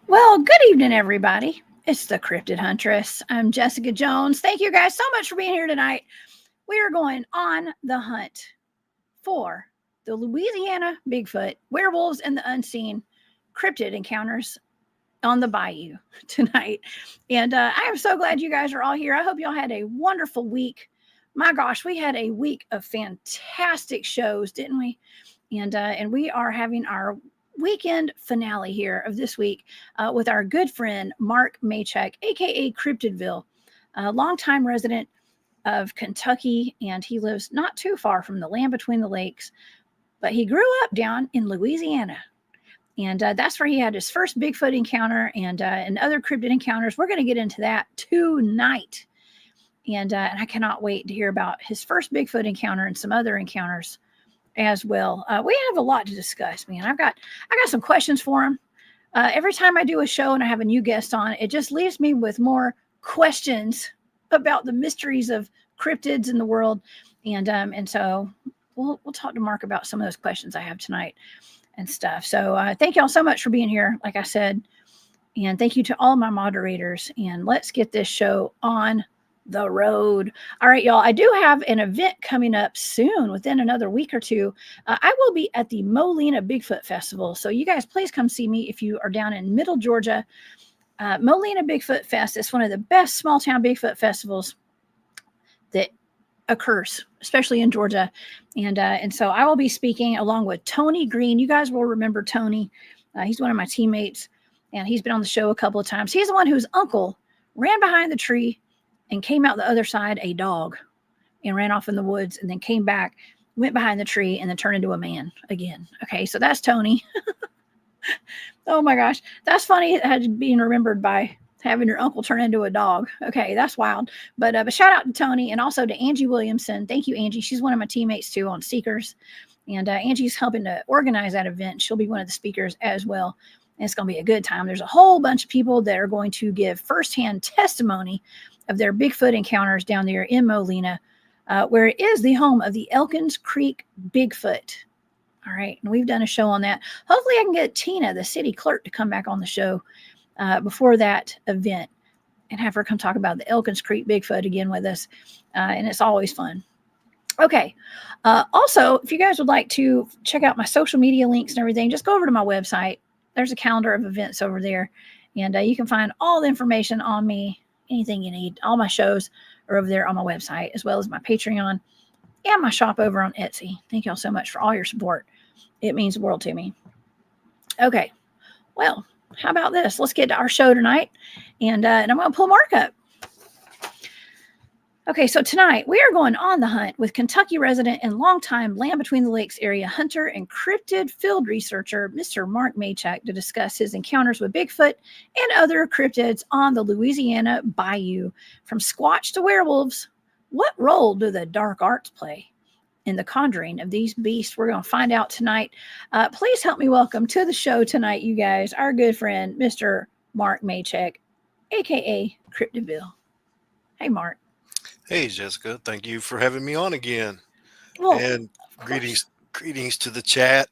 Well, good evening, everybody. It's the Cryptid Huntress. I'm Jessica Jones. Thank you guys so much for being here tonight. We are going on the hunt for the Louisiana Bigfoot, werewolves, and the unseen cryptid encounters on the bayou tonight. And I am so glad you guys are all here. I hope y'all had a wonderful week. My gosh, we had a week of fantastic shows, didn't we? And we are having our weekend finale here of this week with our good friend Mark Machek, aka Cryptidville, a longtime resident of Kentucky, and he lives not too far from the land between the lakes, but he grew up down in Louisiana, and that's where he had his first Bigfoot encounter and other cryptid encounters. We're going to get into that tonight, and I cannot wait to hear about his first Bigfoot encounter and some other encounters as well. We have a lot to discuss, man. I got some questions for him. Every time I do a show and I have a new guest on, it just leaves me with more questions about the mysteries of cryptids in the world. And so we'll talk to Mark about some of those questions I have tonight and stuff. So thank y'all so much for being here, like I said, and thank you to all my moderators. And let's get this show on the road. All right, y'all. I do have an event coming up soon, within another week or two. I will be at the Molina Bigfoot Festival. So you guys, please come see me if you are down in Middle Georgia. Molina Bigfoot Fest is one of the best small town Bigfoot festivals that occurs, especially in Georgia. And so I will be speaking along with Tony Green. You guys will remember Tony. He's one of my teammates, and he's been on the show a couple of times. He's the one whose uncle ran behind the tree and came out the other side a dog and ran off in the woods, and then came back, went behind the tree, and then turned into a man again. Okay, so that's Tony. Oh my gosh, that's funny, being remembered by having your uncle turn into a dog. Okay, that's wild. But shout out to Tony, and also to Angie Williamson. Thank you, Angie. She's one of my teammates too on Seekers, and Angie's helping to organize that event. She'll be one of the speakers as well. And it's going to be a good time. There's a whole bunch of people that are going to give firsthand testimony of their Bigfoot encounters down there in Molina, where it is the home of the Elkins Creek Bigfoot. All right, and we've done a show on that. Hopefully I can get Tina, the city clerk, to come back on the show before that event and have her come talk about the Elkins Creek Bigfoot again with us, and it's always fun. Okay, also, if you guys would like to check out my social media links and everything, just go over to my website. There's a calendar of events over there, and you can find all the information on me. Anything you need. All my shows are over there on my website, as well as my Patreon and my shop over on Etsy. Thank y'all so much for all your support. It means the world to me. Okay, well, how about this? Let's get to our show tonight, and I'm going to pull Mark up. Okay, so tonight we are going on the hunt with Kentucky resident and longtime Land Between the Lakes area hunter and cryptid field researcher, Mr. Mark Machek, to discuss his encounters with Bigfoot and other cryptids on the Louisiana Bayou. From Squatch to werewolves, what role do the dark arts play in the conjuring of these beasts? We're going to find out tonight. Please help me welcome to the show tonight, you guys, our good friend, Mr. Mark Machek, aka Cryptidville. Hey, Mark. Hey, Jessica. Thank you for having me on again. Well, and greetings to the chat.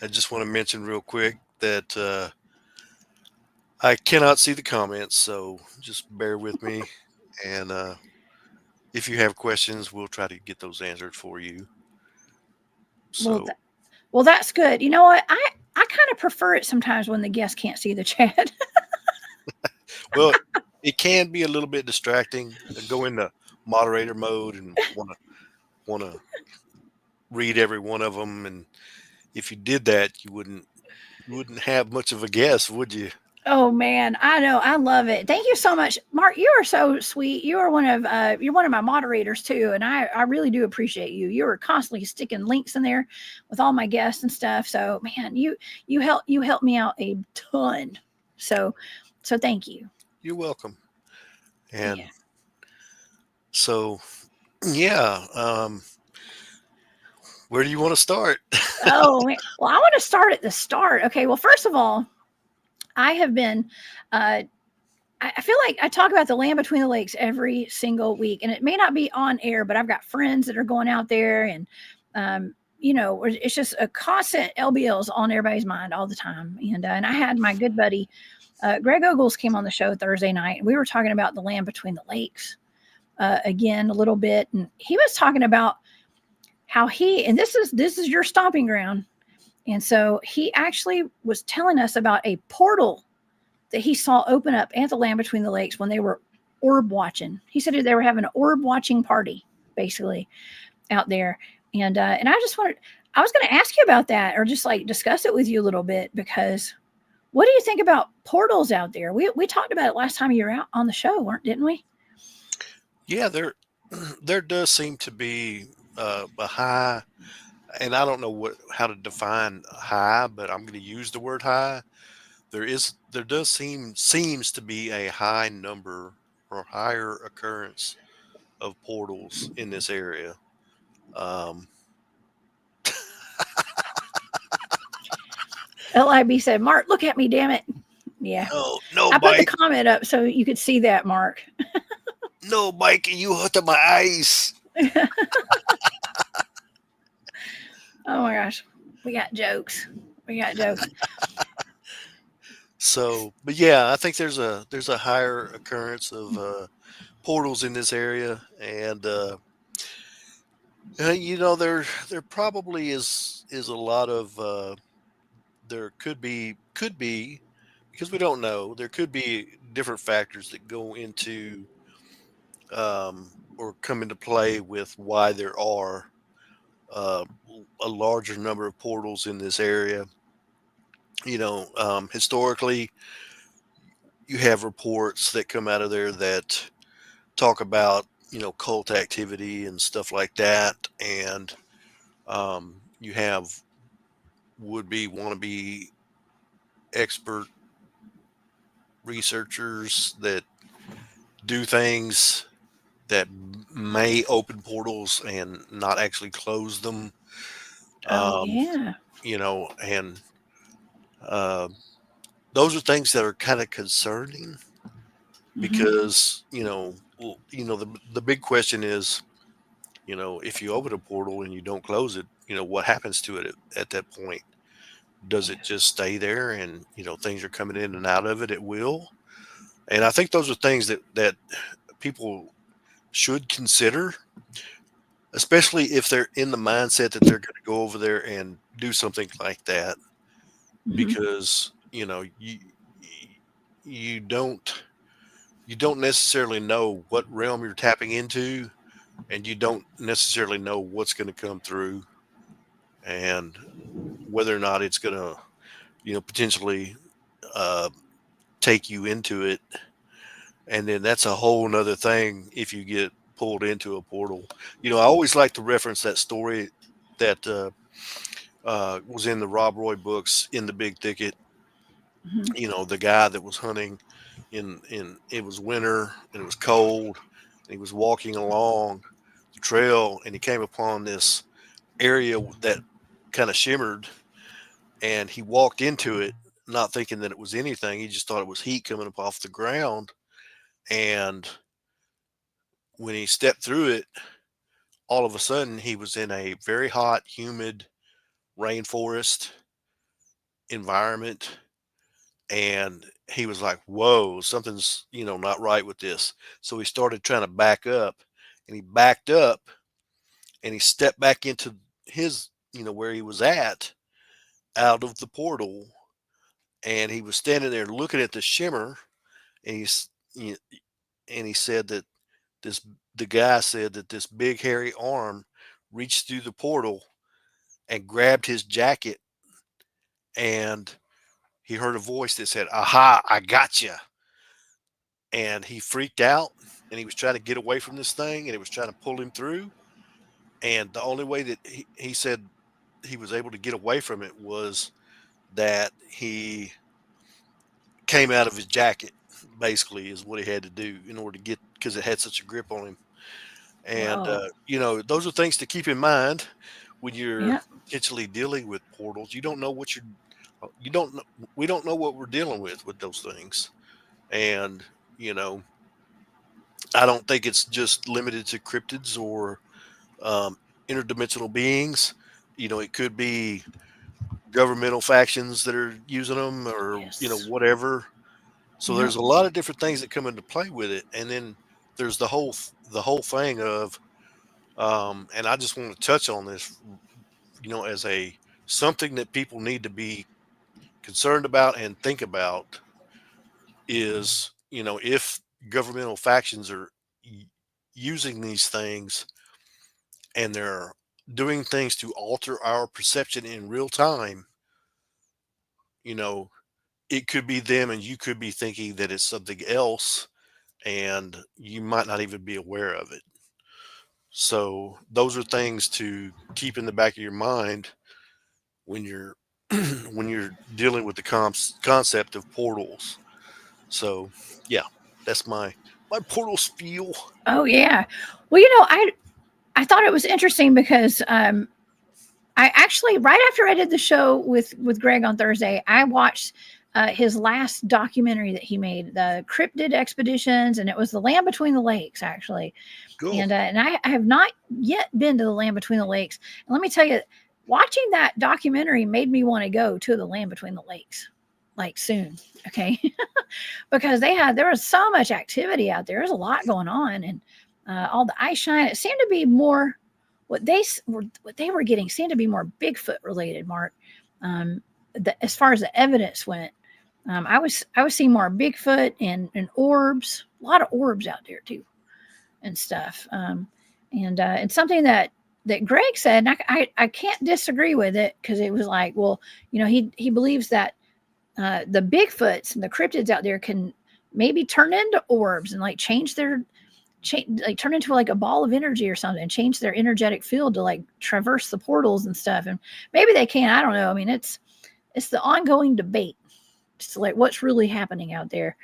I just want to mention real quick that I cannot see the comments, so just bear with me. And if you have questions, we'll try to get those answered for you. So, well, that's good. You know what? I kind of prefer it sometimes when the guest can't see the chat. well, it can be a little bit distracting. Go into moderator mode and want to read every one of them, and if you did that, you wouldn't have much of a guess, would you? Oh man, I know. I love it. Thank you so much, Mark. You are so sweet. You're one of my moderators too, and I really do appreciate you. You are constantly sticking links in there with all my guests and stuff. So man, you help me out a ton. So thank you. You're welcome. Yeah. And so, yeah, where do you want to start? Oh man. Well, I want to start at the start. Okay. Well, first of all, I have been uh, I feel like I talk about the land between the lakes every single week, and it may not be on air, but I've got friends that are going out there, and it's just a constant LBLs on everybody's mind all the time. And I had my good buddy Greg Ogles came on the show Thursday night, and we were talking about the land between the lakes again a little bit, and he was talking about how and this is your stomping ground, and so he actually was telling us about a portal that he saw open up at the land between the lakes when they were orb watching. He said they were having an orb watching party, basically, out there. And I was going to ask you about that, or just like discuss it with you a little bit, because what do you think about portals out there? We talked about it last time you were out on the show, didn't we? Yeah, there does seem to be a high, and I don't know how to define high, but I'm going to use the word high. There does seems to be a high number or higher occurrence of portals in this area. Um, LIB said, Mark, look at me, damn it. Yeah. no, no I put the bike, comment up so you could see that, Mark. no bike, and you hurt my eyes. Oh my gosh. We got jokes. We got jokes. So, but yeah, I think there's a higher occurrence of portals in this area, and there probably is a lot of there could be because we don't know, there could be different factors that go into or come into play with why there are uh, a larger number of portals in this area. Historically, you have reports that come out of there that talk about cult activity and stuff like that, and you have would be wannabe expert researchers that do things that may open portals and not actually close them. Oh Um, yeah. and uh, those are things that are kind of concerning Hmm. because the big question is, if you open a portal and you don't close it, what happens to it at that point? Does it just stay there and things are coming in and out of it at will? And I think those are things that people should consider, especially if they're in the mindset that they're going to go over there and do something like that, Hmm. because you don't you don't necessarily know what realm you're tapping into, and you don't necessarily know what's going to come through, and whether or not it's going to potentially uh, take you into it. And then that's a whole nother thing if you get pulled into a portal. I always like to reference that story that was in the Rob Roy books, In the Big Thicket. Hmm. The guy that was hunting in it was winter and it was cold, and he was walking along the trail and he came upon this area that kind of shimmered, and he walked into it not thinking that it was anything. He just thought it was heat coming up off the ground. And when he stepped through it, all of a sudden he was in a very hot, humid rainforest environment, and he was like, whoa, something's not right with this. So he started trying to back up, and he backed up and he stepped back into his where he was at, out of the portal, and he was standing there looking at the shimmer, and he said that this the guy said that this big hairy arm reached through the portal and grabbed his jacket, and he heard a voice that said, "Aha, I got you." And he freaked out, and he was trying to get away from this thing, and it was trying to pull him through. And the only way that he said he was able to get away from it was that he came out of his jacket, basically, is what he had to do in order to get, because it had such a grip on him. And, Whoa. those are things to keep in mind when you're Yeah. potentially dealing with portals. You don't know what you don't know, we don't know what we're dealing with those things. And, you know, I don't think it's just limited to cryptids or um, interdimensional beings. It could be governmental factions that are using them, or Yes. whatever. So Yep. there's a lot of different things that come into play with it, and then there's the whole thing of, and I just want to touch on this, as a something that people need to be concerned about and think about is, if governmental factions are y- using these things, and they're doing things to alter our perception in real time, you know, it could be them, and you could be thinking that it's something else, and you might not even be aware of it. So those are things to keep in the back of your mind when you're when you're dealing with the concept of portals. So yeah, that's my portal spiel. Oh yeah. Well, I thought it was interesting because I actually, right after I did the show with Greg on Thursday, I watched his last documentary that he made, the Cryptid expeditions, and it was the Land Between the Lakes, actually. Cool. And I have not yet been to the Land Between the Lakes. And let me tell you, watching that documentary made me want to go to the Land Between the Lakes, like soon. Okay, because there was so much activity out there. There's a lot going on, and all the ice shine. It seemed to be more what they were getting seemed to be more Bigfoot related, Mark. Um, as far as the evidence went, I was seeing more Bigfoot and orbs, a lot of orbs out there too, and stuff. And something that Greg said, and I can't disagree with it, because it was like, well, he believes that the Bigfoots and the cryptids out there can maybe turn into orbs and like like turn into like a ball of energy or something, and change their energetic field to like traverse the portals and stuff. And maybe they can. I don't know. I mean, it's the ongoing debate. It's like what's really happening out there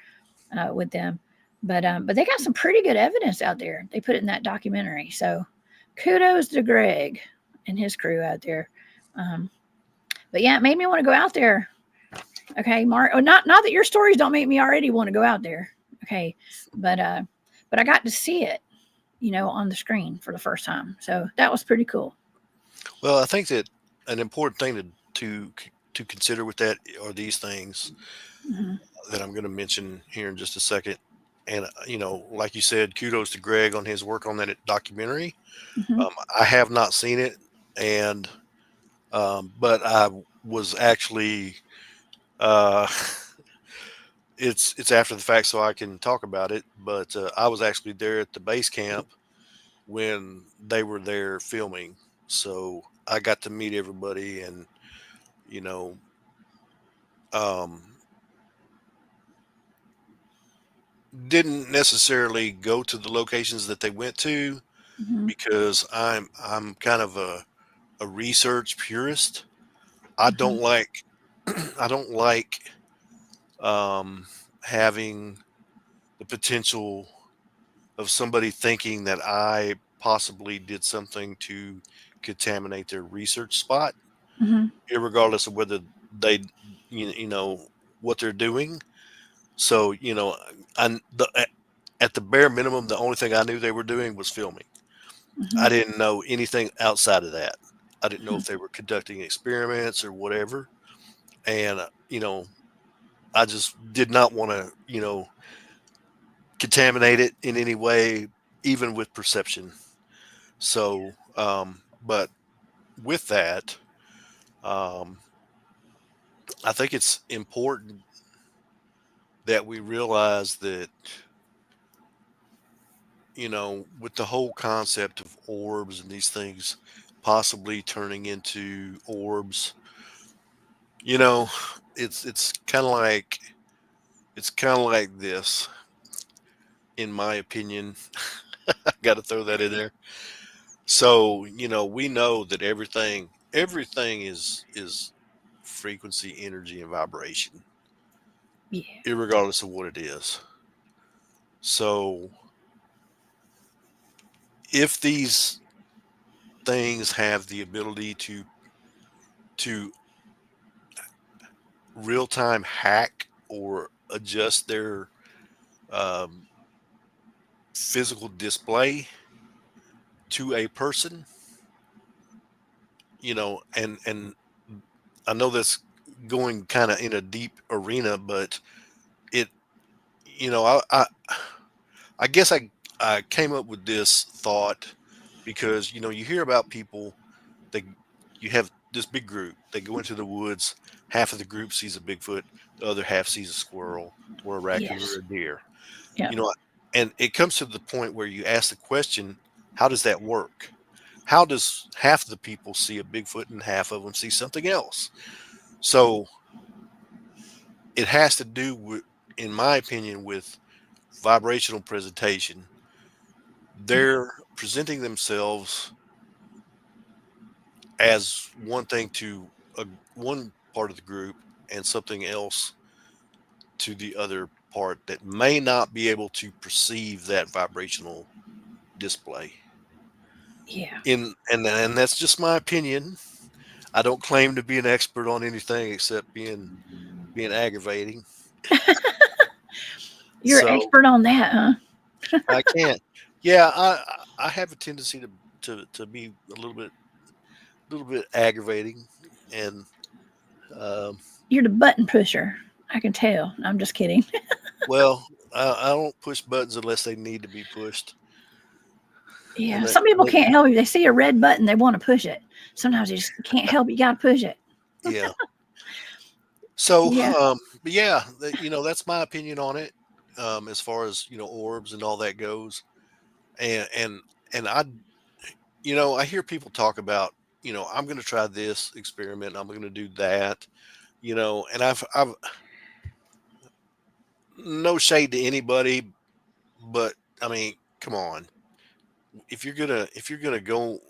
with them. But they got some pretty good evidence out there. They put it in that documentary. So kudos to Greg and his crew out there. Um, but yeah, it made me want to go out there. Okay, Mark. Oh, not that your stories don't make me already want to go out there. Okay, but uh, but I got to see it, on the screen for the first time. So that was pretty cool. Well, I think that an important thing to consider with that are these things Hmm. that I'm going to mention here in just a second. And like you said, kudos to Greg on his work on that documentary. Hmm. I have not seen it, and but I was actually uh, it's after the fact, so I can talk about it. But I was actually there at the base camp when they were there filming, so I got to meet everybody, and you know, um, didn't necessarily go to the locations that they went to Hmm. because I'm kind of a research purist. I Hmm. don't like I don't like um, having the potential of somebody thinking that I possibly did something to contaminate their research spot, Hmm. regardless of whether they, what they're doing. So, at the bare minimum, the only thing I knew they were doing was filming. I Hmm. didn't know anything outside of that. I didn't know if they were conducting experiments or whatever. And, I just did not want to, contaminate it in any way, even with perception. So, but with that, um, I think it's important that we realize that, with the whole concept of orbs and these things possibly turning into orbs. You know, it's kind of like this, in my opinion. I got to throw that in there. So, we know that everything is frequency, energy, and vibration, Yeah. irregardless of what it is. So, if these things have the ability to real time hack or adjust their um, physical display to a person, and I know that's going kind of in a deep arena, but it, you know, I guess I came up with this thought because you hear about people, they you have this big group, they go into the woods, half of the group sees a Bigfoot, the other half sees a squirrel or a raccoon or Yes. a deer. Yeah. You know, and it comes to the point where you ask the question, how does that work? How does half of the people see a Bigfoot and half of them see something else? So it has to do with, in my opinion, with vibrational presentation. They're presenting themselves as one thing to one part of the group and something else to the other part that may not be able to perceive that vibrational display. Yeah. And that's just my opinion. I don't claim to be an expert on anything except being aggravating. You're an So expert on that, huh? I can't. Yeah, I have a tendency to be a little bit aggravating, and um, You're the button pusher. I can tell. I'm just kidding. well, I don't push buttons unless they need to be pushed, and Yeah. Some people that can't help you. They see a red button, they want to push it. Sometimes you just can't help it. You got to push it. yeah. So, Yeah. but yeah, that's my opinion on it. As far as orbs and all that goes, and I hear people talk about, I'm going to try this experiment, I'm going to do that, and I've no shade to anybody, but I mean, come on, if you're gonna go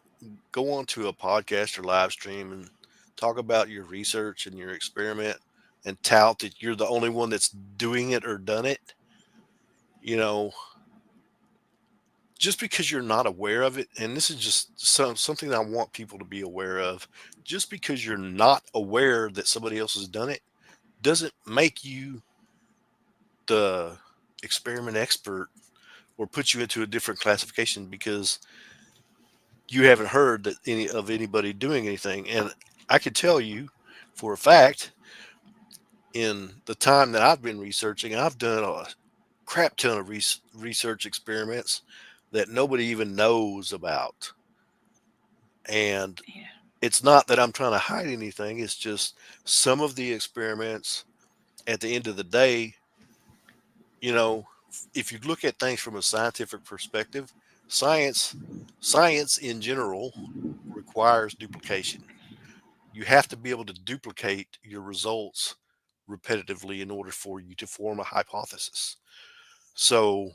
onto a podcast or live stream and talk about your research and your experiment and tout that you're the only one that's doing it or done it, you know, just because you're not aware of it, and this is just something that I want people to be aware of, just because you're not aware that somebody else has done it doesn't make you the experiment expert or put you into a different classification because you haven't heard that anybody doing anything. And I can tell you for a fact, in the time that I've been researching, I've done a crap ton of research experiments that nobody even knows about. And Yeah. it's not that I'm trying to hide anything. It's just some of the experiments at the end of the day, you know, if you look at things from a scientific perspective, science, science in general requires duplication. You have to be able to duplicate your results repetitively in order for you to form a hypothesis. So,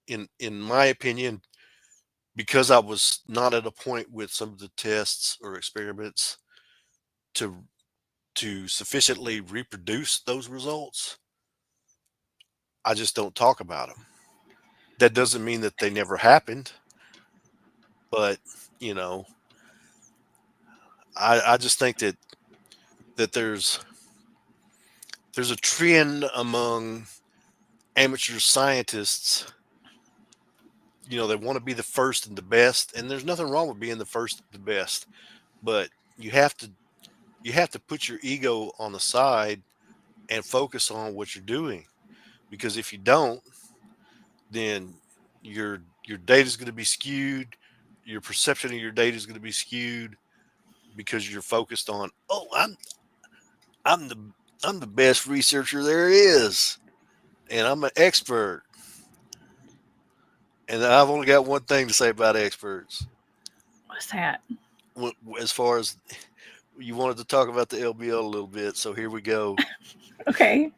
in my opinion, because I was not at a point with some of the tests or experiments to sufficiently reproduce those results, I just don't talk about them. That doesn't mean that they never happened, but you know, I just think that there's a trend among amateur scientists. They want to be the first and the best, and there's nothing wrong with being the first and the best, but you have to put your ego on the side and focus on what you're doing, because if you don't, then your data is going to be skewed, your perception of your data is going to be skewed because you're focused on, oh, I'm the I'm the best researcher there is, and I'm an expert, and I've only got one thing to say about experts. What's that? As far as you wanted to talk about the LBL a little bit, so here we go. Okay.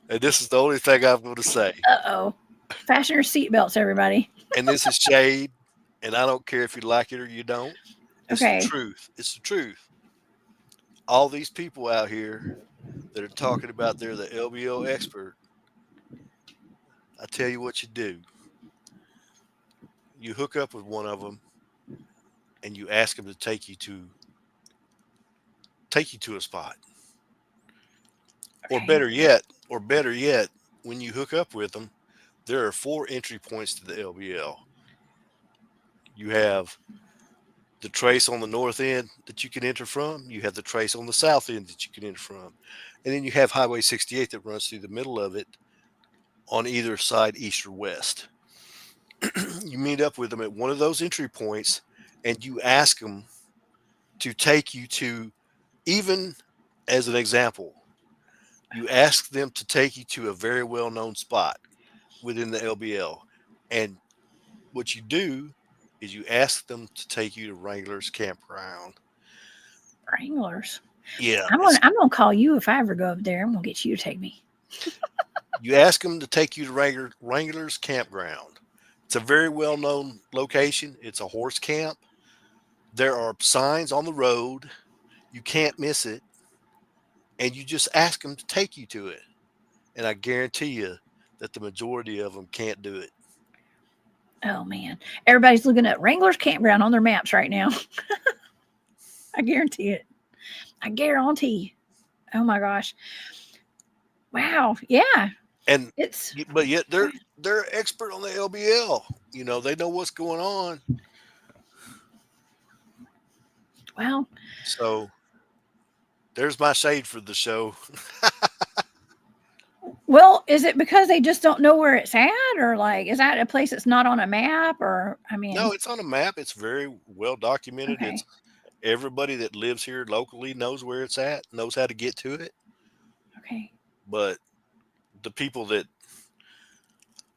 And this is the only thing I'm going to say. Uh-oh. Fasten your seatbelts, everybody. And this is shade, and I don't care if you like it or you don't. It's the Okay. truth. It's the truth. All these people out here that are talking about they're the LBO expert, I tell you what you do. You hook up with one of them and you ask them to take you to a spot. Or Okay. or better yet, when you hook up with them, there are 4 entry points to the LBL. You have the trace on the north end that you can enter from. You have the trace on the south end that you can enter from. And then you have Highway 68 that runs through the middle of it on either side, east or west. You meet up with them at one of those entry points and you ask them to take you to, even as an example, you ask them to take you to a very well known spot within the LBL. And what you do is you ask them to take you to Wrangler's Campground. Wranglers. Yeah, I'm gonna call you if I ever go up there. I'm gonna get you to take me. you ask them to take you to Wrangler's Campground. It's a very well known location. It's a horse camp. There are signs on the road. You can't miss it. And you just ask them to take you to it. And I guarantee you that the majority of them can't do it. Oh man. Everybody's looking at Wrangler's Campground on their maps right now. I guarantee it. I guarantee. Oh my gosh. Wow. Yeah. And It's but yet they're expert on the LBL. You know, they know what's going on. well, So there's my shade for the show. well, is it because they just don't know where it's at, or like is that a place that's not on a map, or I No, mean, it's on a map. It's very well documented. It's okay. everybody that lives here locally knows where it's at, knows how to get to it. Okay. But the people that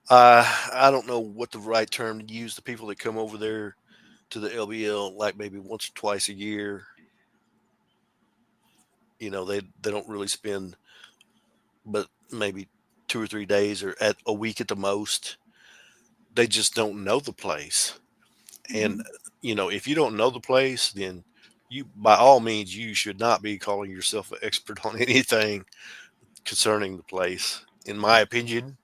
I don't know what the right term to use. The people that come over there to the LBL like maybe once or twice a year, you know, they don't really spend but maybe 2 or 3 days or at a week at the most. They just don't know the place. And Mhm. you know, if you don't know the place, then you by all means you should not be calling yourself an expert on anything concerning the place, in my opinion.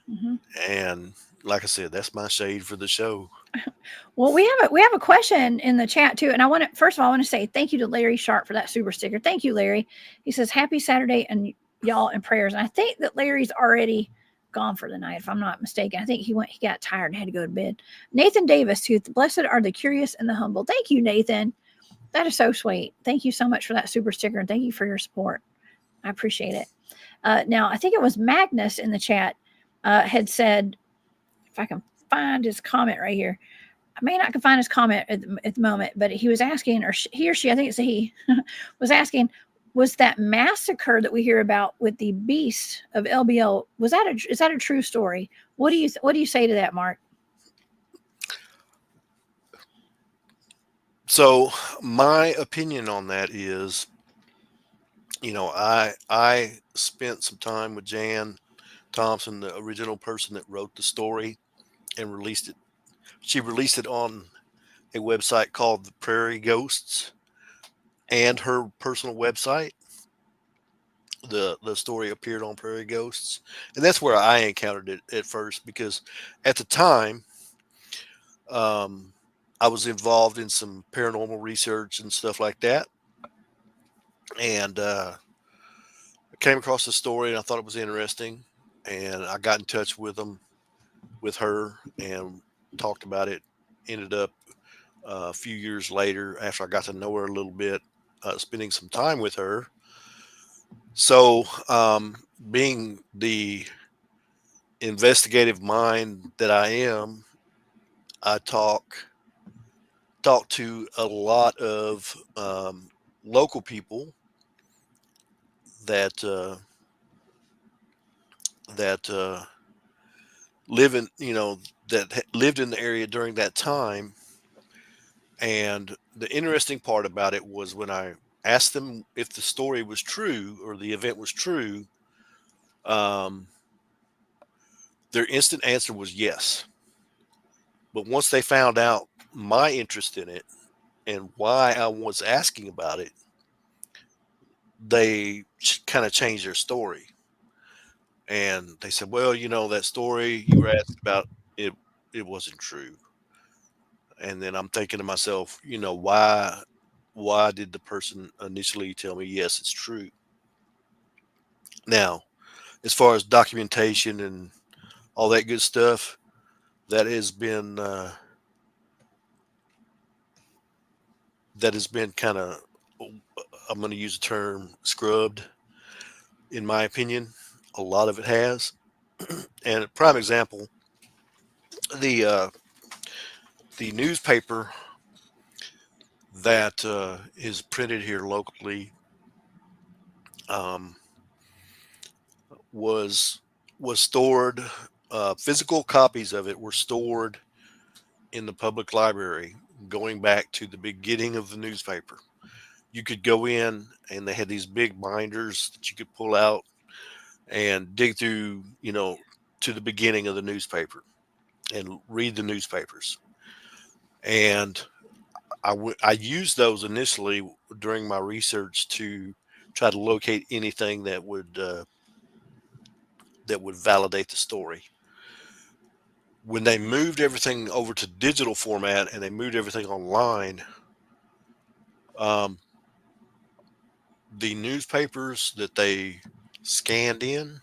Mhm. And like I said, that's my shade for the show. Well, we have a question in the chat too, and I want to first of all I want to say thank you to Larry Sharp for that super sticker. Thank you, Larry. He says happy Saturday and y'all and prayers. And I think that Larry's already gone for the night, if I'm not mistaken. I think he got tired and had to go to bed. Nathan Davis, who blessed are the curious and the humble. Thank you, Nathan. That is so sweet. Thank you so much for that super sticker, and thank you for your support. I appreciate it. Now, I think it was Magnus in the chat had said, if I can find his comment right here. I may not can find his comment at the moment, but he was asking, or he or she, I think it's a he, was asking, was that massacre that we hear about with the beast of LBL, is that a true story? What do you say to that, Mark? So my opinion on that is, you know, I spent some time with Jan Thompson, the original person that wrote the story and released it. She released it on a website called the Prairie Ghosts and her personal website. The story appeared on Prairie Ghosts, and that's where I encountered it at first because at the time, um, I was involved in some paranormal research and stuff like that, and I came across the story and I thought it was interesting, and I got in touch with her and talked about it. Ended up a few years later, after I got to know her a little bit, spending some time with her. So, being the investigative mind that I am, I talk to a lot of local people that that live in, you know, that lived in the area during that time, And the interesting part about it was when I asked them if the story was true or the event was true, um, their instant answer was yes. But once they found out my interest in it and why I was asking about it, they kind of changed their story. And they said, "Well, that story you were asking about, it it wasn't true." And then I'm thinking to myself, why did the person initially tell me yes, it's true? Now, as far as documentation and all that good stuff, that has been kind of, I'm going to use the term scrubbed, in my opinion. A lot of it has. And a prime example, the the newspaper that is printed here locally um, was stored. Physical copies of it were stored in the public library, going back to the beginning of the newspaper. You could go in, and they had these big binders that you could pull out and dig through, to the beginning of the newspaper and read the newspapers. And I used those initially during my research to try to locate anything that would validate the story. When they moved everything over to digital format and they moved everything online, um, the newspapers that they scanned in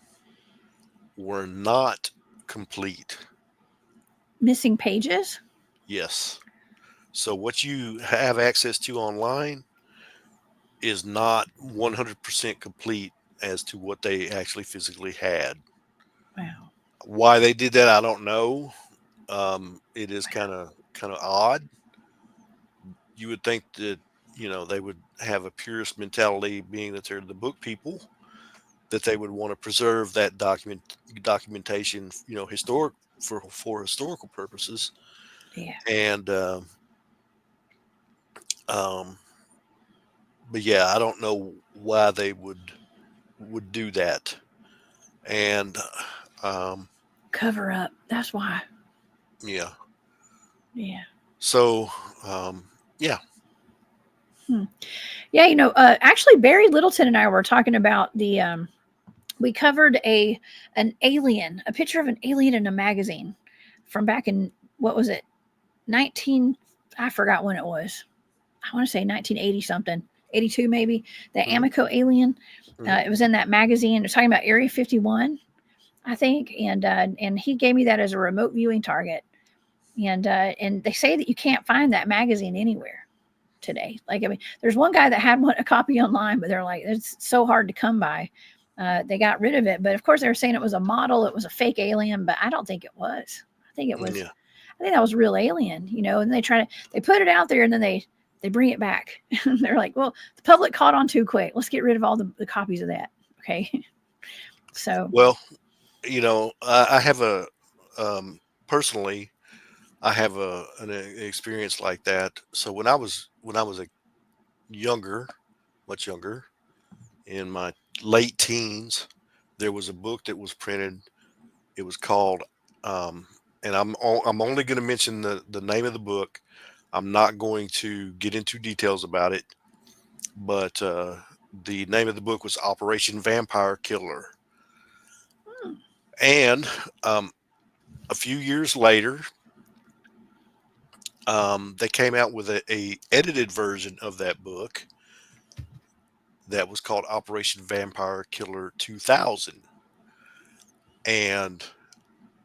were not complete. Missing pages? Yes. So what you have access to online is not 100% complete as to what they actually physically had. Wow. Why they did that, I don't know. It is kind of odd. You would think that they would have a purist mentality, being that they're the book people, that they would want to preserve that documentation, historic for historical purposes. Yeah. And um, but yeah, I don't know why they would do that. And um, Cover up. That's why. yeah, Yeah. so yeah, Hmm. Yeah, actually Barry Littleton and I were talking about we covered an alien, a picture of an alien in a magazine from back in, what was it? 19, I forgot when it was. I want to say 1980 something, 82 maybe. The mm-hmm, Amico alien. mm-hmm, It was in that magazine. It was talking about Area 51, I think, and he gave me that as a remote viewing target. And they say that you can't find that magazine anywhere today. Like, I mean, there's one guy that had a copy online, but they're like, it's so hard to come by. They got rid of it, but of course they were saying it was a model, it was a fake alien, but I don't think it was. I think it was. yeah. I think that was a real alien, And they put it out there, and then they bring it back. They're like, well, the public caught on too quick. Let's get rid of all the copies of that. Okay, so Well, I have personally, I have an experience like that. So when I was a younger, much younger, in my late teens, there was a book that was printed. It was called, um, and I'm only going to mention the name of the book. I'm not going to get into details about it, but the name of the book was Operation Vampire Killer. hmm, And um, a few years later, they came out with a edited version of that book that was called Operation Vampire Killer 2000. And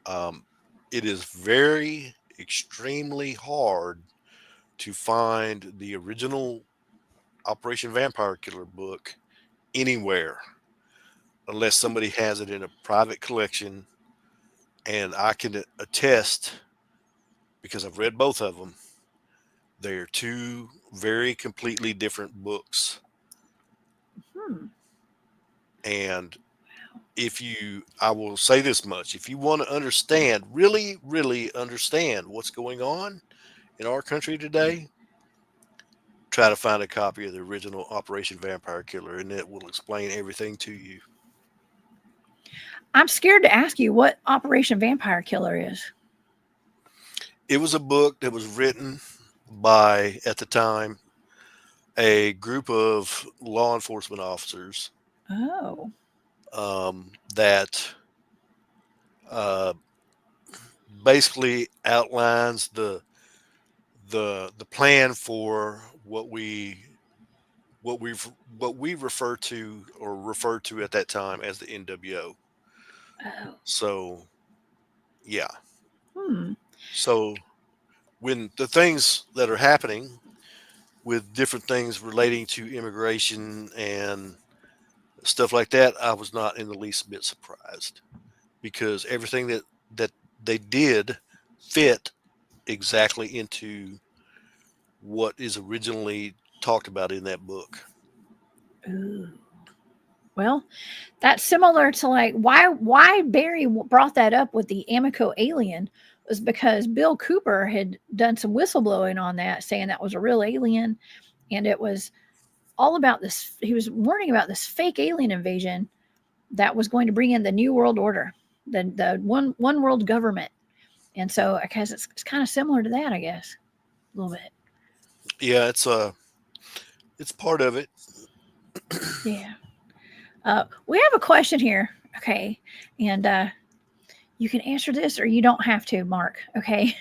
um, it is very extremely hard to find the original Operation Vampire Killer book anywhere unless somebody has it in a private collection. And I can attest, because I've read both of them, they are two very completely different books. hmm, And I will say this much, if you want to understand, really, really understand what's going on in our country today, try to find a copy of the original Operation Vampire Killer, and it will explain everything to you. I'm scared to ask you what Operation Vampire Killer is. It was a book that was written by, at the time, a group of law enforcement officers Oh. that uh, basically outlines the plan for what we what we refer to or referred to at that time as the NWO. Oh. So yeah. Hmm. So when the things that are happening with different things relating to immigration and stuff like that, I was not in the least bit surprised because everything that they did fit exactly into what is originally talked about in that book. Ooh. Well, that's similar to like why Barry brought that up with the Amico alien was because Bill Cooper had done some whistleblowing on that, saying that was a real alien, and it was all about this. He was warning about this fake alien invasion that was going to bring in the new world order, the one world government, and so I guess it's kind of similar to that, I guess, a little bit. Yeah, it's part of it. Yeah. We have a question here. Okay, and you can answer this or you don't have to, Mark. Okay.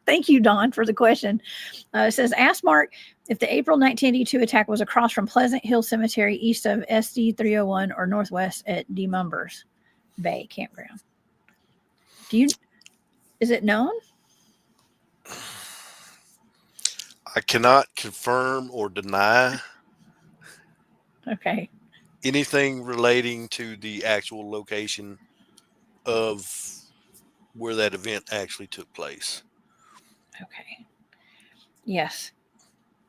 Thank you, Don, for the question. It says, ask Mark if the April 1982 attack was across from Pleasant Hill Cemetery east of SD 301 or northwest at Demumbers Bay Campground. Is it known? I cannot confirm or deny Okay. anything relating to the actual location of where that event actually took place. Okay. Yes.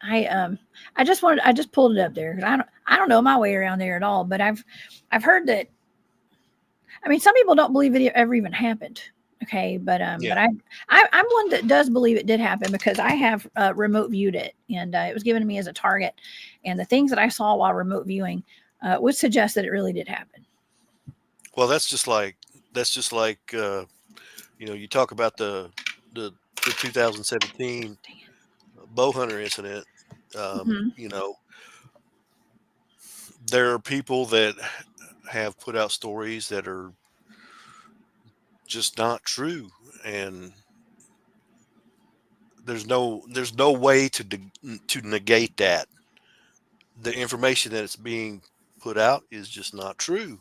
I just pulled it up there because I don't know my way around there at all, but I've heard that. I mean, some people don't believe it ever even happened. Okay, but Yeah. I'm one that does believe it did happen because I have remote viewed it, and it was given to me as a target, and the things that I saw while remote viewing would suggest that it really did happen. Well, that's just like you talk about the 2017 bow hunter incident. Mhm. You know, there are people that have put out stories that are just not true, and there's no way to negate that. The information that is being put out is just not true,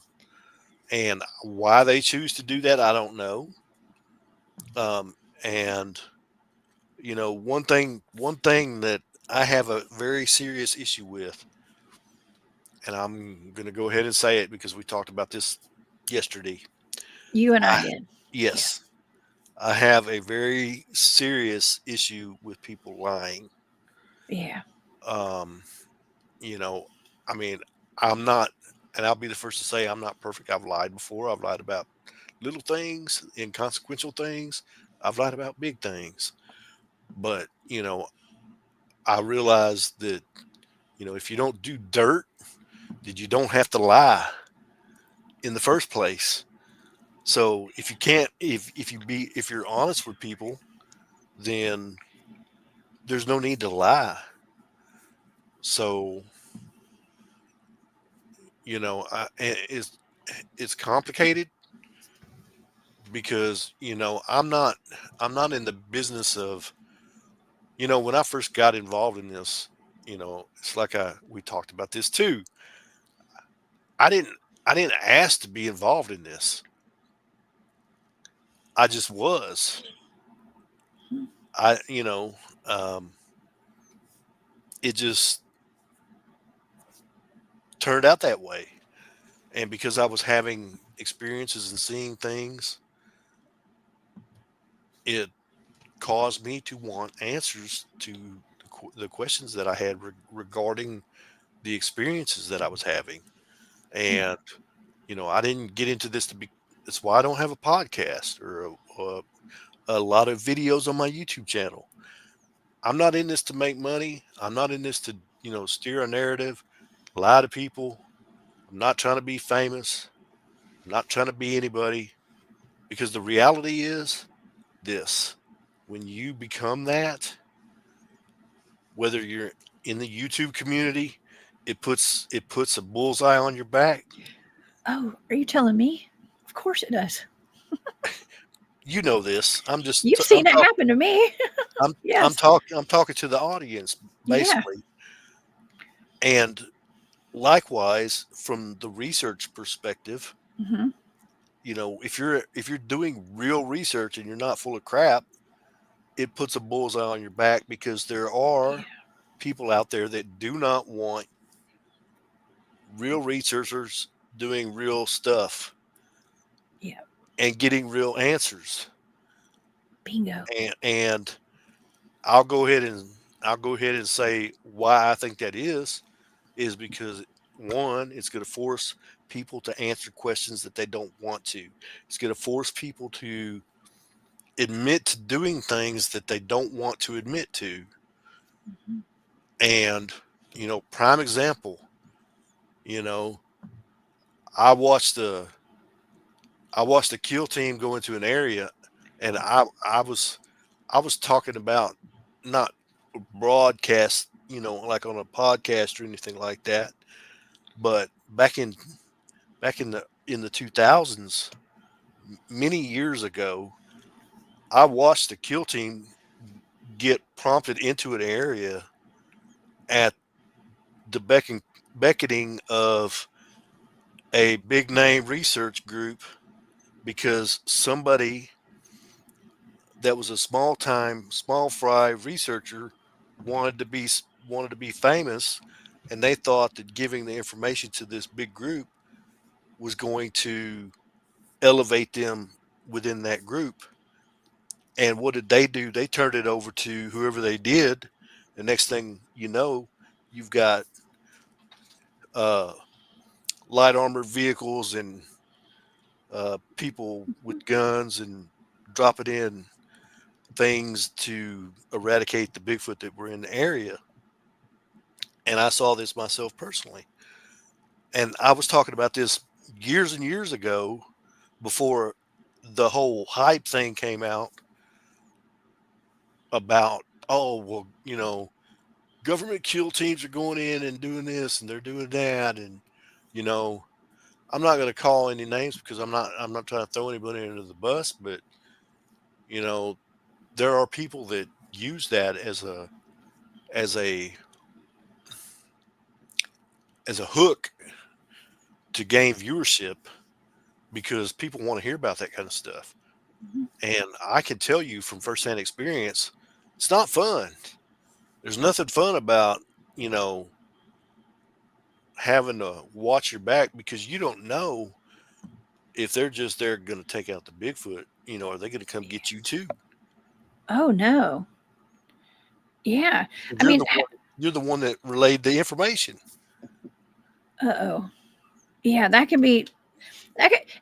and why they choose to do that, I don't know. And one thing that I have a very serious issue with, and I'm going to go ahead and say it because we talked about this yesterday. You and I I, did. Yeah. yes, I have a very serious issue with people lying. Yeah. Um, you know, I mean, I'm not, and I'll be the first to say I'm not perfect. I've lied before. I've lied about little things, inconsequential things. I've lied about big things. But, I realize that, if you don't do dirt, that you don't have to lie in the first place. So if you can't, if you're honest with people, then there's no need to lie. So, it's complicated because, I'm not in the business of, when I first got involved in this, it's like we talked about this too. I didn't, I didn't ask to be involved in this. I just was. I, you know, um, it just turned out that way. And because I was having experiences and seeing things, it caused me to want answers to the questions that I had regarding the experiences that I was having. Yeah. And, I didn't get into this to be, that's why I don't have a podcast or a lot of videos on my YouTube channel. I'm not in this to make money. I'm not in this to, steer a narrative, lie to people. I'm not trying to be famous. I'm not trying to be anybody, because the reality is this: when you become that, whether you're in the YouTube community, it puts a bullseye on your back. Oh, are you telling me? Of course it does. You know this. I'm just You've I'm seen it talking happen to me. Yes. I'm talking to the audience Yeah. basically. And likewise, from the research perspective, Hmm. if you're doing real research and you're not full of crap, it puts a bullseye on your back, because there Yeah. are people out there that do not want real researchers doing real stuff Yeah. and getting real answers. Bingo. And I'll go ahead and say why I think that is because, one, it's going to force people to answer questions that they don't want to. It's going to force people to admit to doing things that they don't want to admit to. Mhm. And, prime example, you know, I watched the kill team go into an area, and I was talking about, not broadcast, like on a podcast or anything like that, but back in the 2000s, many years ago, I watched the kill team get prompted into an area at the beckoning of a big name research group, because somebody that was a small fry researcher wanted to be famous, and they thought that giving the information to this big group was going to elevate them within that group. And what did they do? They turned it over to whoever they did. The next thing you know, you've got uh, light armored vehicles and people with guns and dropping in things to eradicate the Bigfoot that were in the area. And I saw this myself personally. And I was talking about this years and years ago, before the whole hype thing came out about, oh, well, government kill teams are going in and doing this and they're doing that. And, you know, I'm not going to call any names, because I'm not trying to throw anybody under the bus, but, you know, there are people that use that as a as a hook to gain viewership, because people want to hear about that kind of stuff. Mhm. And I can tell you from firsthand experience, it's not fun. There's nothing fun about, you know, having to watch your back, because you don't know if they're just there going to take out the Bigfoot. Are they going to come get you too? Oh no. Yeah. I You're mean, the one. You're the one that relayed the information. uh-oh. Yeah, that can be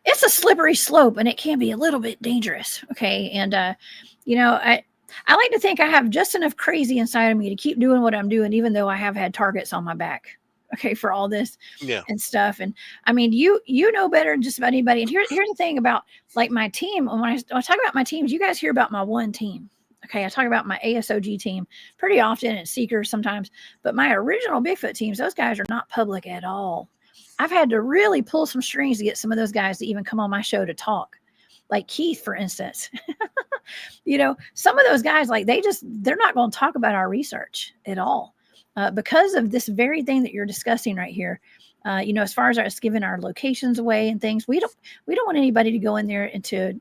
it's a slippery slope and it can be a little bit dangerous. Okay. And you know, I like to think I have just enough crazy inside of me to keep doing what I'm doing, even though I have had targets on my back. Okay, for all this Yeah. and stuff. And I mean, you know better than just about anybody. And here's the thing about like my team. When I talk about my teams, you guys hear about my one team. Okay, I talk about my ASOG team pretty often and Seekers sometimes, but my original Bigfoot teams, those guys are not public at all. I've had to really pull some strings to get some of those guys to even come on my show to talk. Like Keith, for instance. Some of those guys, like they're not going to talk about our research at all because of this very thing that you're discussing right here. As far as us giving our locations away and things, we don't want anybody to go in there and to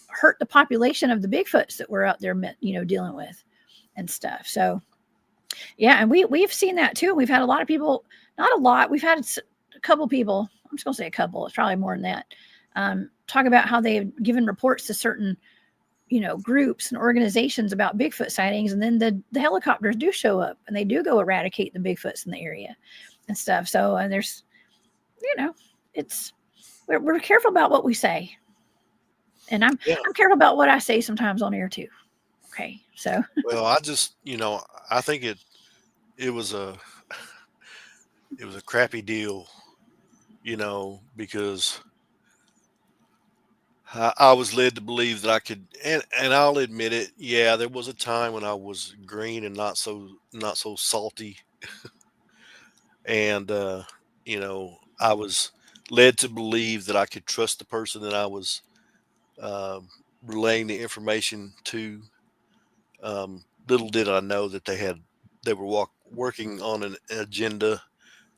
hurt the population of the Bigfoots that we're out there, dealing with and stuff. So yeah, and we've seen that too. We've had a lot of people, not a lot. We've had a couple people. I'm just gonna say a couple. It's probably more than that. Talk about how they've given reports to certain, groups and organizations about Bigfoot sightings, and then the helicopters do show up and they do go eradicate the Bigfoots in the area and stuff. So and there's, it's we're careful about what we say, and I'm Yeah. I'm careful about what I say sometimes on air too. Okay, so Well, I just, I think it was a crappy deal, because I was led to believe that I could, and I'll admit it. Yeah, there was a time when I was green and not so salty, and I was led to believe that I could trust the person that I was um relaying the information to. Little did I know that they were working on an agenda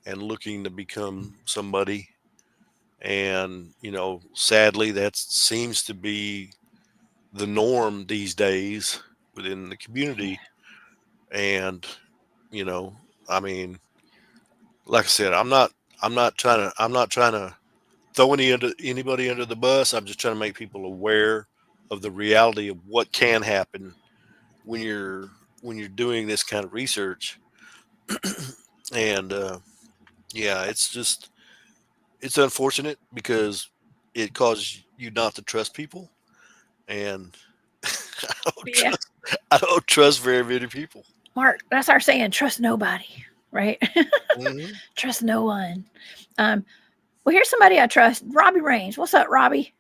and looking to become somebody. And sadly, that seems to be the norm these days within the community. And you know, I mean, like I said, I'm not trying to throw anybody under the bus. I'm just trying to make people aware of the reality of what can happen when you're doing this kind of research. And yeah, it's unfortunate because it causes you not to trust people, and I don't yeah, trust I don't trust very many people. Mark, that's our saying: trust nobody, right? Hmm. Trust no one. Um, well, here's somebody I trust, Robbie Rains. What's up, Robbie?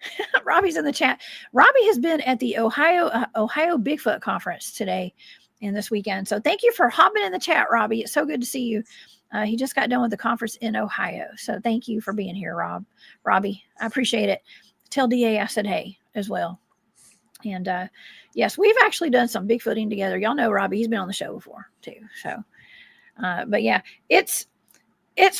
Robbie's in the chat. Robbie has been at the Ohio Bigfoot conference today and this weekend. So thank you for hopping in the chat, Robbie. It's so good to see you. He just got done with the conference in Ohio. So thank you for being here, Robbie. I appreciate it. Tell DA I said hey as well. And yes, we've actually done some Bigfooting together. Y'all know Robbie. He's been on the show before too. So, but yeah, it's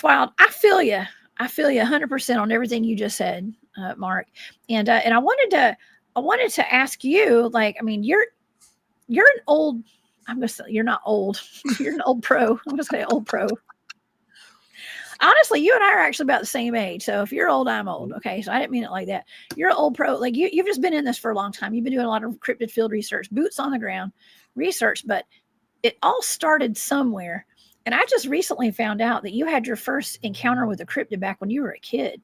wild. I feel you. I feel you 100% on everything you just said, Mark. And I wanted to ask you, like, I mean, you're an old. I'm gonna say you're not old. You're an old pro. I'm gonna say old pro. Honestly, you and I are actually about the same age. So if you're old, I'm old. Okay. So I didn't mean it like that. You're an old pro. Like you've just been in this for a long time. You've been doing a lot of cryptid field research, boots on the ground research, but it all started somewhere. And I just recently found out that you had your first encounter with a cryptid back when you were a kid.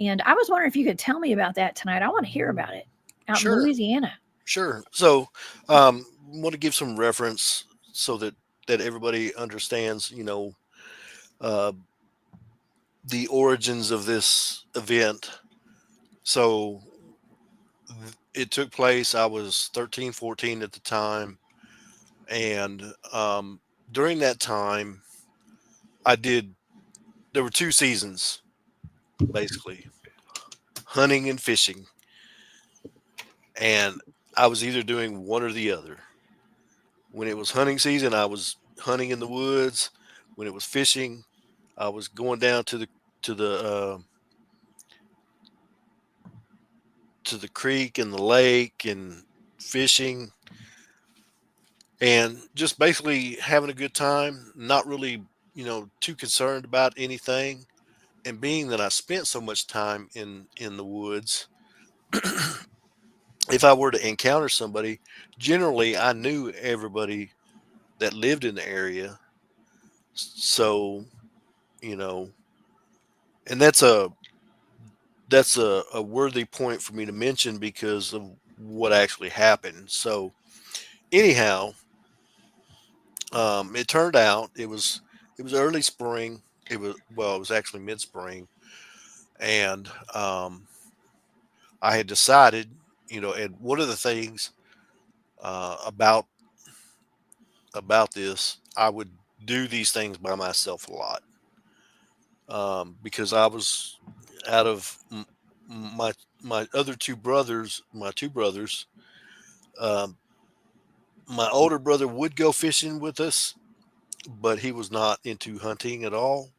And I was wondering if you could tell me about that tonight. I want to hear about it out in Sure, Louisiana. sure. So, want to give some reference so that everybody understands, uh, the origins of this event. So, it took place. I was 13, 14 at the time, and during that time, I did. There were two seasons basically, hunting and fishing, and I was either doing one or the other. When it was hunting season, I was hunting in the woods. When it was fishing, I was going down to the uh, to the creek and the lake and fishing, and just basically having a good time. Not really, too concerned about anything. And being that I spent so much time in the woods, if I were to encounter somebody, generally I knew everybody that lived in the area. So, you know, and that's a worthy point for me to mention because of what actually happened. So, anyhow, it turned out it was early spring. It was actually mid spring, and I had decided, and one of the things about this, I would do these things by myself a lot, because I was out of my other my two brothers. Um, my older brother would go fishing with us, but he was not into hunting at all.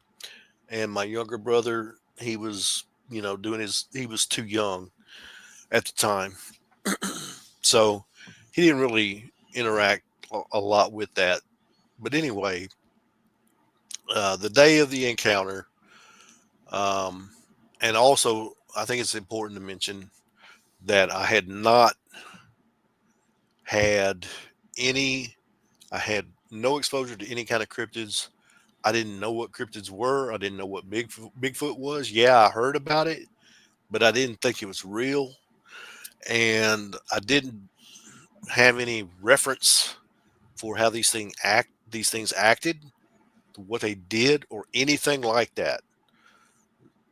And my younger brother, he was, he was too young at the time, so he didn't really interact a lot with that. But anyway, the day of the encounter, um, and also I think it's important to mention that I had not had any, I had no exposure to any kind of cryptids. I didn't know what cryptids were. I didn't know what Bigfoot was. Yeah, I heard about it, but I didn't think it was real. And I didn't, have any reference for how these things acted, what they did, or anything like that.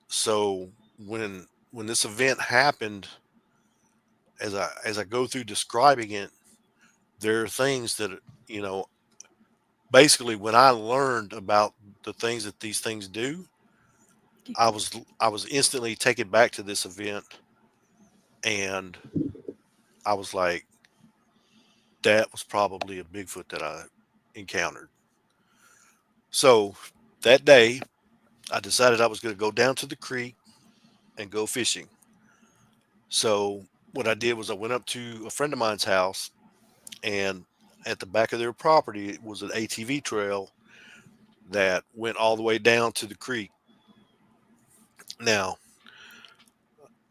So when this event happened, as I go through describing it, there are things that, you know, basically when I learned about the things that these things do, I was instantly taken back to this event, and I was like, that was probably a Bigfoot that I encountered. So that day, I decided I was going to go down to the creek and go fishing. So what I did was I went up to a friend of mine's house, and at the back of their property was an ATV trail that went all the way down to the creek. Now,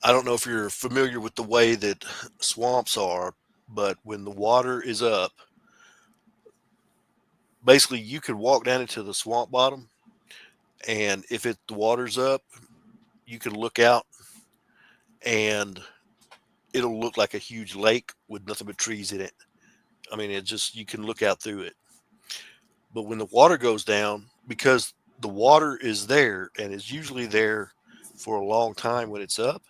I don't know if you're familiar with the way that swamps are, but when the water is up, basically you could walk down into the swamp bottom, and if the water's up, you can look out, and it'll look like a huge lake with nothing but trees in it. I mean, it just, you can look out through it. But when the water goes down, because the water is there and is usually there for a long time when it's up,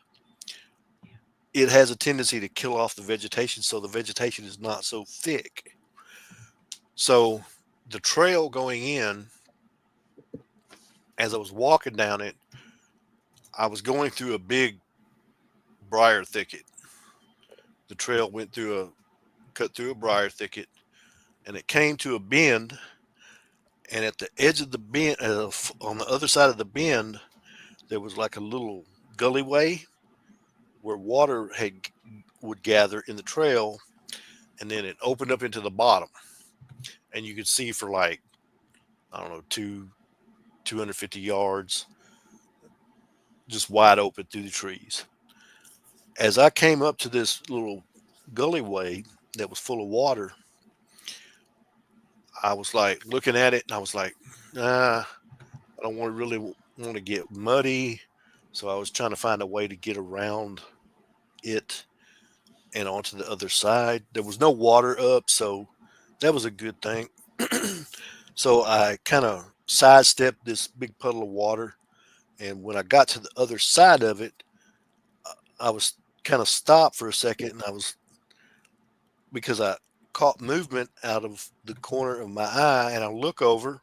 it has a tendency to kill off the vegetation, so the vegetation is not so thick. So the trail going in, as I was walking down it, I was going through a big briar thicket. The trail cut through a briar thicket, and it came to a bend. And at the edge of the bend, on the other side of the bend, there was like a little gullyway where water would gather in the trail, and then it opened up into the bottom, and you could see for like, I don't know, 250 yards, just wide open through the trees. As I came up to this little gullyway that was full of water, I was like looking at it, and I was like, nah, I don't really want to get muddy. So I was trying to find a way to get around it and onto the other side. There was no water up, so that was a good thing. So I kind of sidestepped this big puddle of water, and when I got to the other side of it, I was kind of stopped for a second, and I was, because I caught movement out of the corner of my eye, and I look over,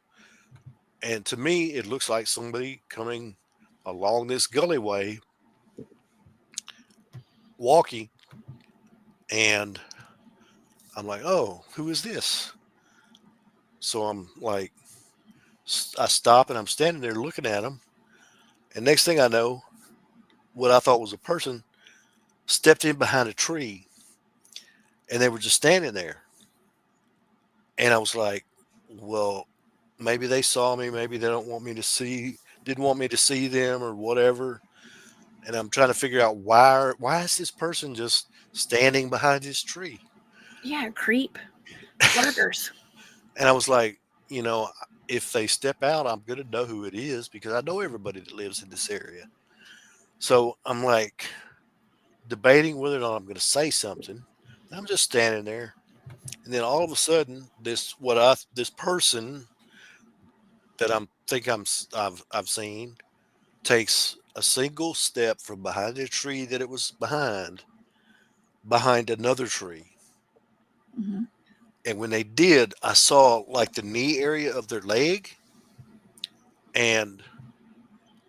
and to me it looks like somebody coming along this gullyway walking, and I'm like, oh, who is this? So I'm like, I stop and I'm standing there looking at him, and next thing I know, what I thought was a person stepped in behind a tree, and they were just standing there. And I was like, well, maybe they saw me, maybe they don't want me to see, didn't want me to see them or whatever. And I'm trying to figure out why is this person just standing behind this tree? Yeah, creep. Lurkers. And I was like, you know, if they step out, I'm going to know who it is because I know everybody that lives in this area. So I'm like debating whether or not I'm going to say something. I'm just standing there. And then all of a sudden, this person that I've seen takes a single step from behind the tree that it was behind another tree. Hmm. And when they did, I saw like the knee area of their leg, and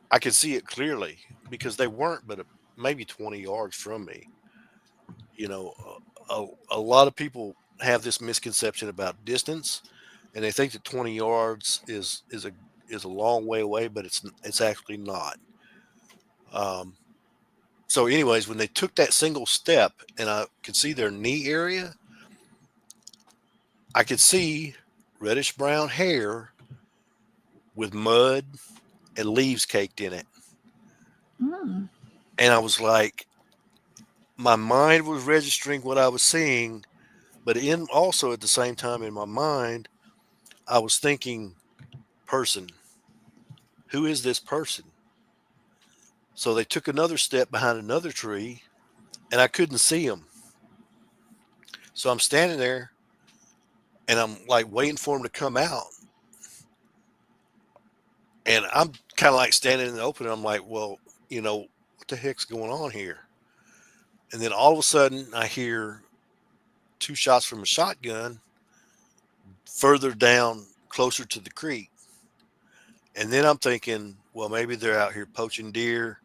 I could see it clearly because they weren't but maybe 20 yards from me. You know, a lot of people have this misconception about distance, and they think that 20 yards is a long way away, but it's actually not. Um, so, anyways, when they took that single step, and I could see their knee area, I could see reddish brown hair with mud and leaves caked in it. Mm. And I was like, my mind was registering what I was seeing, but in also at the same time in my mind, I was thinking, person, who is this person? So they took another step behind another tree, and I couldn't see them. So I'm standing there and I'm like waiting for him to come out. And I'm kind of like standing in the open. And I'm like, well, what the heck's going on here? And then all of a sudden I hear two shots from a shotgun further down closer to the creek. And then I'm thinking, well, maybe they're out here poaching deer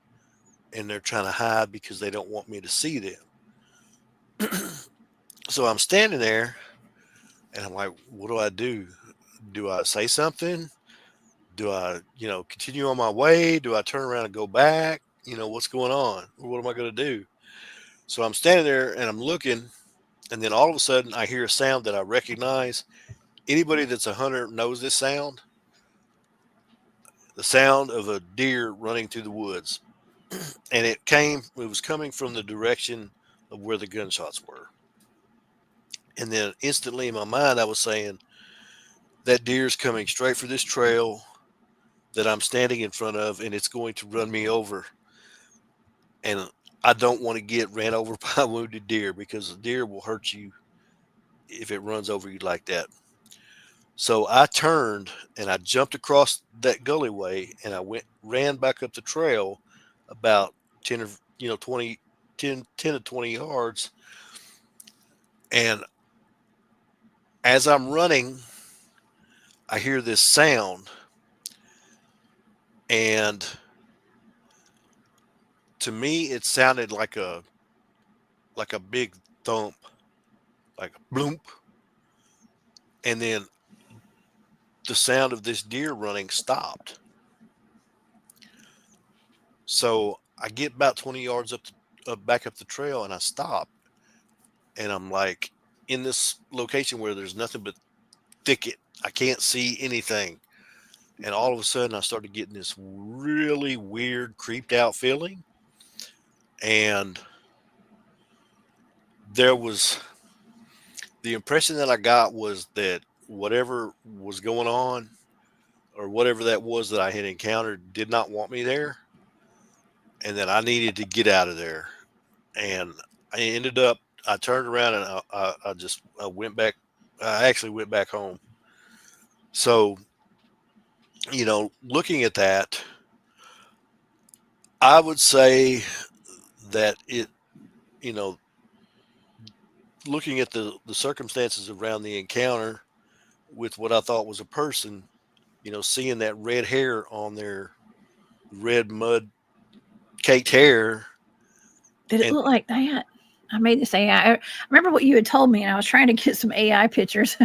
and they're trying to hide because they don't want me to see them. So I'm standing there and I'm like, what do I do? Do I say something? Do I, continue on my way? Do I turn around and go back? What's going on? What am I going to do? So I'm standing there and I'm looking, and then all of a sudden I hear a sound that I recognize. Anybody that's a hunter knows this sound. The sound of a deer running through the woods. And it was coming from the direction of where the gunshots were. And then instantly in my mind, I was saying, that deer's coming straight for this trail that I'm standing in front of, and it's going to run me over. And I don't want to get ran over by a wounded deer, because a deer will hurt you if it runs over you like that. So I turned and I jumped across that gullyway and I ran back up the trail about 10 or 20, 10 to 20 yards. And as I'm running, I hear this sound, and to me it sounded like a big thump, like a bloomp. And then the sound of this deer running stopped. So I get about 20 yards back up the trail, and I stop. And I'm like in this location where there's nothing but thicket. I can't see anything. And all of a sudden I started getting this really weird, creeped out feeling. And there was the impression that I got was that whatever was going on, or whatever that was that I had encountered, did not want me there, and that I needed to get out of there. And I turned around and I went back. I actually went back home. So, looking at that, I would say that you know, looking at the circumstances around the encounter with what I thought was a person, seeing that red hair on their red mud caked hair. Did it And look like that? I made this AI. I remember what you had told me, and I was trying to get some AI pictures.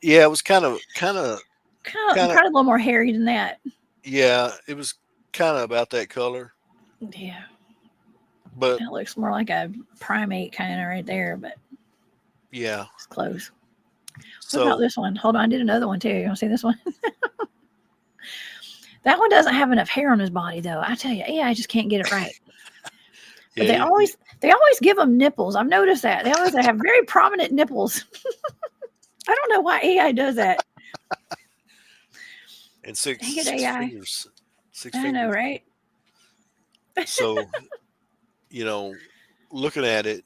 yeah, it was kind of, Probably a little more hairy than that. yeah, it was kind of about that color. Yeah. But It looks more like a primate kind of right there, but yeah, it's close. What so about this one? Hold on, I did another one too. You want to see this one? That one doesn't have enough hair on his body, though. I tell you, AI just can't get it right. But yeah, they always give them nipples. I've noticed that they always have very prominent nipples. I don't know why AI does that. and Dang it, six AI. fingers, six I know, fingers. right? So, looking at it,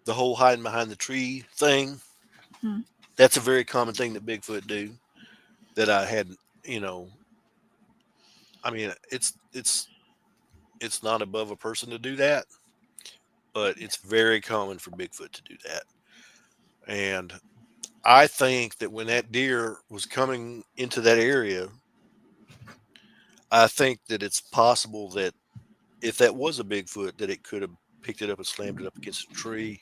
the whole hiding behind the tree thing, Hmm. that's a very common thing that Bigfoot do, that I hadn't, I mean, it's not above a person to do that, but it's very common for Bigfoot to do that. And I think that when that deer was coming into that area, I think that it's possible that if that was a Bigfoot, that it could have picked it up and slammed it up against a tree,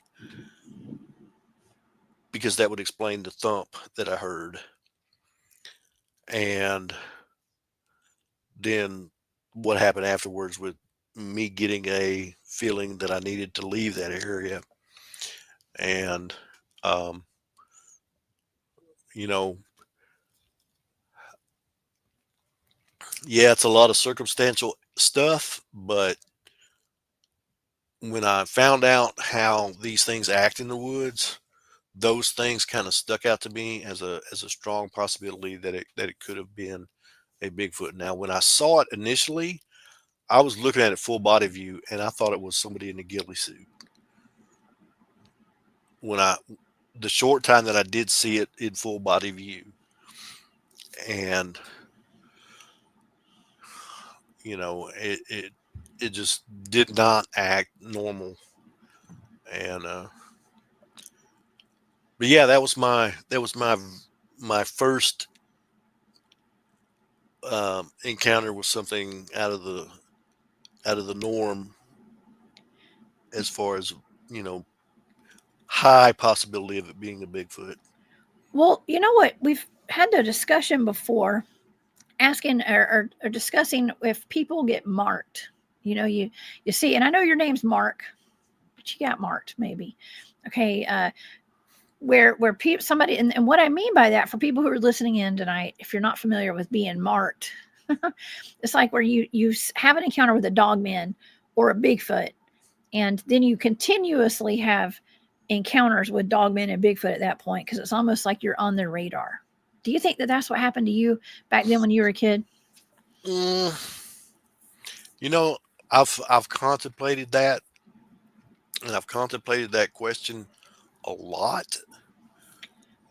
because that would explain the thump that I heard. And then what happened afterwards with me getting a feeling that I needed to leave that area. And, um, you know, yeah, it's a lot of circumstantial stuff, but when I found out how these things act in the woods, those things kind of stuck out to me as a strong possibility that it could have been a Bigfoot. Now, when I saw it initially, I was looking at it full body view, and I thought it was somebody in a ghillie suit. when the short time that I did see it in full body view, and it just did not act normal. And but yeah, that was my first encounter with something out of the norm, as far as you know high possibility of it being a Bigfoot. Well, you know what? We've had a discussion before asking or discussing if people get marked. You see, and I know your name's Mark, but you got marked maybe. Okay, where people somebody and what I mean by that for people who are listening in tonight, if you're not familiar with being marked, it's like where you have an encounter with a dogman or a Bigfoot, and then you continuously have encounters with dogmen and Bigfoot at that point because it's almost like you're on their radar. Do you think that that's what happened to you back then when you were a kid? Mm, you know, I've contemplated that, and I've contemplated that question a lot,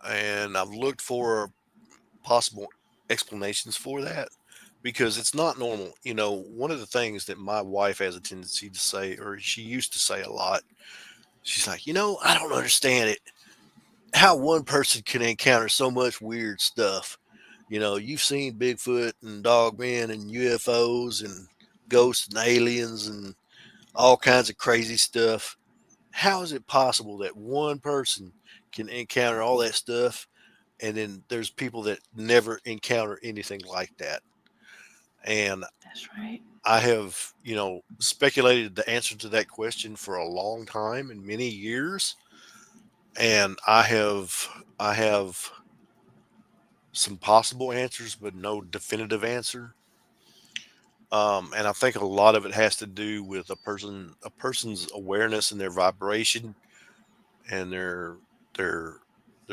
and I've looked for possible explanations for that, because it's not normal. One of the things that my wife has a tendency to say, or she used to say a lot, she's like, I don't understand it. How one person can encounter so much weird stuff. You've seen Bigfoot and dogmen and UFOs and ghosts and aliens and all kinds of crazy stuff. How is it possible that one person can encounter all that stuff, and then there's people that never encounter anything like that? And That's right. I have, speculated the answer to that question for a long time and many years. And I have some possible answers, but no definitive answer. And I think a lot of it has to do with a person's awareness and their vibration, and their their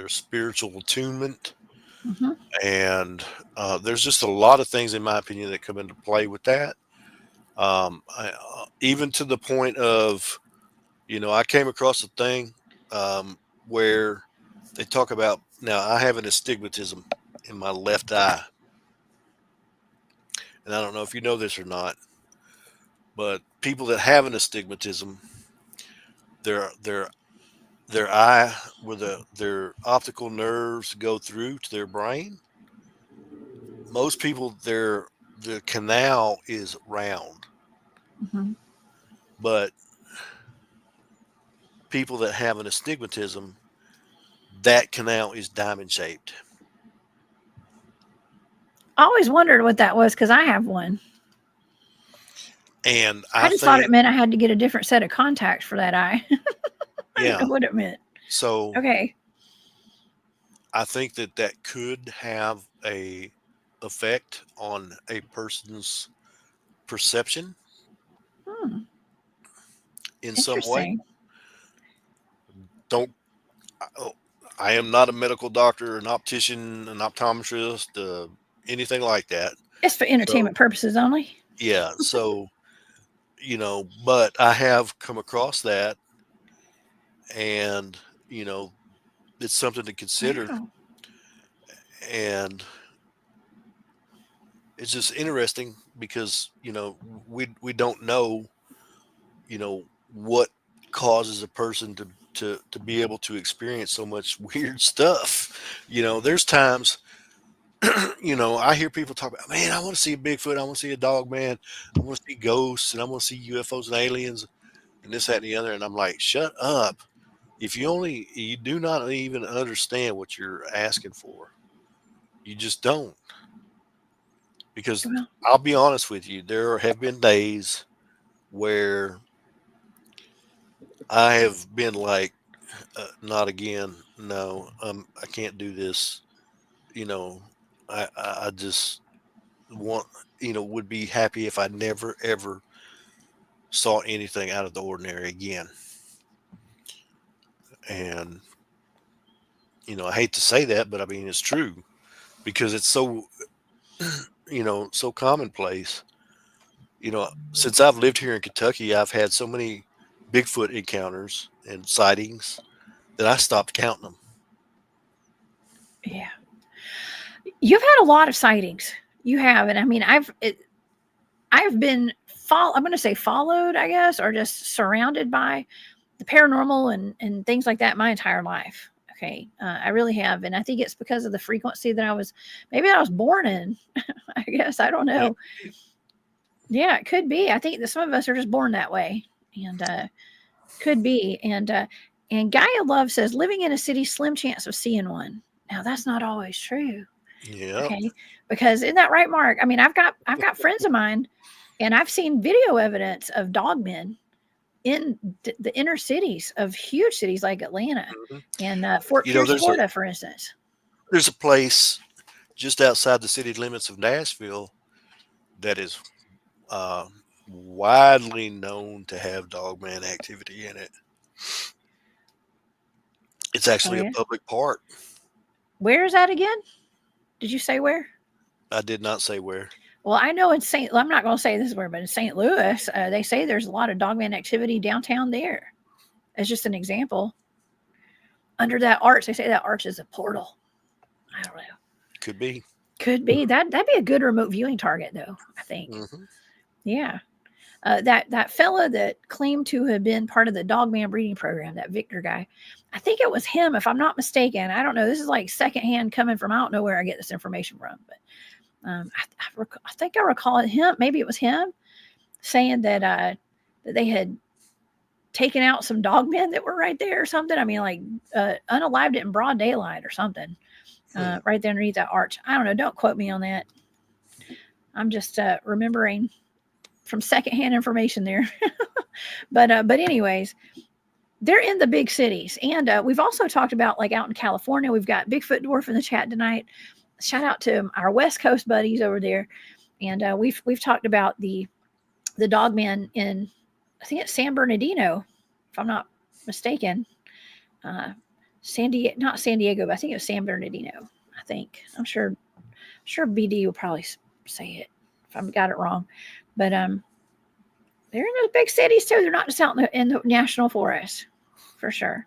spiritual attunement. Hmm. And there's just a lot of things, in my opinion, that come into play with that. Even to the point of, I came across a thing where they talk about, now I have an astigmatism in my left eye, and I don't know if you know this or not, but people that have an astigmatism, their eye, where their optical nerves go through to their brain, most people, the canal is round, Hmm. but people that have an astigmatism, that canal is diamond shaped. I always wondered what that was because I have one. And I I just thought it think, meant I had to get a different set of contacts for that eye. I didn't yeah, know what it meant. so Okay. I think that could have a effect on a person's perception Hmm. in some way. Interesting. Don't oh, I am not a medical doctor, an optician, an optometrist, anything like that. It's for So entertainment purposes only. yeah, so but I have come across that, and you know, it's something to consider, Wow. and it's just interesting because we don't know, what causes a person to be able to experience so much weird stuff. There's times, I hear people talk about, man, I want to see a Bigfoot, I want to see a dog man, I want to see ghosts, and I want to see UFOs and aliens and this, that, and the other. And I'm like, shut up. If you do not even understand what you're asking for. You just don't. Because Well, I'll be honest with you, there have been days where I have been like, not again. No, I can't do this. You know, I just want, would be happy if I never ever saw anything out of the ordinary again. And, I hate to say that, but I mean, it's true, because it's so, so commonplace. Since I've lived here in Kentucky, I've had so many Bigfoot encounters and sightings, that I stopped counting them. Yeah. You've had a lot of sightings. You have, and I mean, I've been I'm going to say followed, I guess, or just surrounded by the paranormal and things like that my entire life. Okay, I really have, and I think it's because of the frequency that maybe I was born in. I guess I don't Yeah. know. Yeah, it could be. I think that some of us are just born that way, and could be. And Gaia Love says living in a city, slim chance of seeing one. Now that's not always true. Yep. Okay, because isn't that right, Mark? I mean, I've got friends of mine, and I've seen video evidence of dogmen in the inner cities of huge cities like Atlanta Mhm. and Fort You know, Pierce, Florida, for instance. there's a place just outside the city limits of Nashville that is uh, widely known to have dogman activity in it. It's Oh actually a yeah, public park. where is that again? Did you say where? I did not say where. Well, I know in St. I'm not going to say this word, but in St. Louis, they say there's a lot of dogman activity downtown there. As just an example. Under that arch, they say that arch is a portal. I don't know. Could be. Could be that'd be a good remote viewing target, though. I think. Hmm. Yeah. That fella that claimed to have been part of the Dogman breeding program, that Victor guy, I think it was him, if I'm not mistaken. I don't know. This is like secondhand coming from I don't know where I get this information from, but I think I recall him. Maybe it was him saying that they had taken out some dogmen that were right there or something. I mean, like unalived it in broad daylight or something, right there underneath that arch. I don't know. Don't quote me on that. I'm just remembering from secondhand information there. But anyways, they're in the big cities, and we've also talked about like out in California. We've got Bigfoot Dwarf in the chat tonight. Shout out to our West Coast buddies over there, and we've talked about the dogman in I think it's San Bernardino, if I'm not mistaken. Uh, not San Diego, but I think it was San Bernardino. I think I'm sure BD will probably say it if I've got it wrong, but they're in those big cities too. They're not just out in the national forest, for sure.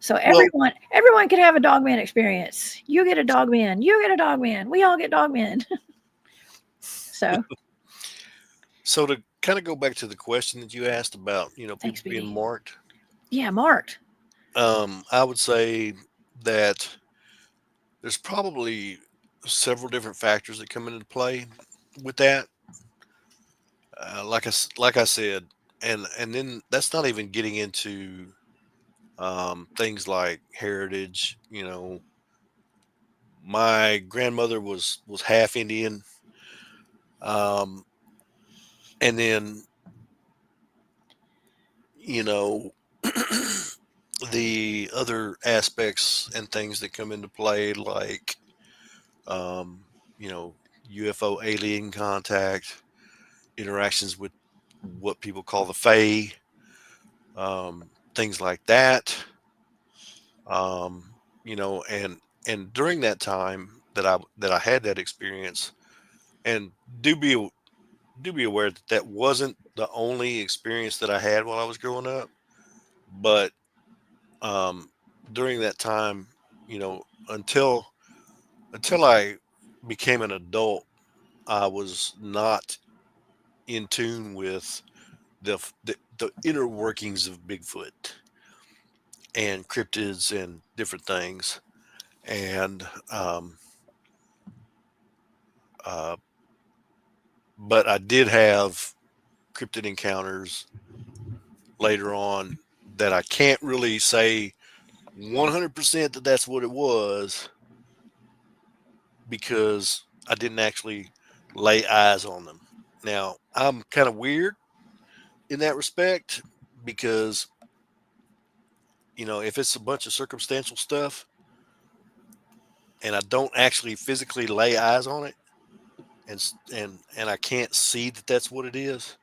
So Well, everyone can have a dogman experience. You get a dogman. You get a dogman. We all get dogman. So so to kind of go back to the question that you asked about, thanks, people being BD. marked, Yeah, marked. I would say that there's probably several different factors that come into play with that. Like I said, and then that's not even getting into things like heritage. My grandmother was half Indian, um, and then you know the other aspects and things that come into play, like um, you know UFO alien contact, interactions with what people call the Fae, things like that. And during that time that I had that experience, and do be do be aware that that wasn't the only experience that I had while I was growing up, but um, during that time, you know, until I became an adult, I was not in tune with the inner workings of Bigfoot and cryptids and different things. And uh, but I did have cryptid encounters later on that I can't really say 100% that that's what it was, because I didn't actually lay eyes on them. Now, I'm kind of weird in that respect because, if it's a bunch of circumstantial stuff and I don't actually physically lay eyes on it, and I can't see that that's what it is,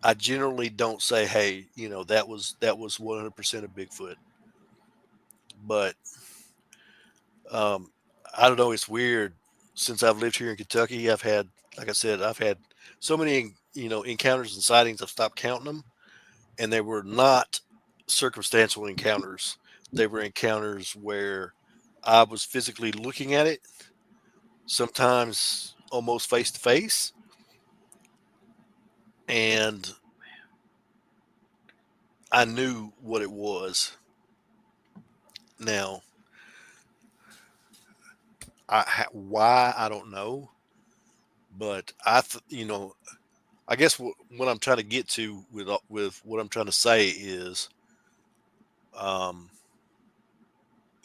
I generally don't say, "Hey, that was 100% of Bigfoot." But um, I don't know. It's weird. Since I've lived here in Kentucky, like I said, I've had so many, encounters and sightings. I've stopped counting them, and they were not circumstantial encounters. They were encounters where I was physically looking at it, sometimes almost face to face, and I knew what it was. Now, why I don't know, but I guess what I'm trying to get to with what I'm trying to say is, um,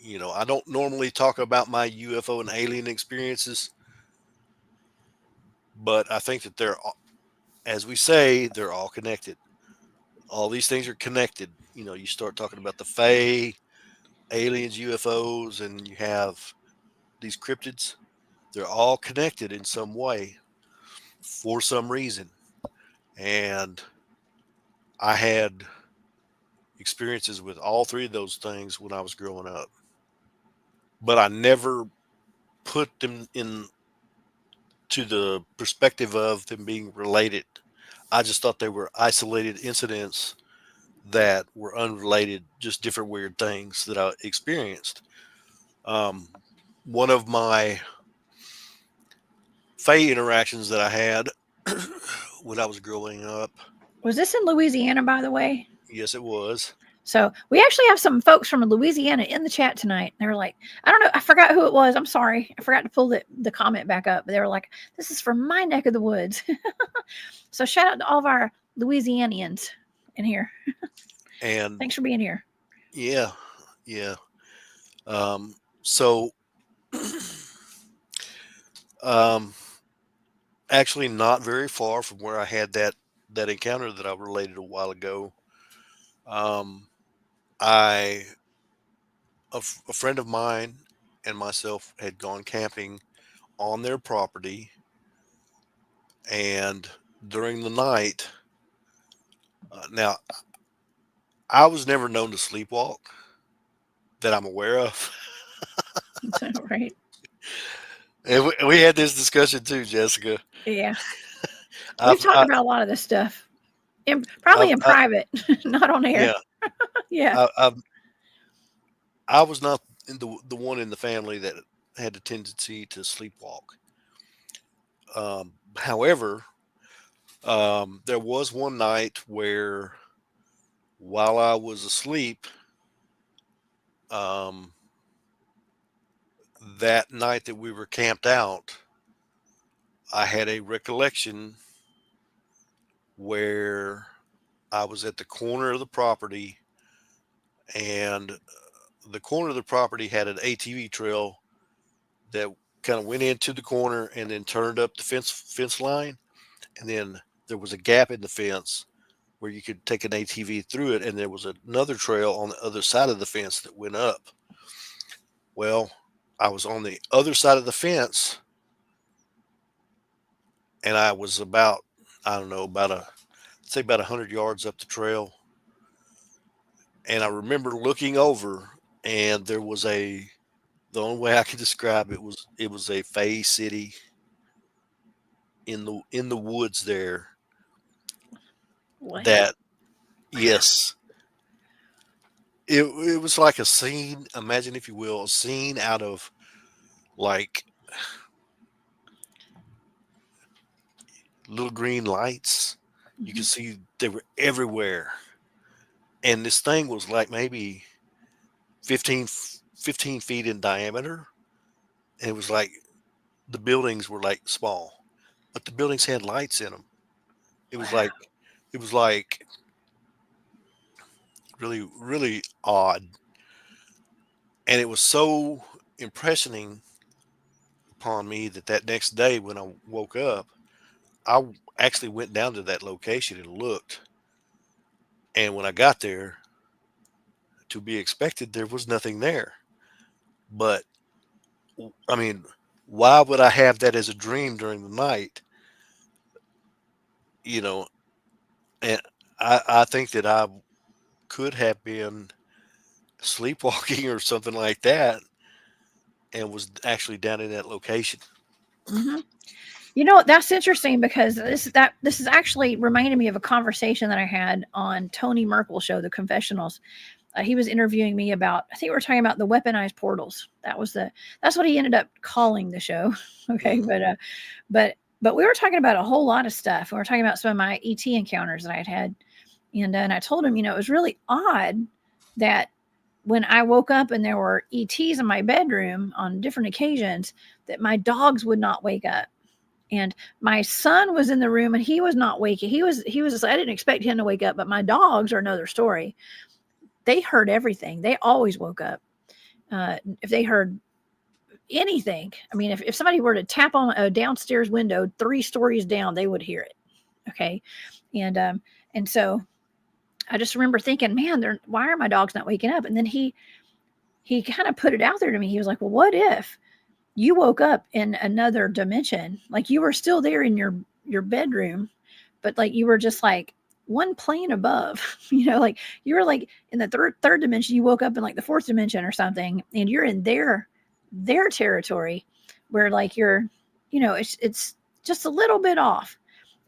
I don't normally talk about my UFO and alien experiences, but I think that as we say, they're all connected. All these things are connected. You start talking about the Fae, aliens, UFOs, and you have these cryptids. They're all connected in some way for some reason. And I had experiences with all three of those things when I was growing up, but I never put them in to the perspective of them being related. I just thought they were isolated incidents that were unrelated, just different weird things that I experienced. Um, One of my Fae interactions that I had when I was growing up, Was this in Louisiana, by the way? yes, it was. So we actually have some folks from Louisiana in the chat tonight. They were like, I don't know, I forgot who it was. I'm sorry. I forgot to pull the comment back up. But they were like, this is from my neck of the woods. So shout out to all of our Louisianians in here. And Thanks for being here. yeah, yeah. So, um, actually, not very far from where I had that encounter that I related a while ago. Um, I a friend of mine and myself had gone camping on their property, and during the night, now I was never known to sleepwalk that I'm aware of. Right. And we had this discussion too, Jessica. Yeah. We've I've, talked I, about a lot of this stuff. Probably in I private, not on air. yeah, Yeah. I, I was not the one in the family that had a tendency to sleepwalk. However, there was one night where, while I was asleep, um, that night that we were camped out, I had a recollection where I was at the corner of the property, and the corner of the property had an ATV trail that kind of went into the corner and then turned up the fence line, and then there was a gap in the fence where you could take an ATV through it, and there was another trail on the other side of the fence that went up. Well, I was on the other side of the fence, and I was about, I don't know, say about 100 yards up the trail, and I remember looking over, and there was the only way I could describe it was a Fey city in the woods there. What? That, yes, it was like a scene. Imagine, if you will, a scene out of, like, little green lights. You could see they were everywhere, and this thing was like maybe 15 feet in diameter, and it was like the buildings were like small, but the buildings had lights in them. It was Wow. like it was like really, really odd, and it was so impressioning upon me that next day when I woke up, I actually went down to that location and looked. And when I got there, to be expected, there was nothing there. But I mean, why would I have that as a dream during the night? You know, and I think that I could have been sleepwalking or something like that, and was actually down in that location. Hmm. You know, that's interesting because this is actually reminding me of a conversation that I had on Tony Merkel's show, The Confessionals. He was interviewing me about, I think we were talking about the weaponized portals. That's what he ended up calling the show. Okay, Mhm. but we were talking about a whole lot of stuff. We were talking about some of my ET encounters that I had, and I told him, it was really odd that when I woke up and there were ETs in my bedroom on different occasions, that my dogs would not wake up. And my son was in the room and he was not waking. He was I didn't expect him to wake up, but my dogs are another story. They heard everything. They always woke up. If they heard anything, I mean, if somebody were to tap on a downstairs window 3 stories down, they would hear it. Okay. And so I just remember thinking, man, why are my dogs not waking up? And then he kind of put it out there to me. He was like, well, what if you woke up in another dimension? Like you were still there in your bedroom, but like you were just like one plane above, like you were like in the third dimension. You woke up in like the fourth dimension or something, and you're in their territory, where like it's just a little bit off.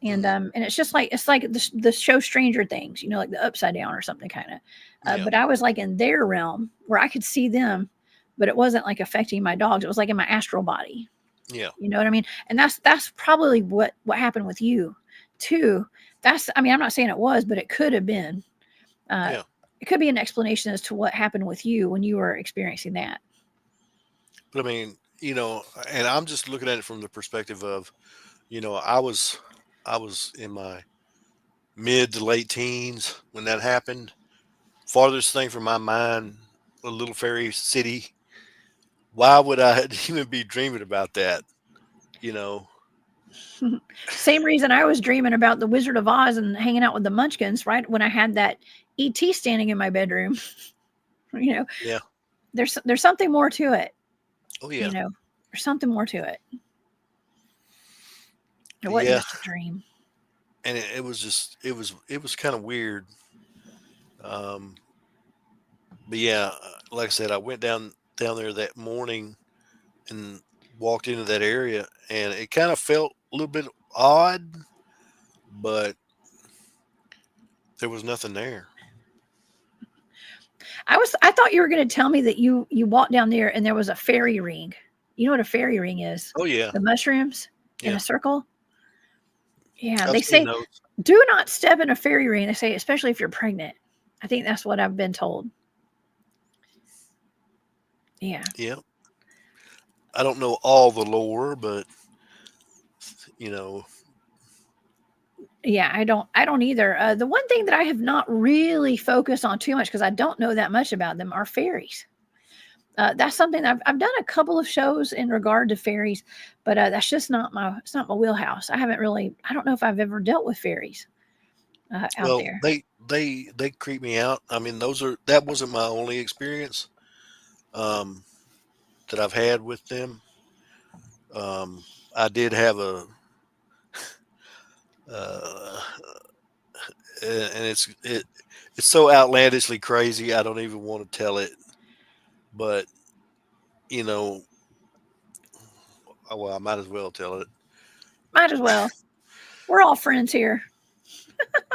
And Mhm. and it's like the show Stranger Things, like the upside down or something kind of. Yeah. But I was like in their realm where I could see them, but it wasn't like affecting my dogs. It was like in my astral body. Yeah. You know what I mean? And that's probably what happened with you too. I mean, I'm not saying it was, but it could have been. Uh, Yeah. it could be an explanation as to what happened with you when you were experiencing that. But I mean, and I'm just looking at it from the perspective of, I was in my mid to late teens when that happened. Farthest thing from my mind, a little fairy city. Why would I even be dreaming about that? You know? Same reason I was dreaming about the Wizard of Oz and hanging out with the Munchkins, right? When I had that ET standing in my bedroom. you know, Yeah. there's something more to it. Oh You yeah. know, there's something more to it. It wasn't Yeah. just a dream. And it was just it was kind of weird. Um, but yeah, like I said, I went down there that morning and walked into that area, and it kind of felt a little bit odd, but there was nothing there. I thought you were going to tell me that you walked down there and there was a fairy ring. You know what a fairy ring is? Oh yeah. The mushrooms in Yeah. a circle. Yeah, I've they seen say those. do not step in a fairy ring. They say especially if you're pregnant. I think that's what I've been told. Yeah. Yeah. I don't know all the lore, but you know, Yeah, I don't either. The one thing that I have not really focused on too much because I don't know that much about them are fairies. That's something I've done a couple of shows in regard to fairies, but that's just not my wheelhouse. I don't know if I've ever dealt with fairies out well, there. they creep me out. I mean, that wasn't my only experience um, that I've had with them. I did have uh, and it's so outlandishly crazy. I don't even want to tell it, but you know, well, I might as well tell it. Might as well. We're all friends here.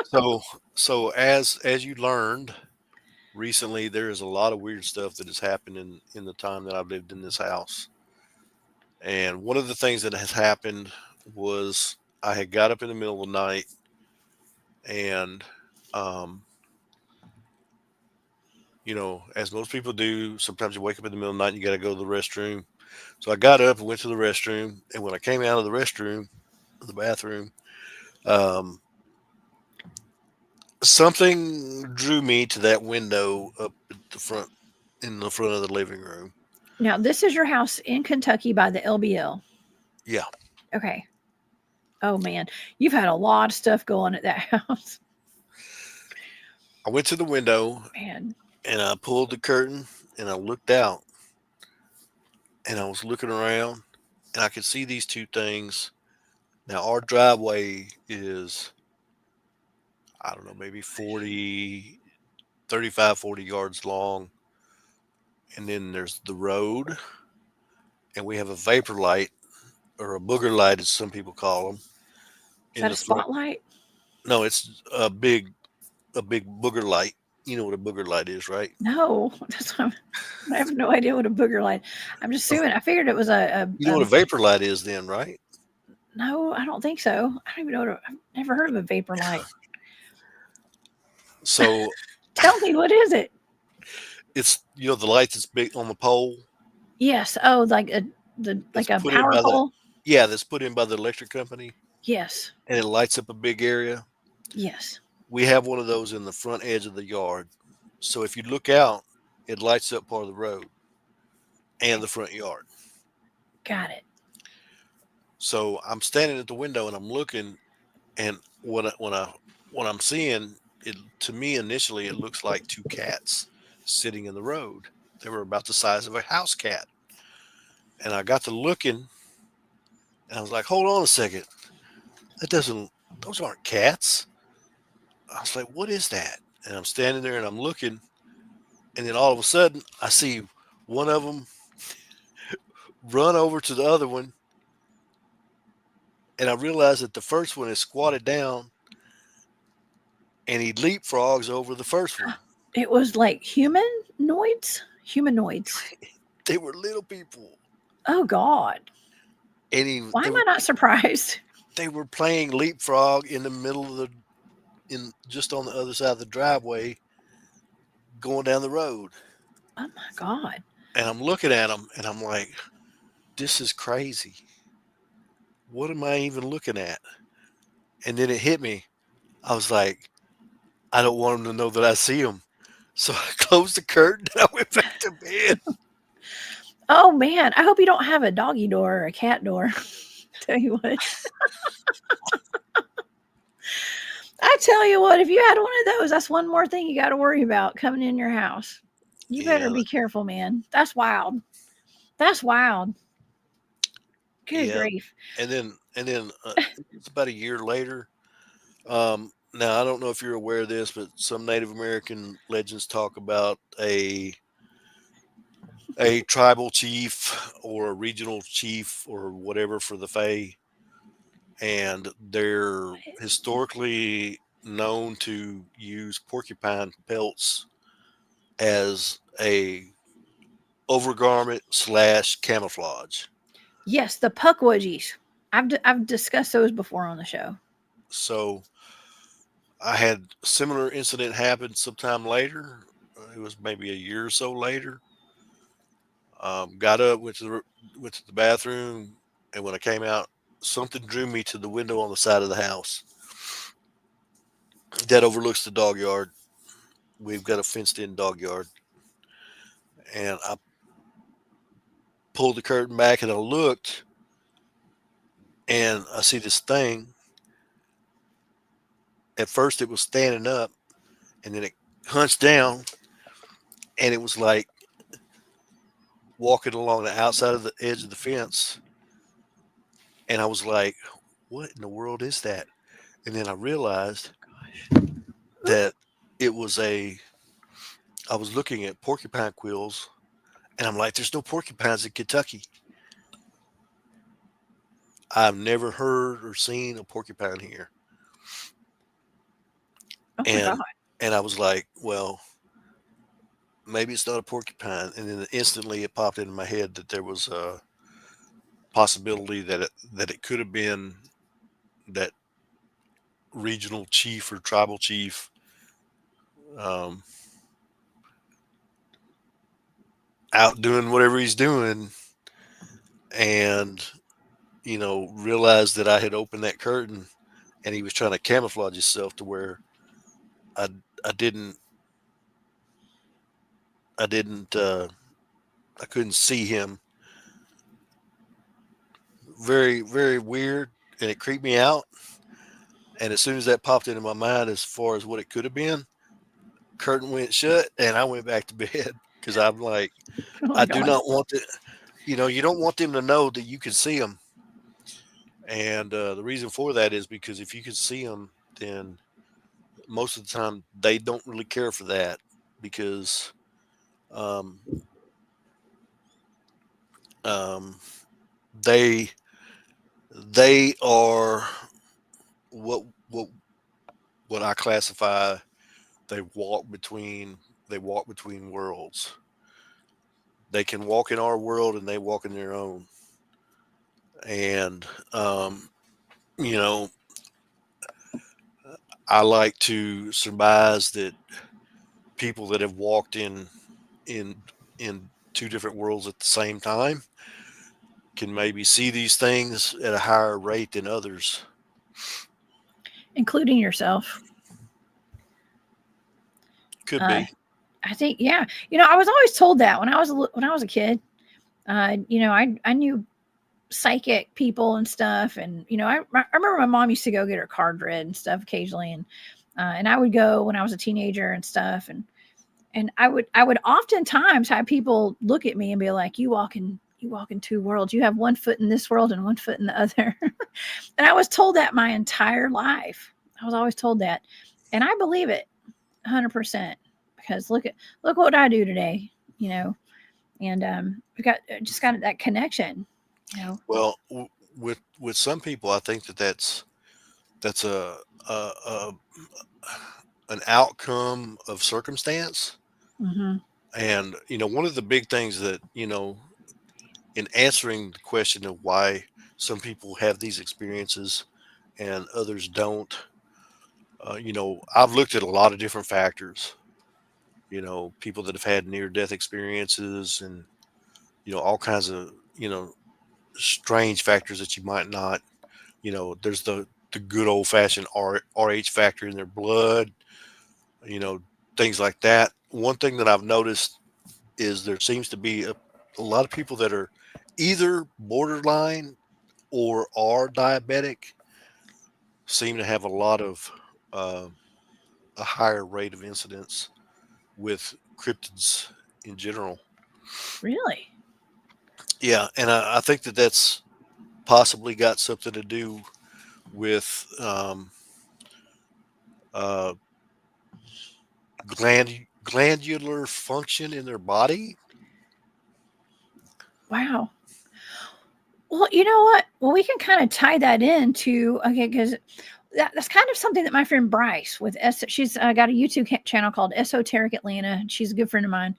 So, so as you learned recently, there is a lot of weird stuff that has happened in the time that I've lived in this house. And one of the things that has happened was I had got up in the middle of the night and, um, as most people do, sometimes you wake up in the middle of the night and you got to go to the restroom. So I got up and went to the restroom. And when I came out of the bathroom, um, something drew me to that window up at the front, in the front of the living room. Now, this is your house in Kentucky by the LBL. Yeah. Okay. Oh man, you've had a lot of stuff going at that house. I went to the window Man, and I pulled the curtain and I looked out and I was looking around and I could see these two things. Now, our driveway is, I don't know, maybe 35, 40 yards long. And then there's the road, and we have a vapor light or a booger light, as some people call them, Is in that a the front. spotlight? No, it's a big booger light. You know what a booger light is, right? No, that's what I have no idea what a booger light. I'm just assuming. I figured it was You know what a vapor light is, then, right? no. I don't think so. I don't even know I've never heard of a vapor light. So Tell me, what is it? it's the light that's big on the pole. Yes. Oh, like That's a put in power by the pole. Yeah, that's put in by the electric company, Yes. and it lights up a big area. Yes. We have one of those in the front edge of the yard. So if you look out, it lights up part of the road and the front yard. Got it. So I'm standing at the window and I'm looking, and what I'm seeing, it to me initially it looks like two cats sitting in the road. They were about the size of a house cat, and I got to looking, and I was like, "Hold on a second, that doesn't. Those aren't cats." I was like, "What is that?" And I'm standing there and I'm looking, and then all of a sudden I see one of them run over to the other one, and I realize that the first one is squatted down, and he leapfrogs over the first one. It was like humanoids. Humanoids. They were little people, Oh God. and Why am I not surprised? they were playing leapfrog in the middle of just on the other side of the driveway, going down the road. Oh my God. And I'm looking at them, and I'm like, "This is crazy. What am I even looking at?" And then it hit me. I was like, "I don't want them to know that I see them." So I closed the curtain and I went back to bed. Oh man. I hope you don't have a doggy door or a cat door. Tell you what. I tell you what, if you had one of those, that's one more thing you got to worry about coming in your house. You better Yeah, be careful, man. That's wild. That's wild. Good yeah. grief. And then it's about a year later. Now I don't know if you're aware of this, but some Native American legends talk about a tribal chief or a regional chief or whatever for the Fae, and they're historically known to use porcupine pelts as a overgarment slash camouflage. Yes, the puckwudgies. I've discussed those before on the show. So I had a similar incident happen sometime later. It was maybe a year or so later. Got up, went to the bathroom, and when I came out, something drew me to the window on the side of the house that overlooks the dog yard. We've got a fenced-in dog yard, and I pulled the curtain back and I looked, and I see this thing. At first, it was standing up, and then it hunched down, and it was like walking along the outside of the edge of the fence. And I was like, "What in the world is that?" And then I realized that it was I was looking at porcupine quills, and I'm like, "There's no porcupines in Kentucky. I've never heard or seen a porcupine here." Oh my God. And and I was like, "Well, maybe it's not a porcupine." And then instantly it popped into my head that there was a possibility that it could have been that regional chief or tribal chief, um, out doing whatever he's doing, and realized that I had opened that curtain, and he was trying to camouflage himself to where I I didn't I didn't I couldn't see him. Very, very weird, and it creeped me out. And as soon as that popped into my mind, as far as what it could have been, curtain went shut, and I went back to bed because I'm like, Oh my I do God. not want to. You don't want them to know that you can see them. And the reason for that is because if you can see them, then most of the time they don't really care for that because um, um, they They are what what what I classify. They walk between they walk between worlds. They can walk in our world and they walk in their own. And you know, I like to surmise that people that have walked in in two different worlds at the same time can maybe see these things at a higher rate than others. including yourself. Could Uh, be. I think, yeah. I was always told that when I was a kid. I knew psychic people and stuff, and I remember my mom used to go get her card read and stuff occasionally, and I would go when I was a teenager and stuff, and I would oftentimes have people look at me and be like, you walk in two worlds. You have one foot in this world and one foot in the other. And I was told that my entire life. I was always told that, and I believe it 100%, because look what I do today. And we got that connection. You know, Well, with some people, I think that's a an outcome of circumstance. hmm And one of the big things that in answering the question of why some people have these experiences and others don't, I've looked at a lot of different factors. People that have had near death experiences and all kinds of strange factors that you might not. There's the good old fashioned RH factor in their blood, you know, things like that. One thing that I've noticed is there seems to be a lot of people that are either borderline or are diabetic seem to have a lot of uh, a higher rate of incidence with cryptids in general. really. Yeah, and I think that that's possibly got something to do with uh, glandular function in their body. Wow. Well, you know what? Well, we can kind of tie that into, okay, because that's kind of something that my friend Bryce she's got a YouTube channel called Esoteric Atlanta. She's a good friend of mine.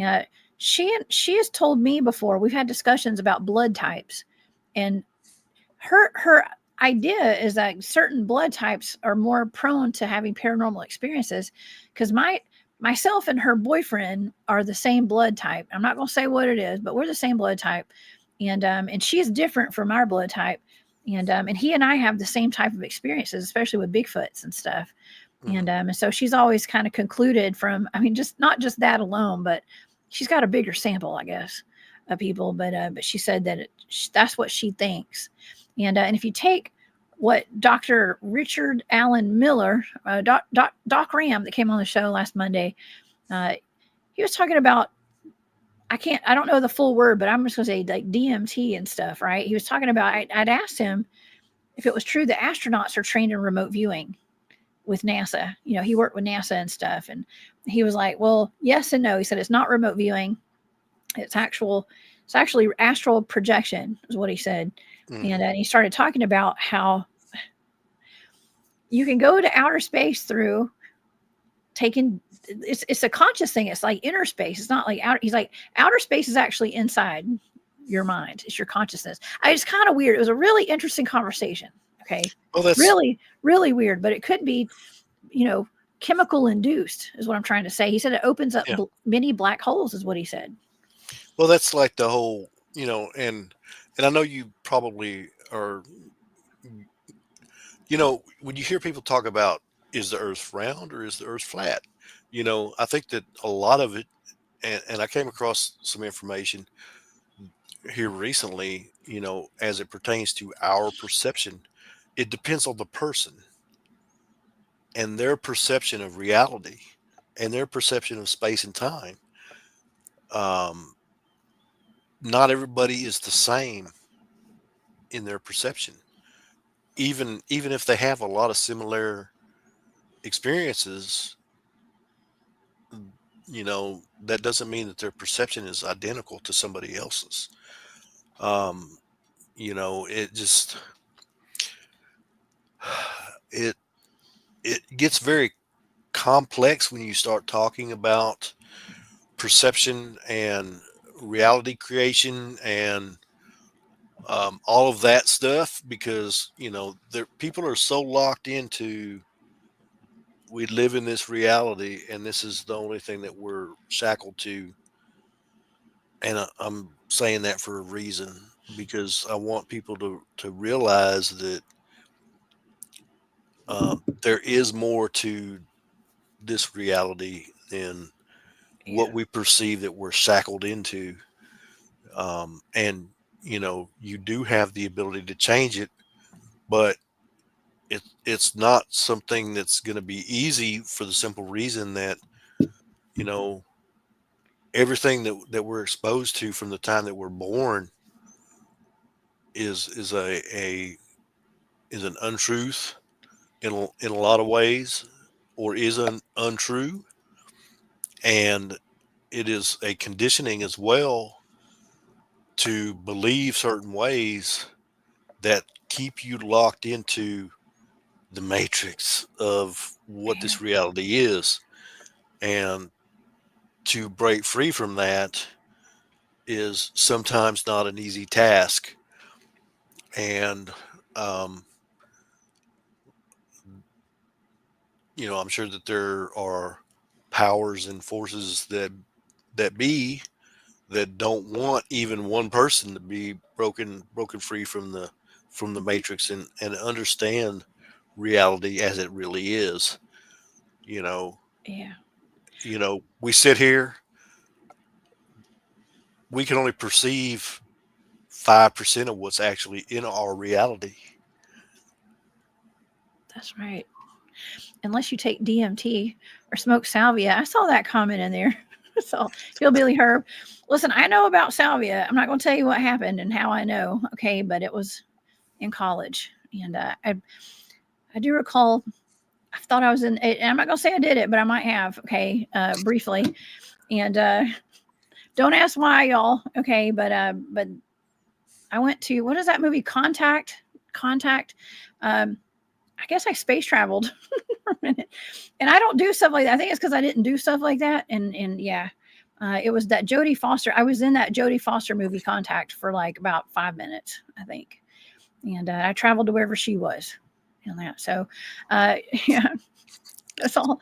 Uh, she has told me before, we've had discussions about blood types, and her idea is that certain blood types are more prone to having paranormal experiences, because myself and her boyfriend are the same blood type. I'm not going to say what it is, but we're the same blood type, and she's different from our blood type, and he and I have the same type of experiences, especially with Bigfoots and stuff. Mhm. And so she's always kind of concluded from, I mean, just not just that alone, but she's got a bigger sample, I guess, of people. But she said that that's what she thinks. And if you take what Dr. Richard Allen Miller, Doc Ram, that came on the show last Monday, uh, he was talking about, I don't know the full word, but I'm just going to say like DMT and stuff, right? He was talking about, I'd asked him if it was true that astronauts are trained in remote viewing with NASA. He worked with NASA and stuff. And he was like, well, yes and no. He said, it's not remote viewing. It's actually astral projection is what he said. Mhm. And he started talking about how you can go to outer space through taking, it's a conscious thing. It's like inner space. It's not like outer. He's like, outer space is actually inside your mind. It's your consciousness. It's kind of weird. It was a really interesting conversation. Okay. Well, that's Really, really weird, but it could be, you know, chemical induced is what I'm trying to say. He said it opens up yeah. many black holes is what he said. Well, that's like the whole, and I know you probably are, when you hear people talk about is the Earth round or is the Earth flat, I think that a lot of it, and I came across some information here recently, as it pertains to our perception, it depends on the person and their perception of reality and their perception of space and time. Um, Not everybody is the same in their perception, even if they have a lot of similar experiences. That doesn't mean that their perception is identical to somebody else's. um it just, it it gets very complex when you start talking about perception and reality creation and all of that stuff, because people are so locked into, we live in this reality and this is the only thing that we're shackled to. And I'm saying that for a reason, because I want people to realize that there is more to this reality than what we perceive that we're shackled into. And you do have the ability to change it, but it's not something that's going to be easy, for the simple reason that you know everything that we're exposed to from the time that we're born is is an untruth in a lot of ways, or is untrue, and it is a conditioning as well to believe certain ways that keep you locked into the matrix of what this reality is. And to break free from that is sometimes not an easy task. And, um, I'm sure that there are powers and forces that be that don't want even one person to be broken free from the matrix and understand reality as it really is. You know, Yeah. we sit here, we can only perceive 5% of what's actually in our reality. That's right. Unless you take DMT or smoke salvia. I saw that comment in there. So, Hillbilly Herb. Listen, I know about salvia. I'm not going to tell you what happened and how I know. Okay. But it was in college. And I do recall, I thought I was in, and I'm not going to say I did it, but I might have. Okay. Briefly. And don't ask why, y'all. Okay. But I went to, what is that movie? Contact. I guess I space traveled for a minute, and I don't do stuff like that. I think it's because I didn't do stuff like that. And yeah, it was that Jodie Foster. I was in that Jodie Foster movie Contact for like about 5 minutes, I think, and I traveled to wherever she was in that. So, yeah, that's all.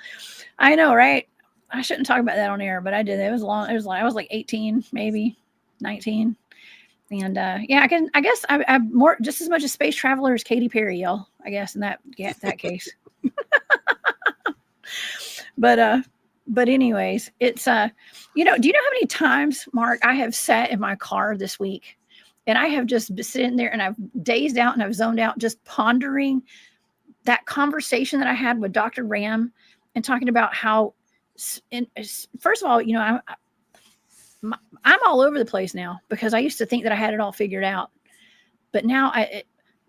I know, right? I shouldn't talk about that on air, but I did. It was long. It was like I was like 18, maybe 19. And yeah, I guess I'm more just as much a space traveler as Katy Perry, y'all. I guess in that case. But anyways, it's do you know how many times, Mark, I have sat in my car this week and I have just been sitting there and I've dazed out and I've zoned out just pondering that conversation that I had with Dr. Ram and talking about how, first of all, I'm all over the place now because I used to think that I had it all figured out. But now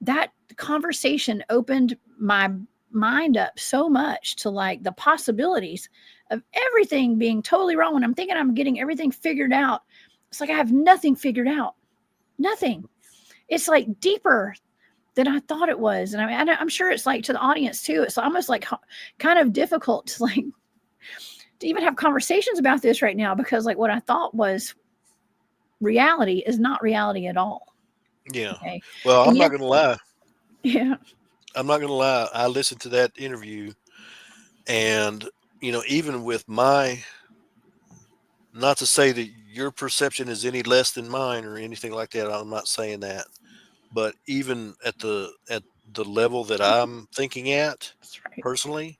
that conversation opened my mind up so much to like the possibilities of everything being totally wrong. When I'm thinking I'm getting everything figured out, it's like I have nothing figured out. Nothing. It's like deeper than I thought it was. And I'm sure it's like to the audience too. It's almost like kind of difficult to like to even have conversations about this right now because like what I thought was reality is not reality at all. Yeah. Okay. Well, And I'm not yet, going to lie. yeah, I'm not going to lie. I listened to that interview, and, even with my, not to say that your perception is any less than mine or anything like that. I'm not saying that. But even at the level that I'm thinking at that's right. personally,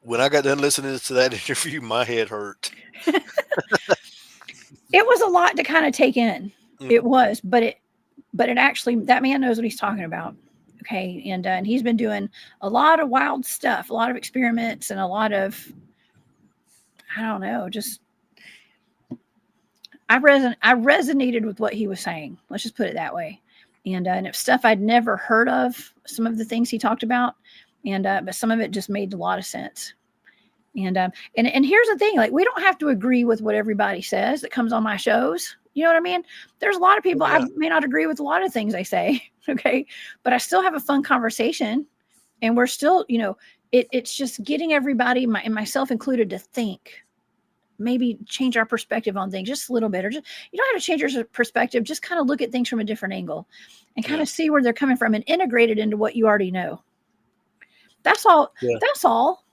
when I got done listening to that interview, my head hurt. It was a lot to kind of take in. Mm. It was, but it actually, that man knows what he's talking about. Okay. And he's been doing a lot of wild stuff, a lot of experiments and a lot of, I don't know, just, I resonated with what he was saying. Let's just put it that way. And it's stuff I'd never heard of, some of the things he talked about. But some of it just made a lot of sense. And here's the thing, like we don't have to agree with what everybody says that comes on my shows. You know what I mean? There's a lot of people I Yeah. may not agree with a lot of things they say, okay? But I still have a fun conversation And we're still, it's just getting everybody, and myself included, to think, maybe change our perspective on things just a little bit, or just, you don't have to change your perspective, just kind of look at things from a different angle and kind Yeah. of see where they're coming from and integrate it into what you already know. That's all. Yeah. That's all.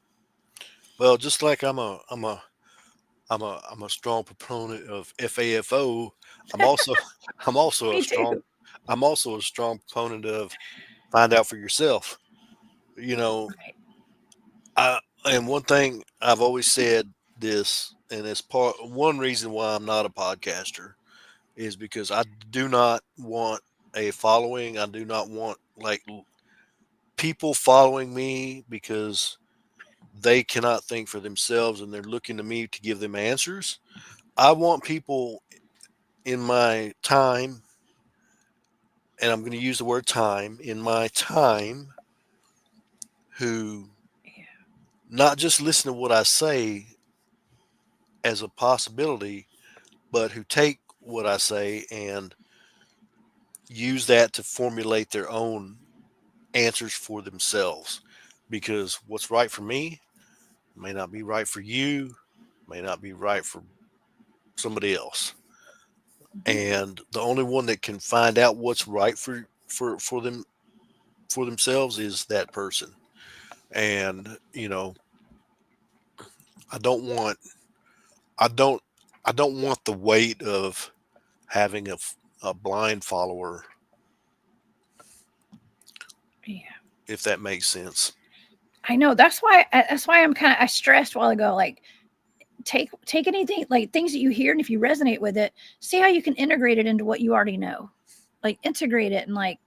Well, just like I'm a strong proponent of FAFO. I'm also I'm also a Me strong too. I'm also a strong proponent of find out for yourself. You know, Right. and one thing I've always said this, and it's one reason why I'm not a podcaster is because I do not want a following. I do not want like people following me because they cannot think for themselves and they're looking to me to give them answers. I want people in my time, and I'm going to use the word time, in my time, who Yeah. not just listen to what I say as a possibility, but who take what I say and use that to formulate their own answers for themselves. Because what's right for me may not be right for you, may not be right for somebody else. Mhm. And the only one that can find out what's right for them for themselves is that person. And I don't want I don't I don't want the weight of having a blind follower, Yeah. if that makes sense. I know. That's why I stressed a while ago. Like, take anything, like things that you hear, and if you resonate with it, see how you can integrate it into what you already know. Like, integrate it, and, like,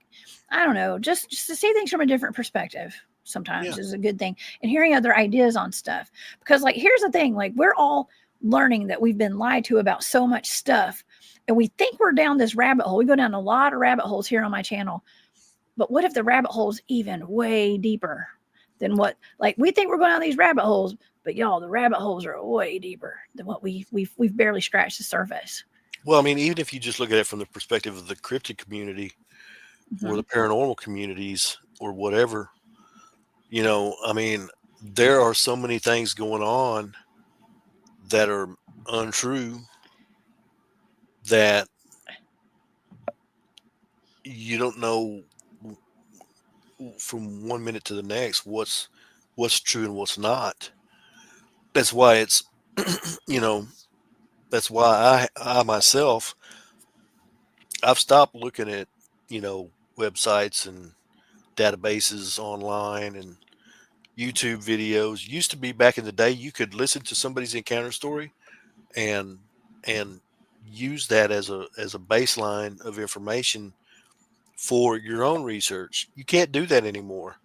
I don't know, just to see things from a different perspective Yeah. sometimes is a good thing. And hearing other ideas on stuff, because, like, here's the thing, like, we're all learning that we've been lied to about so much stuff, and we think we're down this rabbit hole. We go down a lot of rabbit holes here on my channel, but what if the rabbit hole's even way deeper than what, like, we think we're going down these rabbit holes, but y'all, the rabbit holes are way deeper than what we've barely scratched the surface. Well, I mean, even if you just look at it from the perspective of the cryptid community or Mhm. the paranormal communities or whatever, I mean, there are so many things going on that are untrue that you don't know from one minute to the next what's true and what's not. That's why it's you know that's why I myself I've stopped looking at websites and databases online and YouTube videos. Used to be back in the day you could listen to somebody's encounter story and and use that as a baseline of information for your own research. You can't do that anymore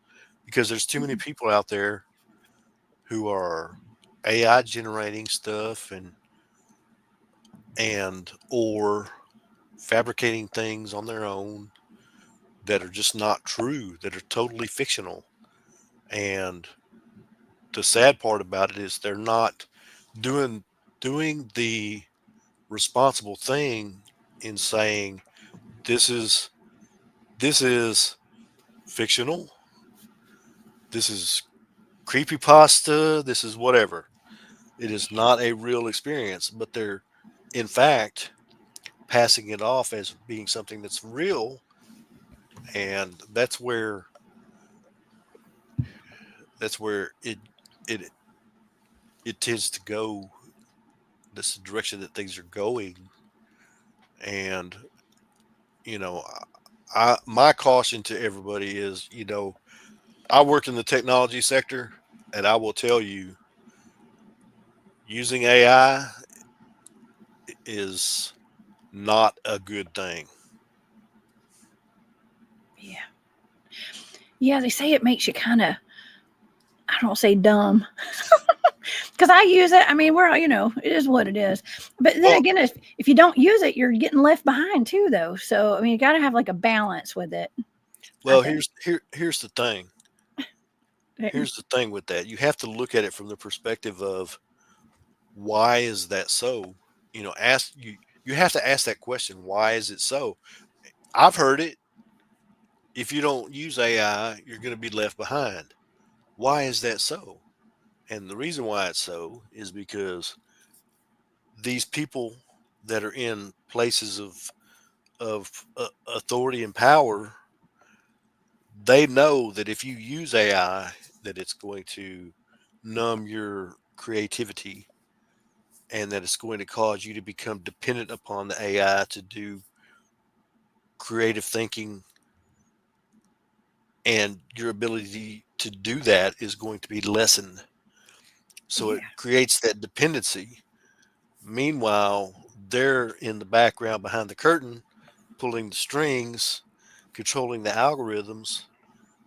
because there's too many people out there who are AI generating stuff and or fabricating things on their own that are just not true, that are totally fictional. And the sad part about it is they're not doing doing the responsible thing in saying this is this is fictional, this is creepy pasta, this is whatever. It is not a real experience, but they're in fact passing it off as being something that's real, and that's where it it tends to go. That's the direction that things are going. And you know my caution to everybody is, I work in the technology sector, and I will tell you, using AI is not a good thing. Yeah. Yeah, they say it makes you kind of, I don't say dumb, because I use it. I mean, we're all, it is what it is. But then Well, again, if you don't use it, you're getting left behind too, though. So I mean, you got to have like a balance with it, I well, think. here's the thing. Here's the thing with that. You have to look at it from the perspective of why is that so? Ask you have to ask that question. Why is it so? I've heard it. if you don't use AI, you're going to be left behind. Why is that so? And the reason why it's so is because these people that are in places of authority and power, they know that if you use AI, that it's going to numb your creativity and that it's going to cause you to become dependent upon the AI to do creative thinking, and your ability to do that is going to be lessened. So it Yeah. creates that dependency. Meanwhile, they're in the background behind the curtain, pulling the strings, controlling the algorithms,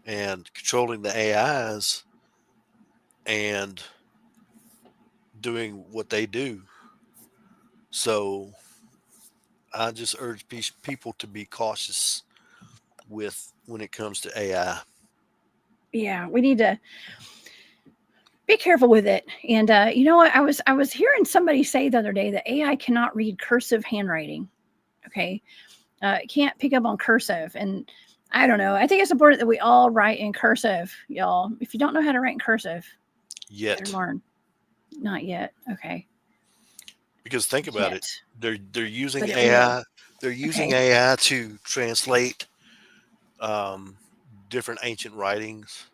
and controlling the AIs, and doing what they do. So I just urge people to be cautious with when it comes to AI. Yeah, we need to be careful with it. And you know what? I was hearing somebody say the other day that AI cannot read cursive handwriting. Okay, it can't pick up on cursive, and I don't know. I think it's important that we all write in cursive, y'all. If you don't know how to write in cursive, better Yet, learn. Not yet. Okay, because think about it, yet, they're using but it will. AI. They're using Okay. AI to translate um, different ancient writings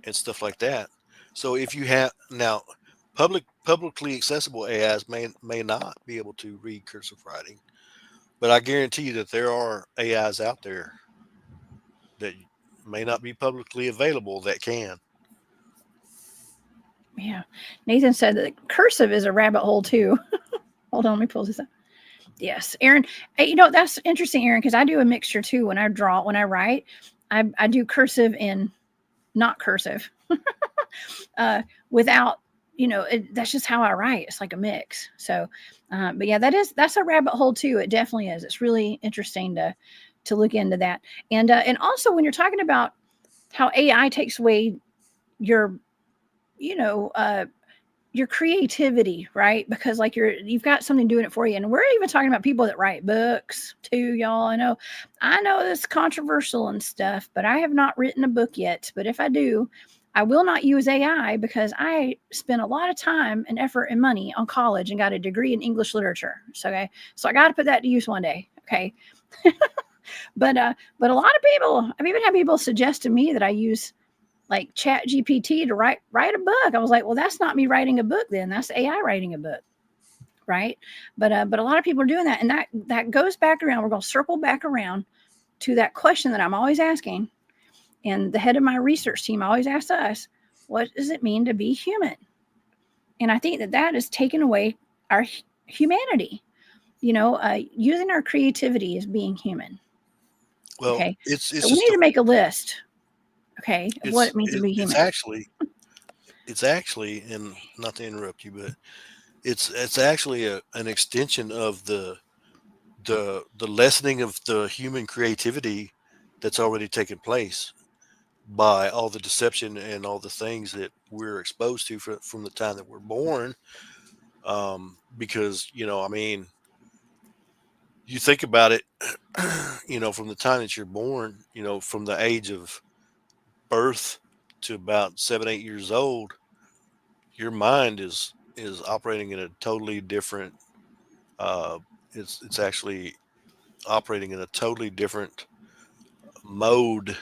and stuff like that. So if you have now publicly accessible AIs may not be able to read cursive writing, but I guarantee you that there are AIs out there that may not be publicly available that can. Yeah. Nathan said that cursive is a rabbit hole too. Hold on, let me pull this up. Yes, Aaron. That's interesting, Aaron, because I do a mixture too. When I draw, when I write, I do cursive and not cursive. uh, without, that's just how I write. It's like a mix. So, but yeah, that's a rabbit hole too. It definitely is. It's really interesting to look into that. And also when you're talking about how AI takes away your, you know, uh, your creativity, right? Because like you've got something doing it for you. And we're even talking about people that write books too, y'all. I know this is controversial and stuff, but I have not written a book yet. But if I do, I will not use AI because I spent a lot of time and effort and money on college and got a degree in English literature. So okay. So I gotta put that to use one day. Okay. But a lot of people, I've even had people suggest to me that I use like chat gpt to write a book. I was like, well, that's not me writing a book, then that's AI writing a book, right? But a lot of people are doing that, and that goes back around. We're going to circle back around to that question that I'm always asking, and the head of my research team always asks us, what does it mean to be human? And I think that is taken away our humanity, using our creativity as being human. Well, Okay, it's so we just need to make a list, okay, of what it means to be it's human. actually, and not to interrupt you, but it's actually an extension of the lessening of the human creativity that's already taken place by all the deception and all the things that we're exposed to from the time that we're born. Because I mean, you think about it, from the time that you're born, from the age of birth to about 7 8 years old, your mind is operating in a totally different. Uh, it's actually operating in a totally different mode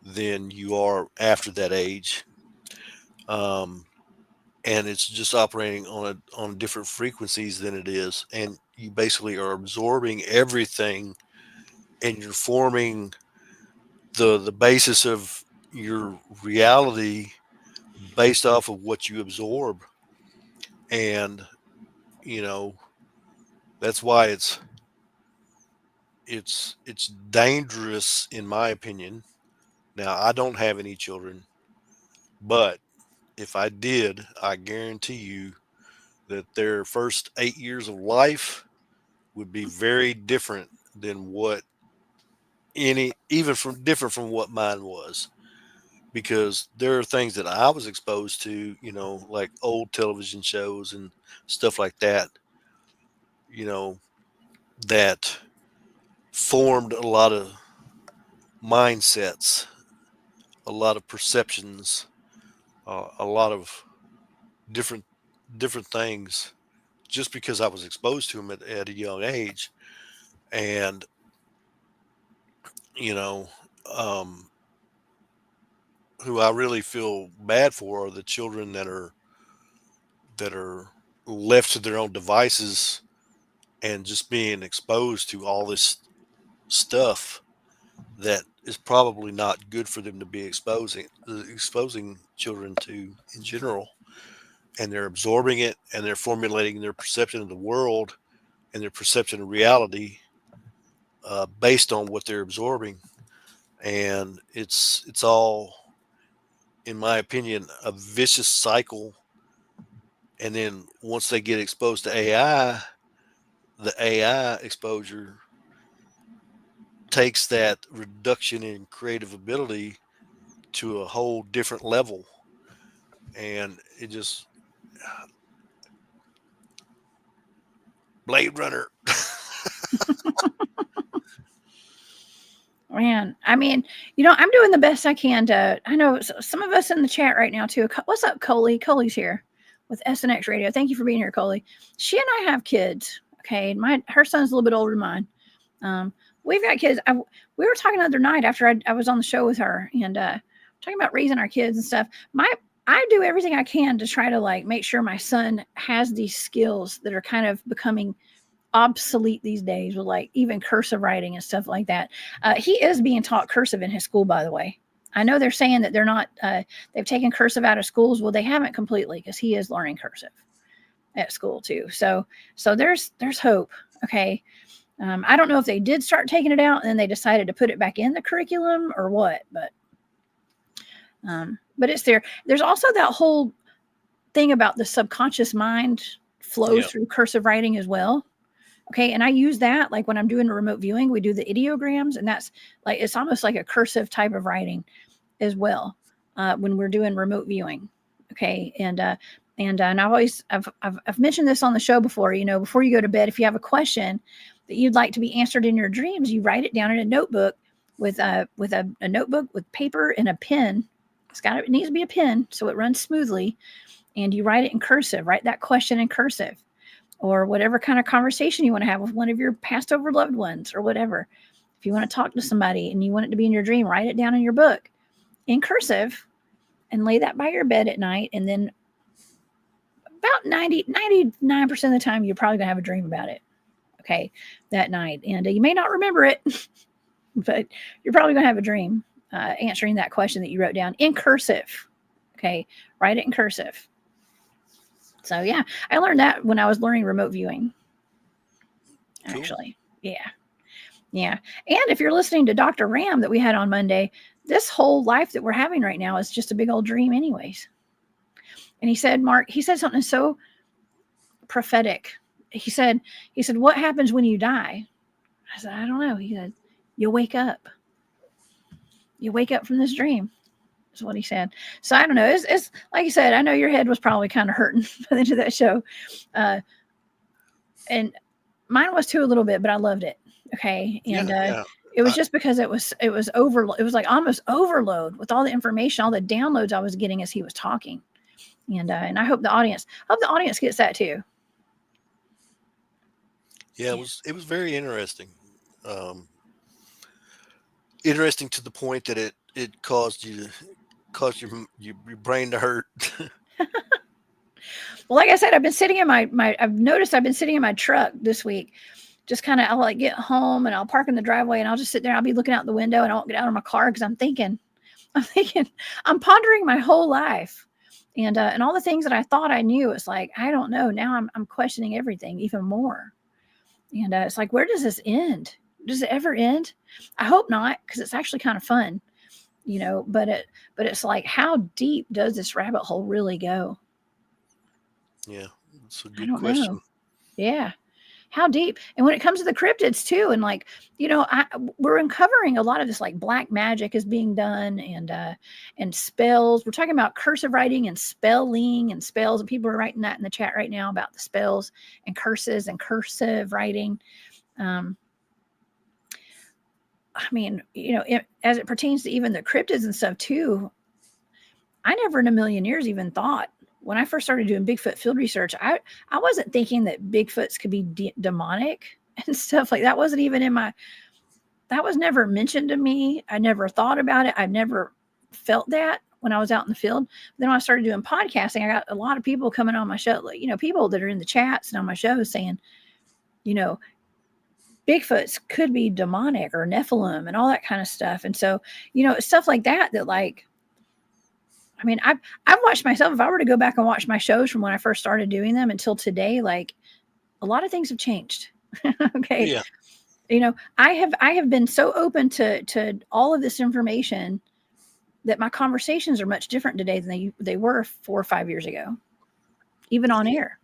than you are after that age. Um, and it's just operating on different frequencies than it is, and you basically are absorbing everything, and you're forming the basis of your reality based off of what you absorb. And you know that's why it's dangerous, in my opinion. Now, I don't have any children, but if I did, I guarantee you that their first 8 years of life would be very different than what even from different from what mine was, because there are things that I was exposed to, like old television shows and stuff like that, you know, that formed a lot of mindsets, a lot of perceptions, a lot of different different things, just because I was exposed to them at a young age. And you know, um, who I really feel bad for are the children that are left to their own devices and just being exposed to all this stuff that is probably not good for them to be exposing children to in general. And they're absorbing it, and they're formulating their perception of the world and their perception of reality based on what they're absorbing. And it's all, in my opinion, a vicious cycle. And then once they get exposed to AI, the AI exposure takes that reduction in creative ability to a whole different level. And it just, Blade Runner. Man, I mean, I'm doing the best I can to. I know some of us in the chat right now too. What's up, Coley? Coley's here with SNX Radio. Thank you for being here, Coley. She and I have kids. Okay, her son's a little bit older than mine. We've got kids. We were talking the other night after I was on the show with her and talking about raising our kids and stuff. I do everything I can to try to like make sure my son has these skills that are kind of becoming obsolete these days, with like even cursive writing and stuff like that. He is being taught cursive in his school, by the way. I know they're saying that they're not, they've taken cursive out of schools. Well, they haven't completely, because he is learning cursive at school too. So there's hope. Okay. I don't know if they did start taking it out and then they decided to put it back in the curriculum or what, but it's there. There's also that whole thing about the subconscious mind flows through cursive writing as well. Okay. And I use that like when I'm doing a remote viewing, we do the ideograms, and that's like, it's almost like a cursive type of writing as well when we're doing remote viewing. Okay. And I've mentioned this on the show before, before you go to bed, if you have a question that you'd like to be answered in your dreams, you write it down in a notebook with a notebook with paper and a pen. It needs to be a pen so it runs smoothly. And you write it in cursive, write that question in cursive, or whatever kind of conversation you want to have with one of your passed over loved ones or whatever. If you want to talk to somebody and you want it to be in your dream, write it down in your book in cursive and lay that by your bed at night. And then about 99% of the time, you're probably going to have a dream about it. Okay. That night. And you may not remember it, but you're probably going to have a dream answering that question that you wrote down in cursive. Okay. Write it in cursive. So yeah, I learned that when I was learning remote viewing. Actually, cool. Yeah. And if you're listening to Dr. Ram that we had on Monday, this whole life that we're having right now is just a big old dream, anyways. And he said, Mark, he said something so prophetic. He said, "What happens when you die?" I said, "I don't know." He said, "You wake up. You wake up from this dream." Is what he said. So I don't know. It's like you said, I know your head was probably kind of hurting by the end of that show. And mine was too a little bit, but I loved it. Okay. And it was just because it was overload. It was like almost overload with all the information, all the downloads I was getting as he was talking. And I hope the audience gets that too. Yeah, it was very interesting. Interesting to the point that it caused your brain to hurt. Well, like I said, I've been sitting in I've noticed I've been sitting in my truck this week. Just kind of, I'll like get home and I'll park in the driveway and I'll just sit there. I'll be looking out the window and I won't get out of my car because I'm pondering my whole life and all the things that I thought I knew. It's like, I don't know. Now I'm questioning everything even more. And it's like, where does this end? Does it ever end? I hope not, because it's actually kind of fun. But it's like, how deep does this rabbit hole really go? Yeah, it's a good question. Know. Yeah. How deep? And when it comes to the cryptids too, and like, we're uncovering a lot of this like black magic is being done and spells. We're talking about cursive writing and spelling and spells, and people are writing that in the chat right now about the spells and curses and cursive writing. mean, as it pertains to even the cryptids and stuff too, I never in a million years even thought, when I first started doing Bigfoot field research, I wasn't thinking that Bigfoots could be demonic and stuff like that. Wasn't even that was never mentioned to me. I never thought about it. I never felt that when I was out in the field. Then when I started doing podcasting, I got a lot of people coming on my show, like, people that are in the chats and on my shows saying, Bigfoots could be demonic or Nephilim and all that kind of stuff. And so, stuff like that, like, I mean, I've watched myself. If I were to go back and watch my shows from when I first started doing them until today, like, a lot of things have changed. Okay. Yeah. I have been so open to all of this information that my conversations are much different today than they were 4 or 5 years ago, even on air.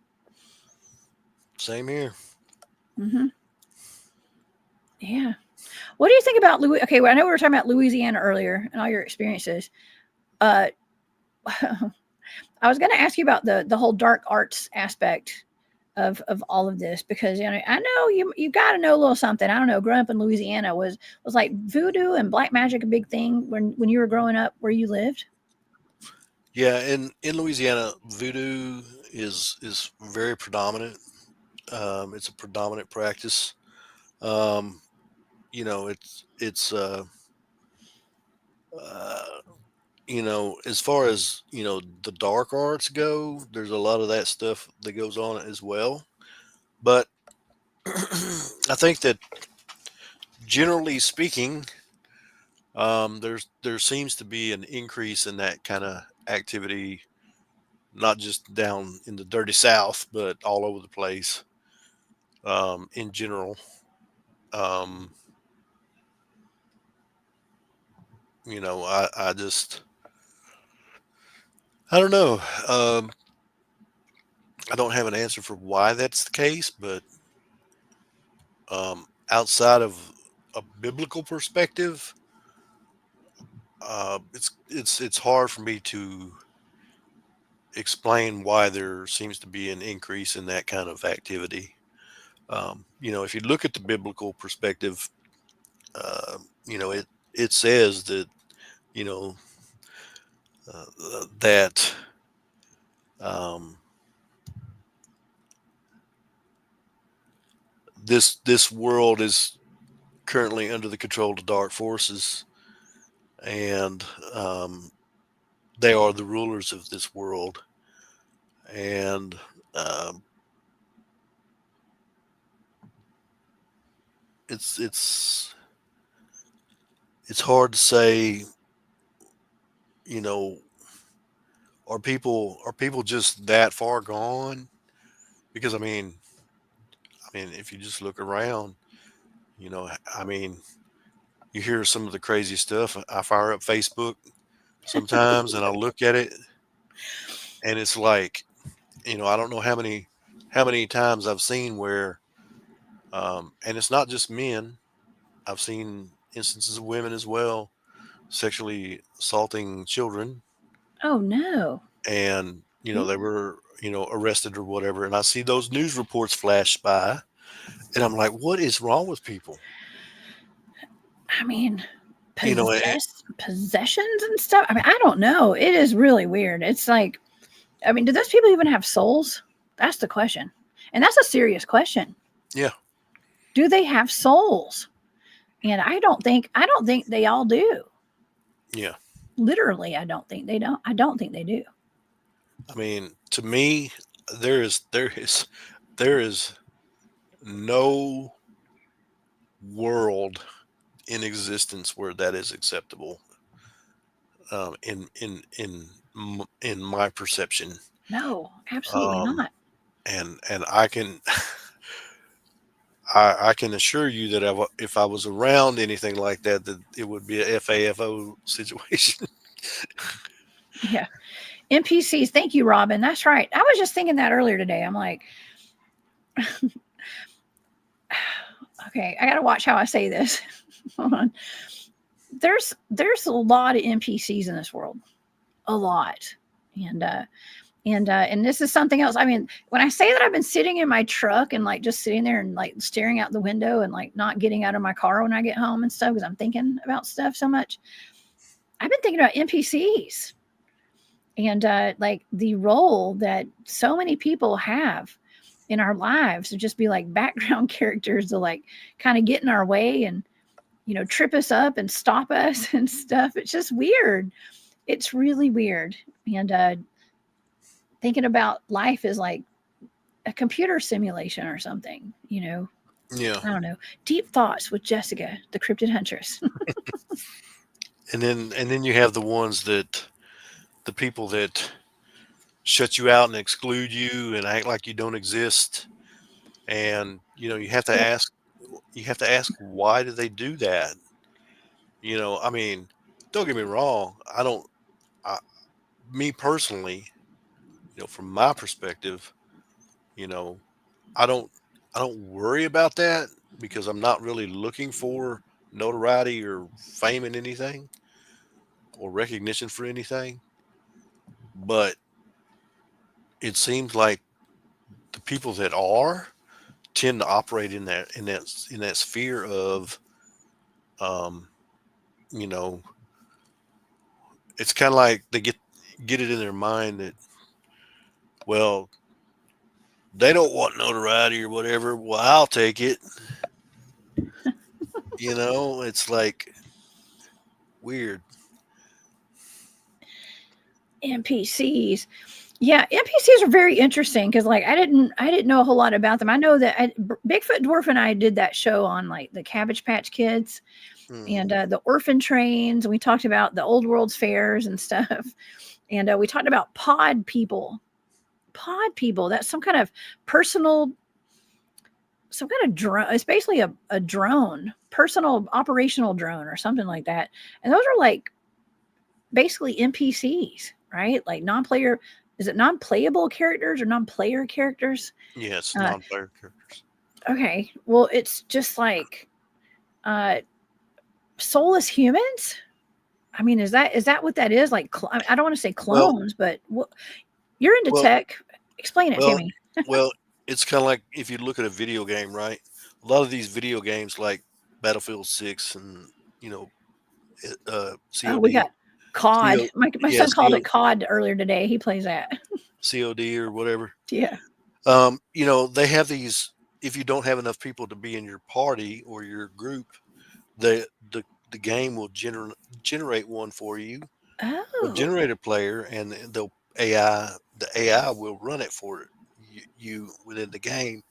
Same here. Mm-hmm. Yeah. What do you think about Okay, well, I know we were talking about Louisiana earlier and all your experiences. I was going to ask you about the whole dark arts aspect of all of this, because I know you got to know a little something. I don't know. Growing up in Louisiana, was like voodoo and black magic a big thing when you were growing up where you lived? Yeah, in Louisiana, voodoo is very predominant. It's a predominant practice. It's as far as the dark arts go, there's a lot of that stuff that goes on as well. But I think that generally speaking, there seems to be an increase in that kind of activity, not just down in the dirty South, but all over the place. In general, I just I don't know. I don't have an answer for why that's the case, but outside of a biblical perspective, it's hard for me to explain why there seems to be an increase in that kind of activity. If you look at the biblical perspective, it says that you know that um, this world is currently under the control of dark forces, and they are the rulers of this world. And it's hard to say, you know, are people just that far gone? Because I mean, if you just look around, I mean, you hear some of the crazy stuff. I fire up Facebook sometimes and I look at it, and it's like, I don't know how many times I've seen where, and it's not just men. I've seen instances of women as well, sexually assaulting children, Oh no. and they were arrested or whatever. And I see those news reports flash by, and I'm like, what is wrong with people? I mean, You know, and, possessions and stuff. I mean, I don't know. It is really weird. It's like, I mean, do those people even have souls? That's the question. And that's a serious question. yeah, Do they have souls? And I don't think they all do. yeah. Literally, I don't think they do. I mean, to me, there is no world in existence where that is acceptable. In my perception, No, absolutely um, not. and I can I can assure you that if I was around anything like that, that it would be a FAFO situation. Yeah. NPCs. Thank you, Robin. That's right. I was just thinking that earlier today. I'm like, okay, I got to watch how I say this. Hold on. There's a lot of NPCs in this world, a lot, and And this is something else. I mean, when I say that I've been sitting in my truck and like just sitting there and like staring out the window and like not getting out of my car when I get home and stuff because I'm thinking about stuff so much, I've been thinking about NPCs and like the role that so many people have in our lives to just be like background characters to like kind of get in our way and trip us up and stop us and stuff. It's just weird. It's really weird. And thinking about life as like a computer simulation or something. Yeah. I don't know. Deep thoughts with Jessica, the Cryptid Huntress. And then you have the ones that the people that shut you out and exclude you and act like you don't exist. And you have to ask why do they do that? I mean, don't get me wrong. Me personally, from my perspective, you know, I don't I don't worry about that because I'm not really looking for notoriety or fame in anything or recognition for anything. But it seems like the people that are tend to operate in that sphere of um, you know, it's kind of like they get it in their mind that, well, they don't want notoriety or whatever. Well, I'll take it. It's like weird. NPCs. Yeah, NPCs are very interesting because like I didn't know a whole lot about them. I know that Bigfoot Dwarf and I did that show on like the Cabbage Patch Kids and Hmm. the orphan trains. And we talked about the old world's fairs and stuff. And we talked about pod people. Pod people. That's some kind of personal, some kind of drone. It's basically a drone, personal operational drone or something like that. And those are like basically NPCs, right? Like non-player. Is it non-playable characters or non-player characters? Yes, Uh, non-player characters. okay. Well, it's just like uh, soulless humans. I mean, is that what that is? Like, I don't want to say Well, clones, but you're into well, tech. Explain it to well, me. well. It's kind of like if you look at a video game, right? A lot of these video games, like Battlefield 6 and you know, Oh, we COD, got COD. CO, My yeah, son called it COD earlier today. He plays that. COD or whatever. Yeah. They have these. If you don't have enough people to be in your party or your group, the game will generate one for you. Will Oh. generate a player, and the AI will run it for you within the game.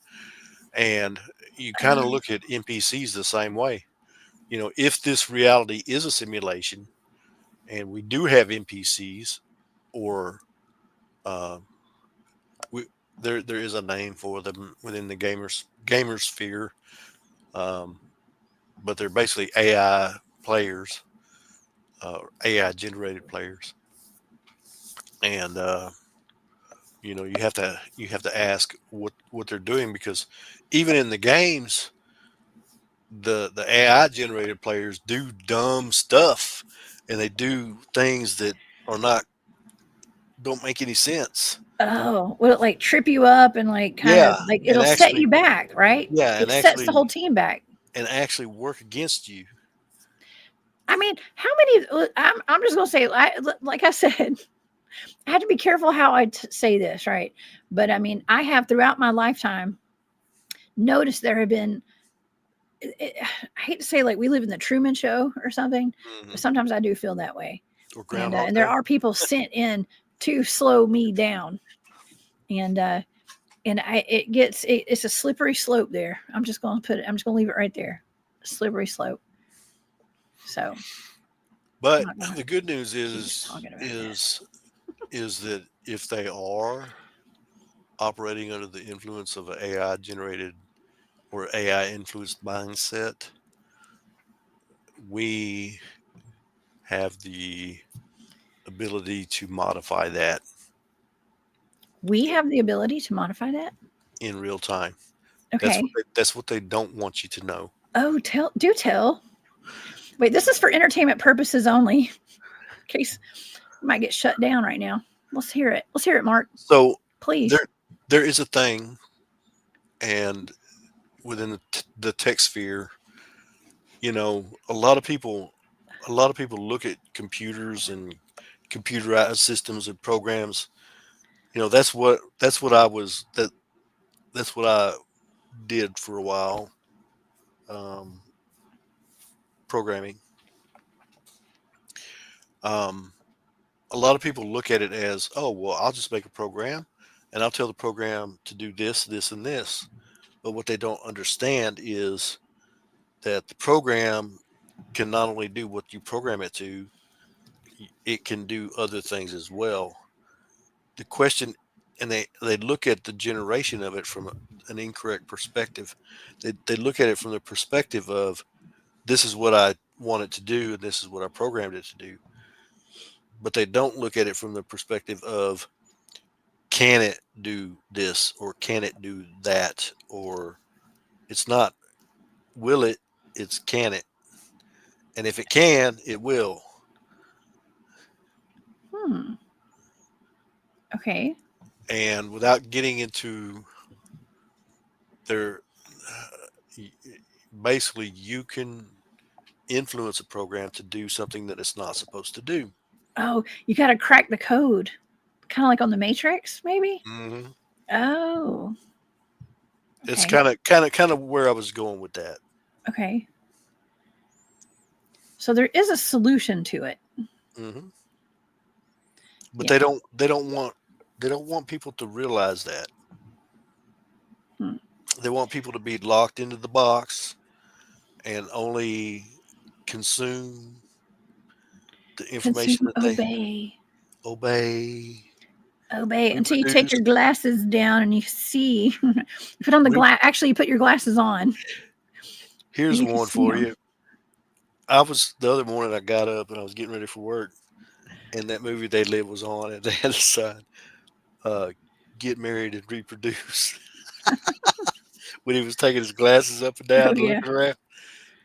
And you kind of Oh. look at NPCs the same way. If this reality is a simulation, and we do have NPCs, or uh, we, there is a name for them within the gamer sphere, um, but they're basically AI players, AI generated players, and you have to ask what they're doing, because even in the games, the AI generated players do dumb stuff, and they do things that are not don't make any sense. Oh. Will it like trip you up and like kind of Yeah, like and it'll set actually, you back, right? yeah, It sets the whole team back. and actually work against you. I mean, how many? I'm just gonna say, like I said, I have to be careful how I say this, right? But I mean, I have throughout my lifetime noticed there have been. I hate to say like we live in the Truman Show or something, but Hmm. sometimes I do feel that way. Or And Groundhog there Day. are people sent in to slow me down, and it's a slippery slope there. I'm just gonna leave it right there, slippery slope. So I'm But not gonna the good news keep is talking about that. is is that if they are operating under the influence of an AI generated or AI influenced mindset, we have the ability to modify that We have the ability to modify that. in real time. Okay. That's what they don't want you to know. Oh, do tell. Wait, this is for entertainment purposes only. In case I might get shut down right now. Let's hear it. Let's hear it, Mark. So Please. there is a thing, and within the tech sphere, a lot of people look at computers and computerized systems and programs. That's what I did for a while, um, programming. Um, a lot of people look at it as, oh, well, I'll just make a program and I'll tell the program to do this, this, and this. But what they don't understand is that the program can not only do what you program it to, it can do other things as well. The question, and they look at the generation of it from an incorrect perspective. They look at it from the perspective of, this is what I want it to do, and this is what I programmed it to do. But they don't look at it from the perspective of, can it do this or can it do that? Or it's not will it, it's can it. And if it can, it will. Hmm. Okay. And without getting into their, basically, you can influence a program to do something that it's not supposed to do. Oh, you got to crack the code. Kind of like on the Matrix, maybe? Hmm. Oh, It's okay. kind of where I was going with that. Okay. So there is a solution to it. Hmm. But Yeah. they don't want people to realize that. Hmm. They want people to be locked into the box and only consume the information Consume, that they obey, obey, obey until you take reproduce, your glasses down and you see. You put on the re- glass. Actually, you put your glasses on and here's you can one see for them. you. I was the other morning. I got up and I was getting ready for work, and that movie They Live was on, and they had a sign, uh, "Get married and reproduce." When he was taking his glasses up and Oh down and yeah. looking around,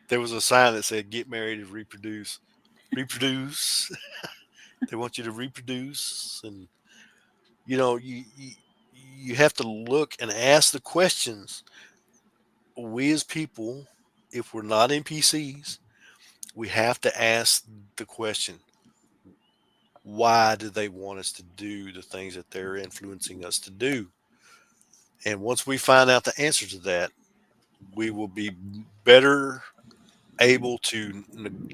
there was a sign that said, "Get married and reproduce." Reproduce. They want you to reproduce, and you have to look and ask the questions. We as people, if we're not NPCs, we have to ask the question, why do they want us to do the things that they're influencing us to do? And once we find out the answer to that, we will be better able to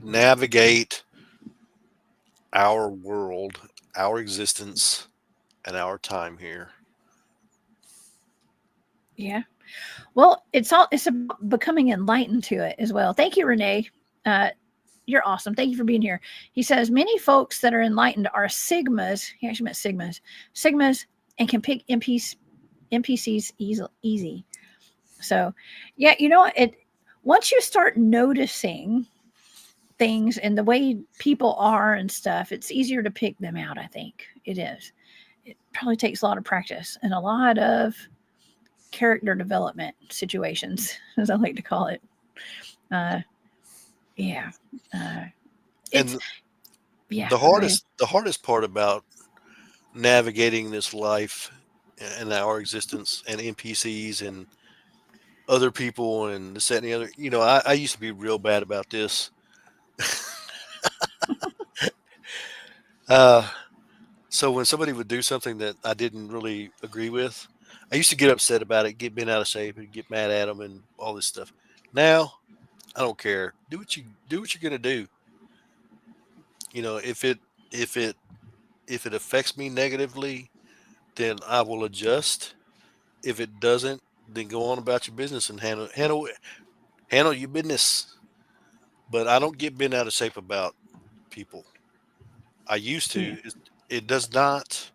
navigate our world, our existence, and our time here. Yeah. Well, it's about becoming enlightened to it as well. Thank you, Renee. Uh, you're awesome. Thank you for being here. He says many folks that are enlightened are sigmas. He actually meant sigmas, and can pick NPCs easy. So, yeah, you know it. Once you start noticing things and the way people are and stuff, it's easier to pick them out. I think it is. It probably takes a lot of practice and a lot of character development situations, as I like to call it. Uh, yeah. Uh, it's And yeah. Go ahead. the hardest part about navigating this life and our existence and NPCs and other people and this, that, and the other. I used to be real bad about this. Uh, so when somebody would do something that I didn't really agree with, I used to get upset about it, get bent out of shape, and get mad at them and all this stuff. Now I don't care. Do what you're gonna do. If if it if it affects me negatively, then I will adjust. If it doesn't, then go on about your business and handle your business. But I don't get bent out of shape about people. I used Yeah. to. It does not.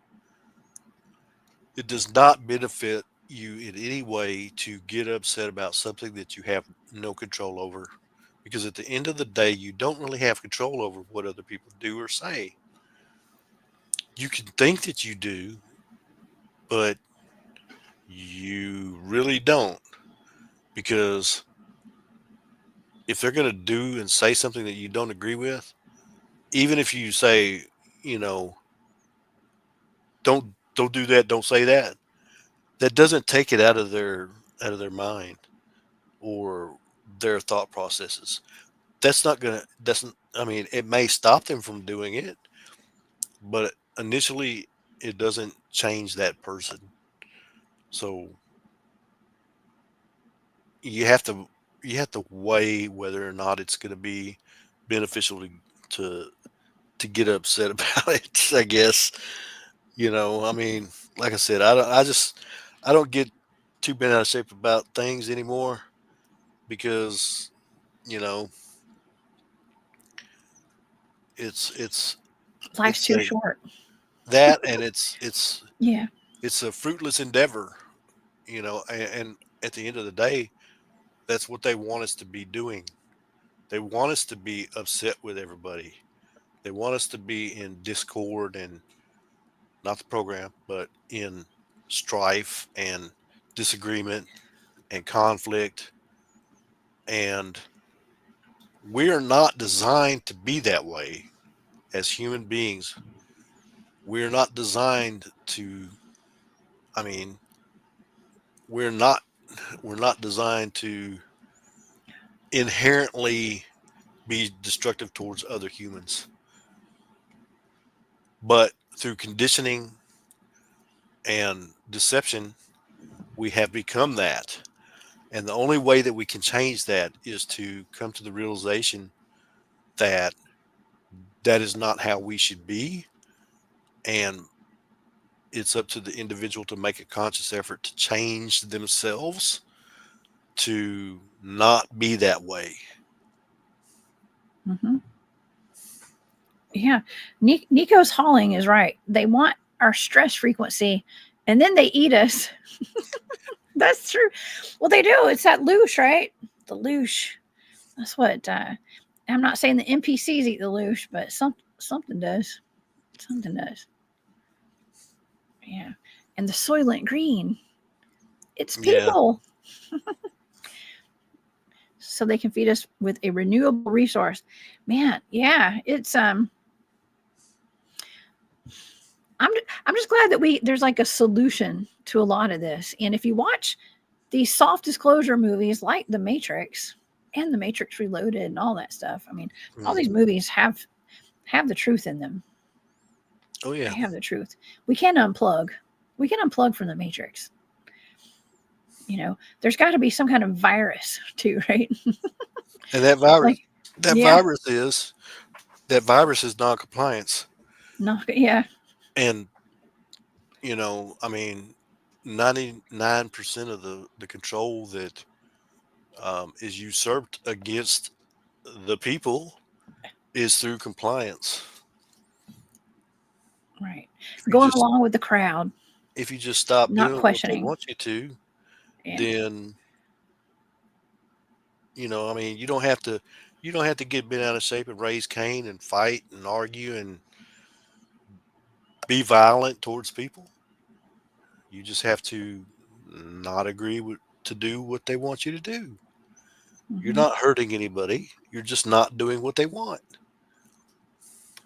It does not benefit you in any way to get upset about something that you have no control over, because at the end of the day, you don't really have control over what other people do or say. You can think that you do, but you really don't, because if they're going to do and say something that you don't agree with, even if you say, you know, don't do that, don't say that. That doesn't take it out of their mind or their thought processes. That's not gonna doesn't I mean, it may stop them from doing it, but initially it doesn't change that person. So you have to you have to weigh whether or not it's going to be beneficial to to get upset about it. I guess I mean, like I said, I don't get too bent out of shape about things anymore because you know it's Life's it's too a short. that and Yeah. it's a fruitless endeavor. And at the end of the day, that's what they want us to be doing. They want us to be upset with everybody. They want us to be in discord and not the program, but in strife and disagreement and conflict. And we're not designed to be that way as human beings. We're not designed to, I mean, we're not we're not designed to inherently be destructive towards other humans. But through conditioning and deception, we have become that. And the only way that we can change that is to come to the realization that that is not how we should be. And it's up to the individual to make a conscious effort to change themselves to not be that way. Hmm. Yeah. Nico's hauling is right. They want our stress frequency and then they eat us. That's true. Well, they do. It's that loosh, right? The loosh. That's what I'm not saying the NPCs eat the loosh, but something does. Something does. Yeah. And the Soylent Green. It's Yeah. people. So they can feed us with a renewable resource. Man, yeah, it's I'm I'm just glad that there's like a solution to a lot of this. And if you watch these soft disclosure movies like The Matrix and The Matrix Reloaded and all that stuff, I mean, all these Hmm. movies have the truth in them. Oh, They yeah. have the truth. We can unplug. We can unplug from the Matrix. There's got to be some kind of virus too, right? And that virus, Like, that yeah, virus is, that virus is non-compliance. no, yeah, And, I mean, 99% of the control that is usurped against the people is through compliance. right. If you Going just along with the crowd, if you just stop not doing what they questioning. want you to, Yeah. then I mean, you don't have to get bent out of shape and raise Cain and fight and argue and be violent towards people. You just have to not agree with to do what they want you to do. You're Hmm. not hurting anybody. You're just not doing what they want.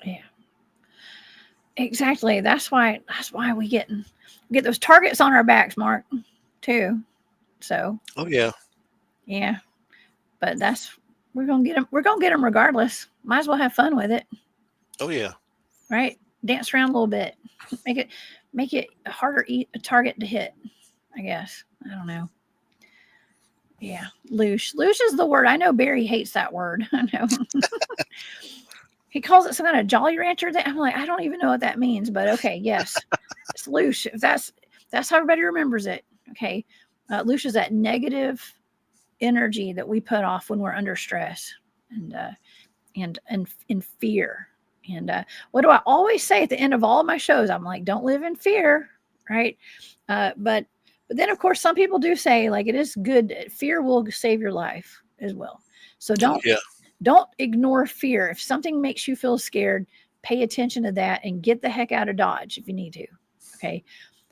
Yeah. Exactly. That's why we get those targets on our backs, Mark, too. So Oh yeah. yeah, but we're gonna get them. We're gonna get them regardless. Might as well have fun with it, Oh yeah. right? Dance around a little bit, make it make it a harder a target to hit. I guess I don't know. Yeah, loosh is the word. I know Barry hates that word. I know he calls it some kind of Jolly Rancher. That I'm like, I don't even know what that means, but okay, yes, it's loosh. If that's how everybody remembers it. Okay, loosh is that negative energy that we put off when we're under stress and in fear. And what do I always say at the end of all of my shows? I'm like, don't live in fear, right? But then of course some people do say like it is good. Fear will save your life as well. So Oh yeah. don't ignore fear. If something makes you feel scared, pay attention to that and get the heck out of Dodge if you need to. Okay.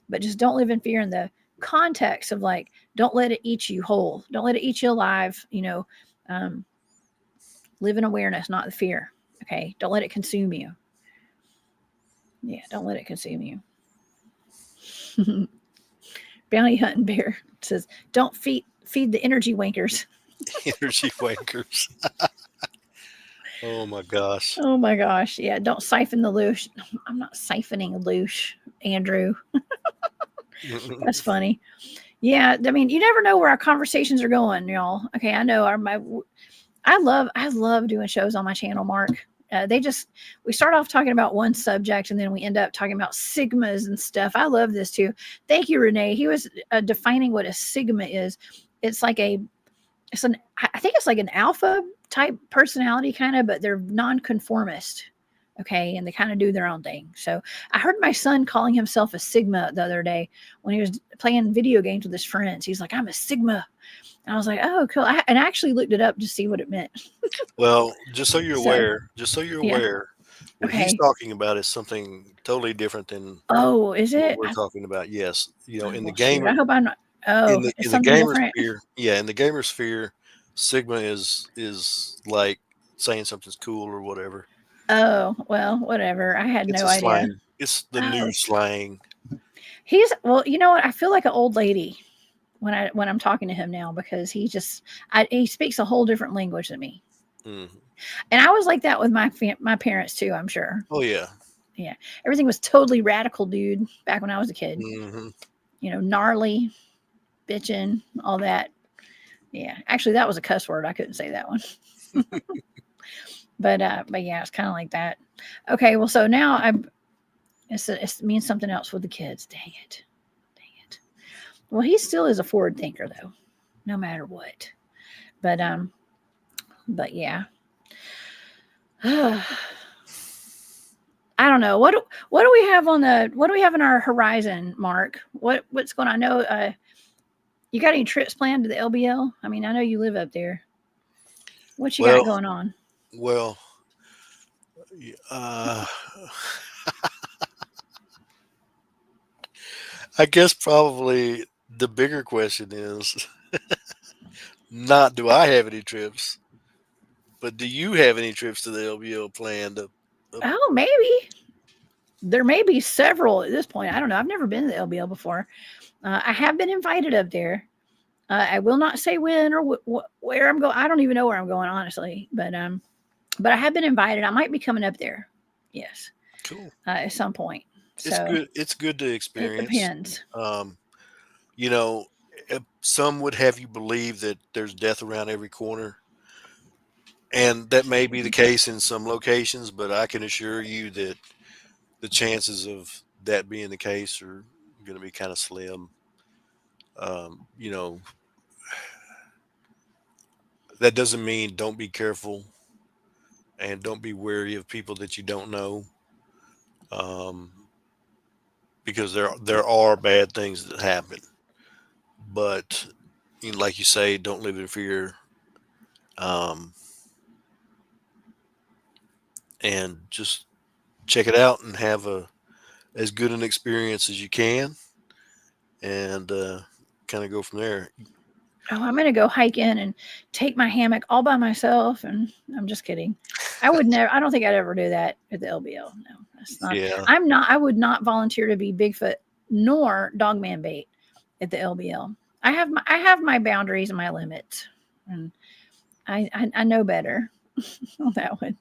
But just don't live in fear in the context of like, don't let it eat you whole. Don't let it eat you alive. Um, live in awareness, not the fear. Okay. Don't let it consume you. Yeah. Don't let it consume you. Bounty hunting bear says, "Don't feed the energy wankers." Energy wankers. Oh my gosh. Oh my gosh, yeah. Don't siphon the loosh. I'm not siphoning loosh, Andrew. That's funny. Yeah, I mean, you never know where our conversations are going, y'all. Okay, I know I love doing shows on my channel, Mark. We start off talking about one subject and then we end up talking about sigmas and stuff. I love this too. Thank you, Renee. He was defining what a sigma is. It's like I think it's like an alpha type personality kind of, but they're nonconformist. Okay, and they kind of do their own thing. So I heard my son calling himself a sigma the other day when he was playing video games with his friends. He's like, "I'm a sigma." And I was like, "Oh, cool." And I actually looked it up to see what it meant. Well, just so you're So aware, yeah, what he's okay. talking about is something totally different than Oh, is what it? we're talking about. Yes, Oh, well, shoot. I hope I'm not. in Oh, the it's something different. in the gamer sphere, Sigma is like saying something's cool or whatever. Oh, well, whatever. I had It's no a idea. slang. It's the Oh, new slang. well, you know what? I feel like an old lady when I'm talking to him now because he speaks a whole different language than me. Hmm. And I was like that with my parents too, I'm sure. Oh yeah. Yeah. Everything was totally radical, dude, back when I was a kid. Hmm. Gnarly, bitching, all that. Yeah. Actually, that was a cuss word. I couldn't say that one. But yeah, it's kind of like that. Okay, well, so now it means something else with the kids. Dang it. Dang it. Well, he still is a forward thinker though, no matter what. But but yeah. I don't know. What do we have what do we have in our horizon, Mark? What's going on? I know you got any trips planned to the LBL? I mean, I know you live up there. What you got Well, going on? well. Uh, I guess probably the bigger question is not do I have any trips, but do you have any trips to the LBO planned? Oh, maybe. There may be several at this point. I don't know. I've never been to the LBL before. I have been invited up there. I will not say when or where I'm going. I don't even know where I'm going, honestly. But I have been invited. I might be coming up there. Yes, Cool. at some point. It's So good. It's good to it experience. depends. Um, you know, some would have you believe that there's death around every corner, and that may be the case in some locations. But I can assure you that the chances of that being the case are going to be kind of slim. You know, that doesn't mean don't be careful and don't be wary of people that you don't know, um, because there are bad things that happen. But like you say, don't live in fear, um, and just check it out and have a as good an experience as you can, and kind of go from there. Oh, I'm gonna go hike in and take my hammock all by myself. And I'm just kidding. I would never. I don't think I'd ever do that at the LBL. No, that's not. Yeah, I'm not. I would not volunteer to be Bigfoot nor Dogman bait at the LBL. I have my boundaries and my limits, and I know better on that one.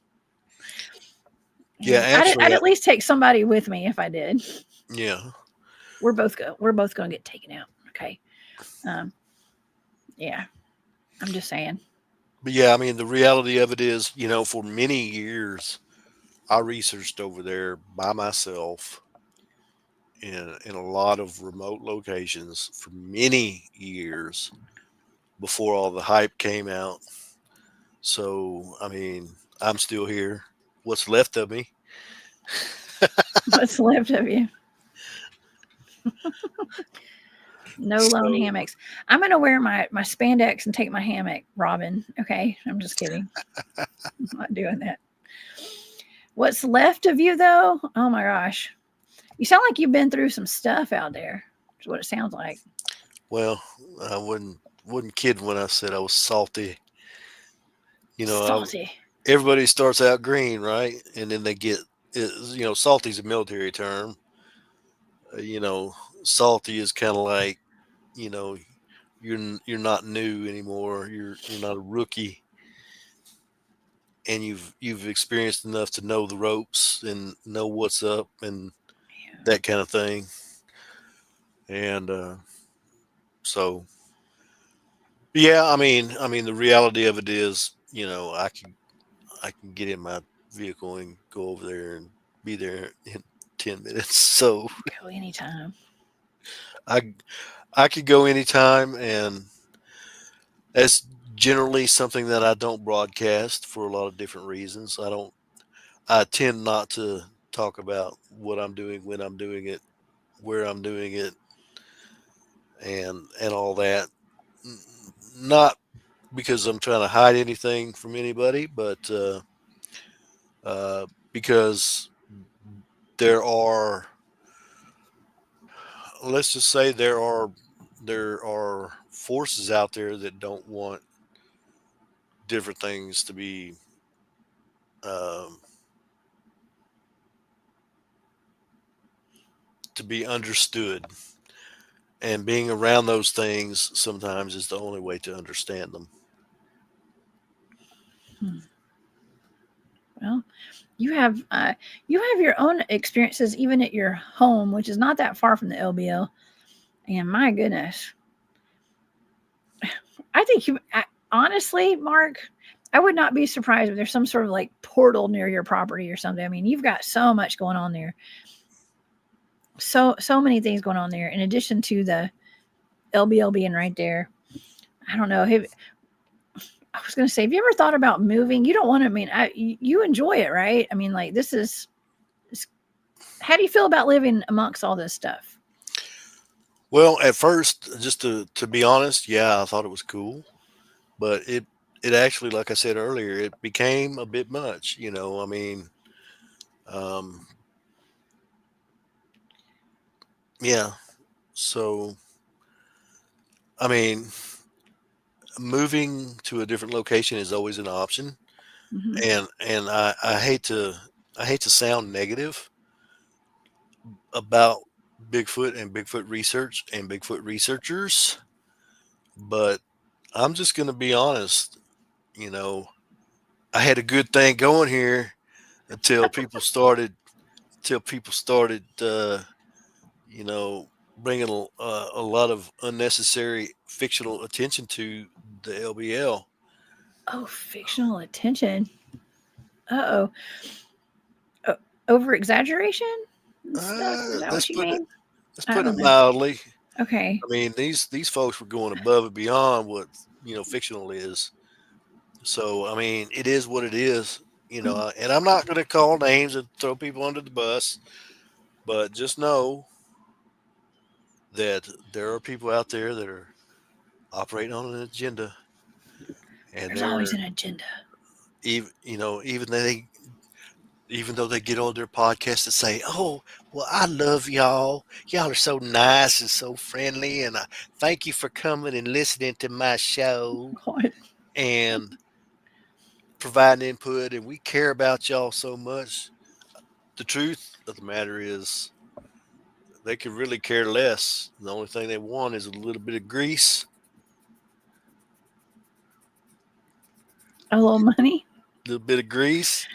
yeah. Yeah, I'd Actually, at least take somebody with me if I did. yeah, We're both going to get taken out. Okay. Um. Yeah. I'm just saying. but yeah. I mean, the reality of it is, for many years, I researched over there by myself in a lot of remote locations for many years before all the hype came out. So, I mean, I'm still here. What's left of me? What's left of you? No lone So, hammocks. I'm gonna wear my spandex and take my hammock, Robin. Okay, I'm just kidding. I'm not doing that. What's left of you though? Oh my gosh, you sound like you've been through some stuff out there. Is what it sounds like. well, I wouldn't kid when I said I was salty. You know, Salty. everybody starts out green, right? And then they get, salty's a military term. You know, salty is kind of like, you know, you're not new anymore. You're not a rookie, and you've experienced enough to know the ropes and know what's up and Yeah. that kind of thing. And so, yeah, I mean, the reality of it is, I can get in my vehicle and go over there and be there in 10 minutes. So Go anytime. I I could go anytime, and that's generally something that I don't broadcast for a lot of different reasons. I tend not to talk about what I'm doing, when I'm doing it, where I'm doing it, and all that. Not because I'm trying to hide anything from anybody, but because there are, let's just say, there are forces out there that don't want different things um, to be understood, and being around those things sometimes is the only way to understand them. Hmm. Well, you have your own experiences even at your home, which is not that far from the LBL. And my goodness, I think honestly, Mark, I would not be surprised if there's some sort of like portal near your property or something. I mean, you've got so much going on there, so many things going on there. In addition to the LBL being right there, I don't know. I was going to say, have you ever thought about moving? You don't want to. I mean, you enjoy it, right? I mean, like this is. How do you feel about living amongst all this stuff? Well, at first, just to be honest, yeah, I thought it was cool, but it actually, like I said earlier, it became a bit much. I mean, um, yeah. So, I mean, moving to a different location is always an option, Hmm. and I hate to sound negative about Bigfoot and Bigfoot research and Bigfoot researchers, but I'm just going to be honest. You know, I had a good thing going here until people started you know, bringing a lot of unnecessary fictional attention to the LBL. Oh, fictional attention. Uh oh. Over exaggeration and stuff. Is that Let's what you put it mean? let's I put it don't know. mildly. Okay. I mean, these folks were going above and beyond what fictional is. So I mean, it is what it is. And I'm not going to call names and throw people under the bus, but just know that there are people out there that are operating on an agenda, and There's always they're an agenda. even though they get on their podcast and say, "Oh, well, I love y'all. Y'all are so nice and so friendly, and I thank you for coming and listening to my show God. and providing input, and we care about y'all so much." The truth of the matter is, they could really care less. The only thing they want is a little bit of grease, A little money. a little bit of grease,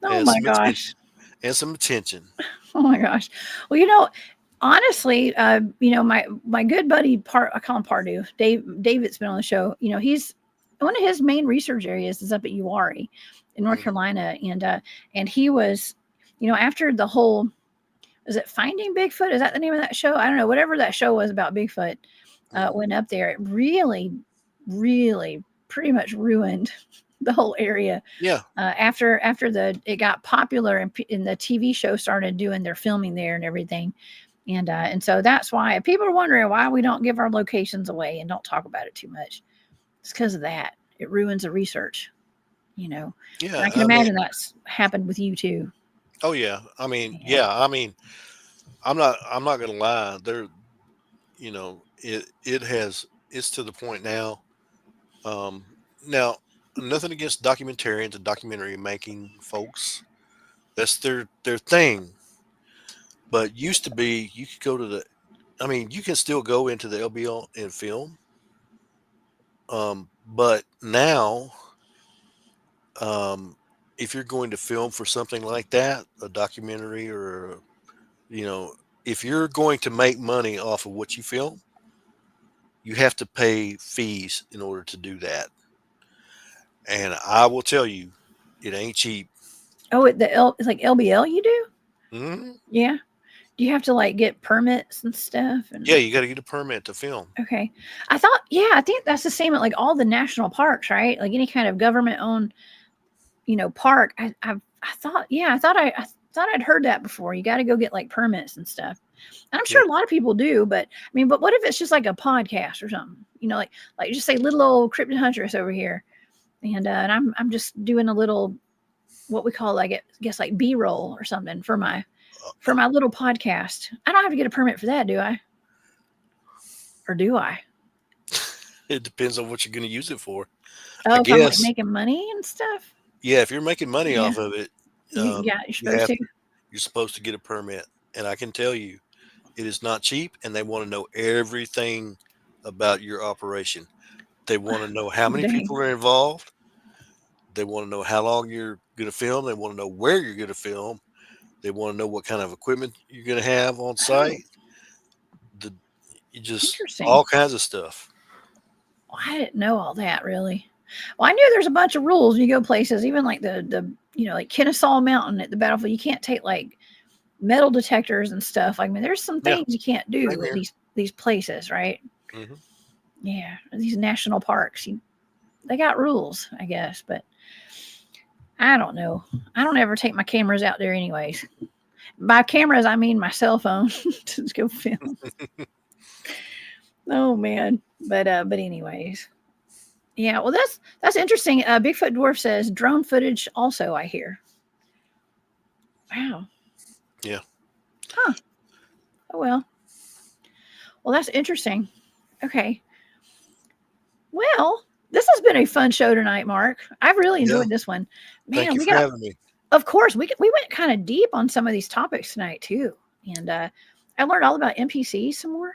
Oh and my some attention, gosh. and some attention. Oh my gosh. Well, honestly, my good buddy I call him Pardu. David's been on the show. He's one of his main research areas is up at Uwari in North Mhm. Carolina, and he was, after the whole, is it Finding Bigfoot? Is that the name of that show? I don't know. Whatever that show was about Bigfoot, Mhm. went up there. It really, really pretty much ruined the whole area Yeah, after it got popular and the TV show started doing their filming there and everything, and so that's why people are wondering why we don't give our locations away and don't talk about it too much. It's because of that. It ruins the research, and yeah. I can I mean, imagine that's happened with you too. oh yeah. I mean, Yeah. yeah. I mean, I'm not gonna lie. It's to the point now. Now, nothing against documentarians and documentary making folks. That's their thing. But used to be, you could go to the I mean, you can still go into the LBL and film, but now, um, if you're going to film for something like that, a documentary or you know, if you're going to make money off of what you film, you have to pay fees in order to do that. And I will tell you, it ain't cheap. Oh, it's like LBL you do? Hmm. Yeah. Do you have to like get permits and stuff? Yeah, And you got to get a permit to film. okay, I thought, yeah, I think that's the same at like all the national parks, right? Like any kind of government owned, park. I thought, yeah, I thought I'd heard that before. You got to go get like permits and stuff. And I'm Yeah. sure a lot of people do, but I mean, but what if it's just like a podcast or something? Like just say little old Cryptid Huntress over here, and I'm just doing a little what we call like I guess like B-roll or something for my little podcast. I don't have to get a permit for that, do I? Or do I? It depends on what you're going to use it for. I Oh, if I'm like guess. making money and stuff. Yeah, if you're making money Yeah, off of it, yeah, you're you supposed have to. to. You're supposed to get a permit, and I can tell you, it is not cheap. And they want to know everything about your operation. They want to know how many Dang. people are involved. They want to know how long you're going to film. They want to know where you're going to film. They want to know what kind of equipment you're going to have on Oh, site. The you just interesting. all kinds of stuff. Well, I didn't know all that really. Well, I knew there's a bunch of rules when you go places, even like the like Kennesaw Mountain at the battlefield. You can't take like metal detectors and stuff. Like, I mean, there's some Yeah, things you can't same do at here. these places, right? Hmm. Yeah, these national parks. They got rules, I guess, but I don't know. I don't ever take my cameras out there, anyways. By cameras, I mean my cell phone to go film. Oh man, but anyways, yeah. Well, that's interesting. Bigfoot Dwarf says drone footage also. I hear. Wow. Yeah. Huh. Oh well. Well, that's interesting. Okay. Well, this has been a fun show tonight, Mark. I've really Yeah. enjoyed this one. Thank Man, you we for got, having me. of course, we went kind of deep on some of these topics tonight too, and I learned all about NPCs some more.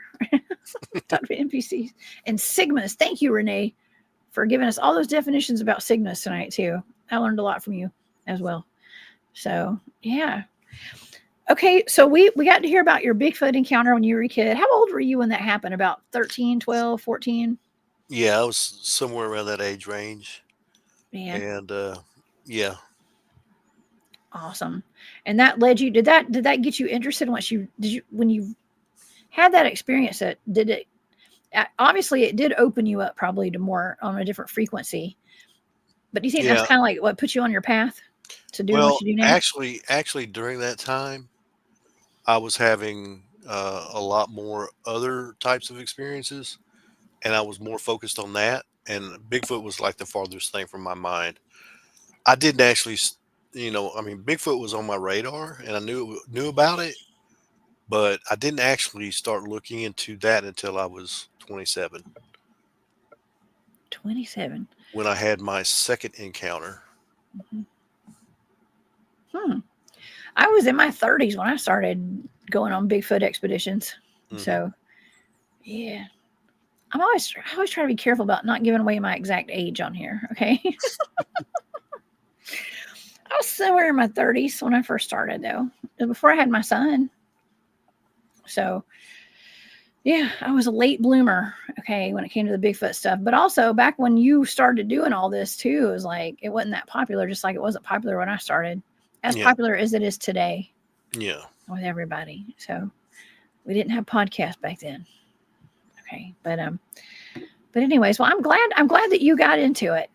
Talked about NPCs and sigmas. Thank you, Renee, for giving us all those definitions about sigmas tonight too. I learned a lot from you as well. So yeah. Okay, so we got to hear about your Bigfoot encounter when you were a kid. How old were you when that happened? About 13, 12, 14? Yeah, I was somewhere around that age range, Man, and yeah, awesome. And that led you, did that get you interested in what you did you when you had that experience, that did it obviously it did open you up probably to more on a different frequency. But do you think that's yeah. kind of like what put you on your path to doing what Well, you do now? actually, during that time, I was having a lot more other types of experiences, and I was more focused on that. And Bigfoot was like the farthest thing from my mind. I didn't actually, I mean, Bigfoot was on my radar, and I knew about it, but I didn't actually start looking into that until I was 27, 27. when I had my second encounter. Mhm. Hmm. I was in my 30s when I started going on Bigfoot expeditions. Hmm. So, yeah. I always try to be careful about not giving away my exact age on here, okay? I was somewhere in my 30s when I first started though. It was before I had my son. So, yeah, I was a late bloomer, okay, when it came to the Bigfoot stuff. But also back when you started doing all this too, it was like it wasn't that popular, just like it wasn't popular when I started. As Yeah, popular as it is today yeah. with everybody. So we didn't have podcasts back then. Okay. But anyways, well I'm glad that you got into it.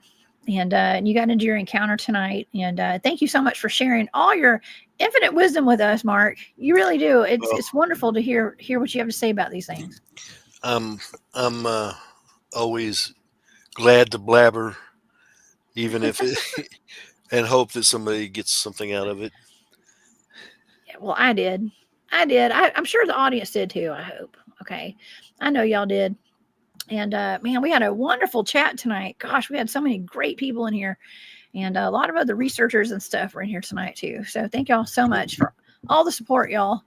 And you got into your encounter tonight. And thank you so much for sharing all your infinite wisdom with us, Mark. You really do. It's Well, it's wonderful to hear what you have to say about these things. I'm always glad to blabber, even if it, and hope that somebody gets something out of it. Yeah, well, I did. I'm sure the audience did too. I hope. Okay, I know y'all did. And man, we had a wonderful chat tonight. Gosh, we had so many great people in here, and a lot of other researchers and stuff were in here tonight too. So thank y'all so Cool. much for all the support, y'all.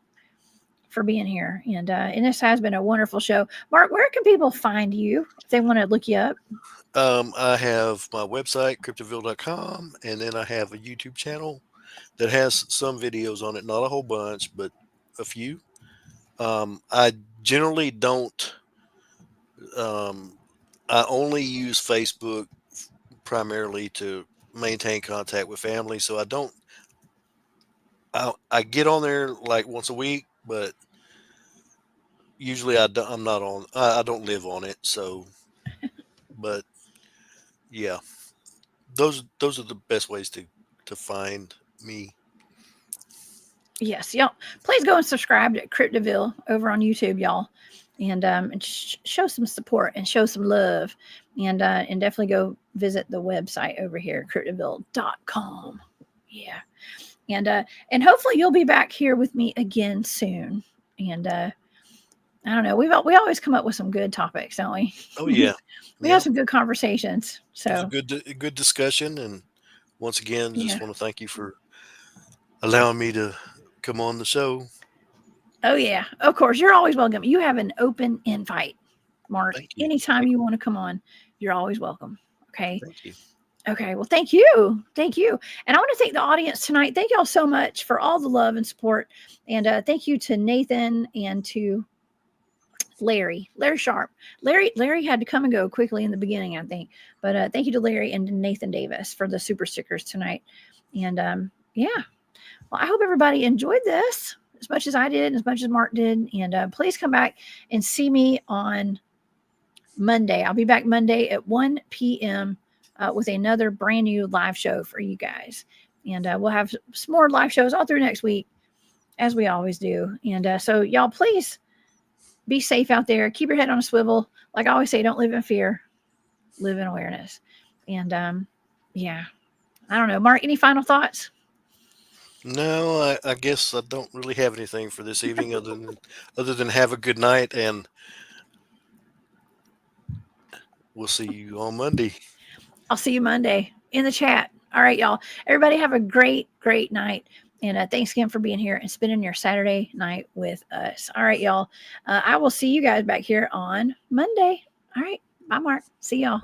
for being here. And this has been a wonderful show. Mark, where can people find you if they want to look you up? I have my website, cryptiville.com, and then I have a YouTube channel that has some videos on it, not a whole bunch, but a few. I generally don't, I only use Facebook primarily to maintain contact with family. So I get on there like once a week, but usually I'm not on, I don't live on it. So, but yeah, those are the best ways to find me. Yes, y'all. Please go and subscribe to Cryptiville over on YouTube, y'all, and show some support and show some love, and definitely go visit the website over here, cryptiville.com. Yeah, and hopefully you'll be back here with me again soon. And I don't know, we always come up with some good topics, don't we? Oh yeah, We have some good conversations. It was So a good discussion, and once again, yeah. just want to thank you for allowing me to come on the show. Oh yeah, of course. You're always welcome. You have an open invite, Mark. Thank you. Anytime you want to come on, you're always welcome. Okay. Thank you. Okay. Well, thank you. Thank you. And I want to thank the audience tonight. Thank y'all so much for all the love and support. And thank you to Nathan and to Larry Sharp. Larry had to come and go quickly in the beginning, I think. But thank you to Larry and to Nathan Davis for the super stickers tonight. And yeah. Well, I hope everybody enjoyed this as much as I did, as much as Mark did. And please come back and see me on Monday. I'll be back Monday at 1 p.m. With another brand new live show for you guys. And we'll have some more live shows all through next week, as we always do. And so y'all, please be safe out there. Keep your head on a swivel. Like I always say, don't live in fear, live in awareness. And yeah, I don't know. Mark, any final thoughts? No, I guess I don't really have anything for this evening other than have a good night, and we'll see you on Monday. I'll see you Monday in the chat. All right, y'all. Everybody have a great night. And thanks again for being here and spending your Saturday night with us. All right, y'all. I will see you guys back here on Monday. All right. Bye, Mark. See y'all.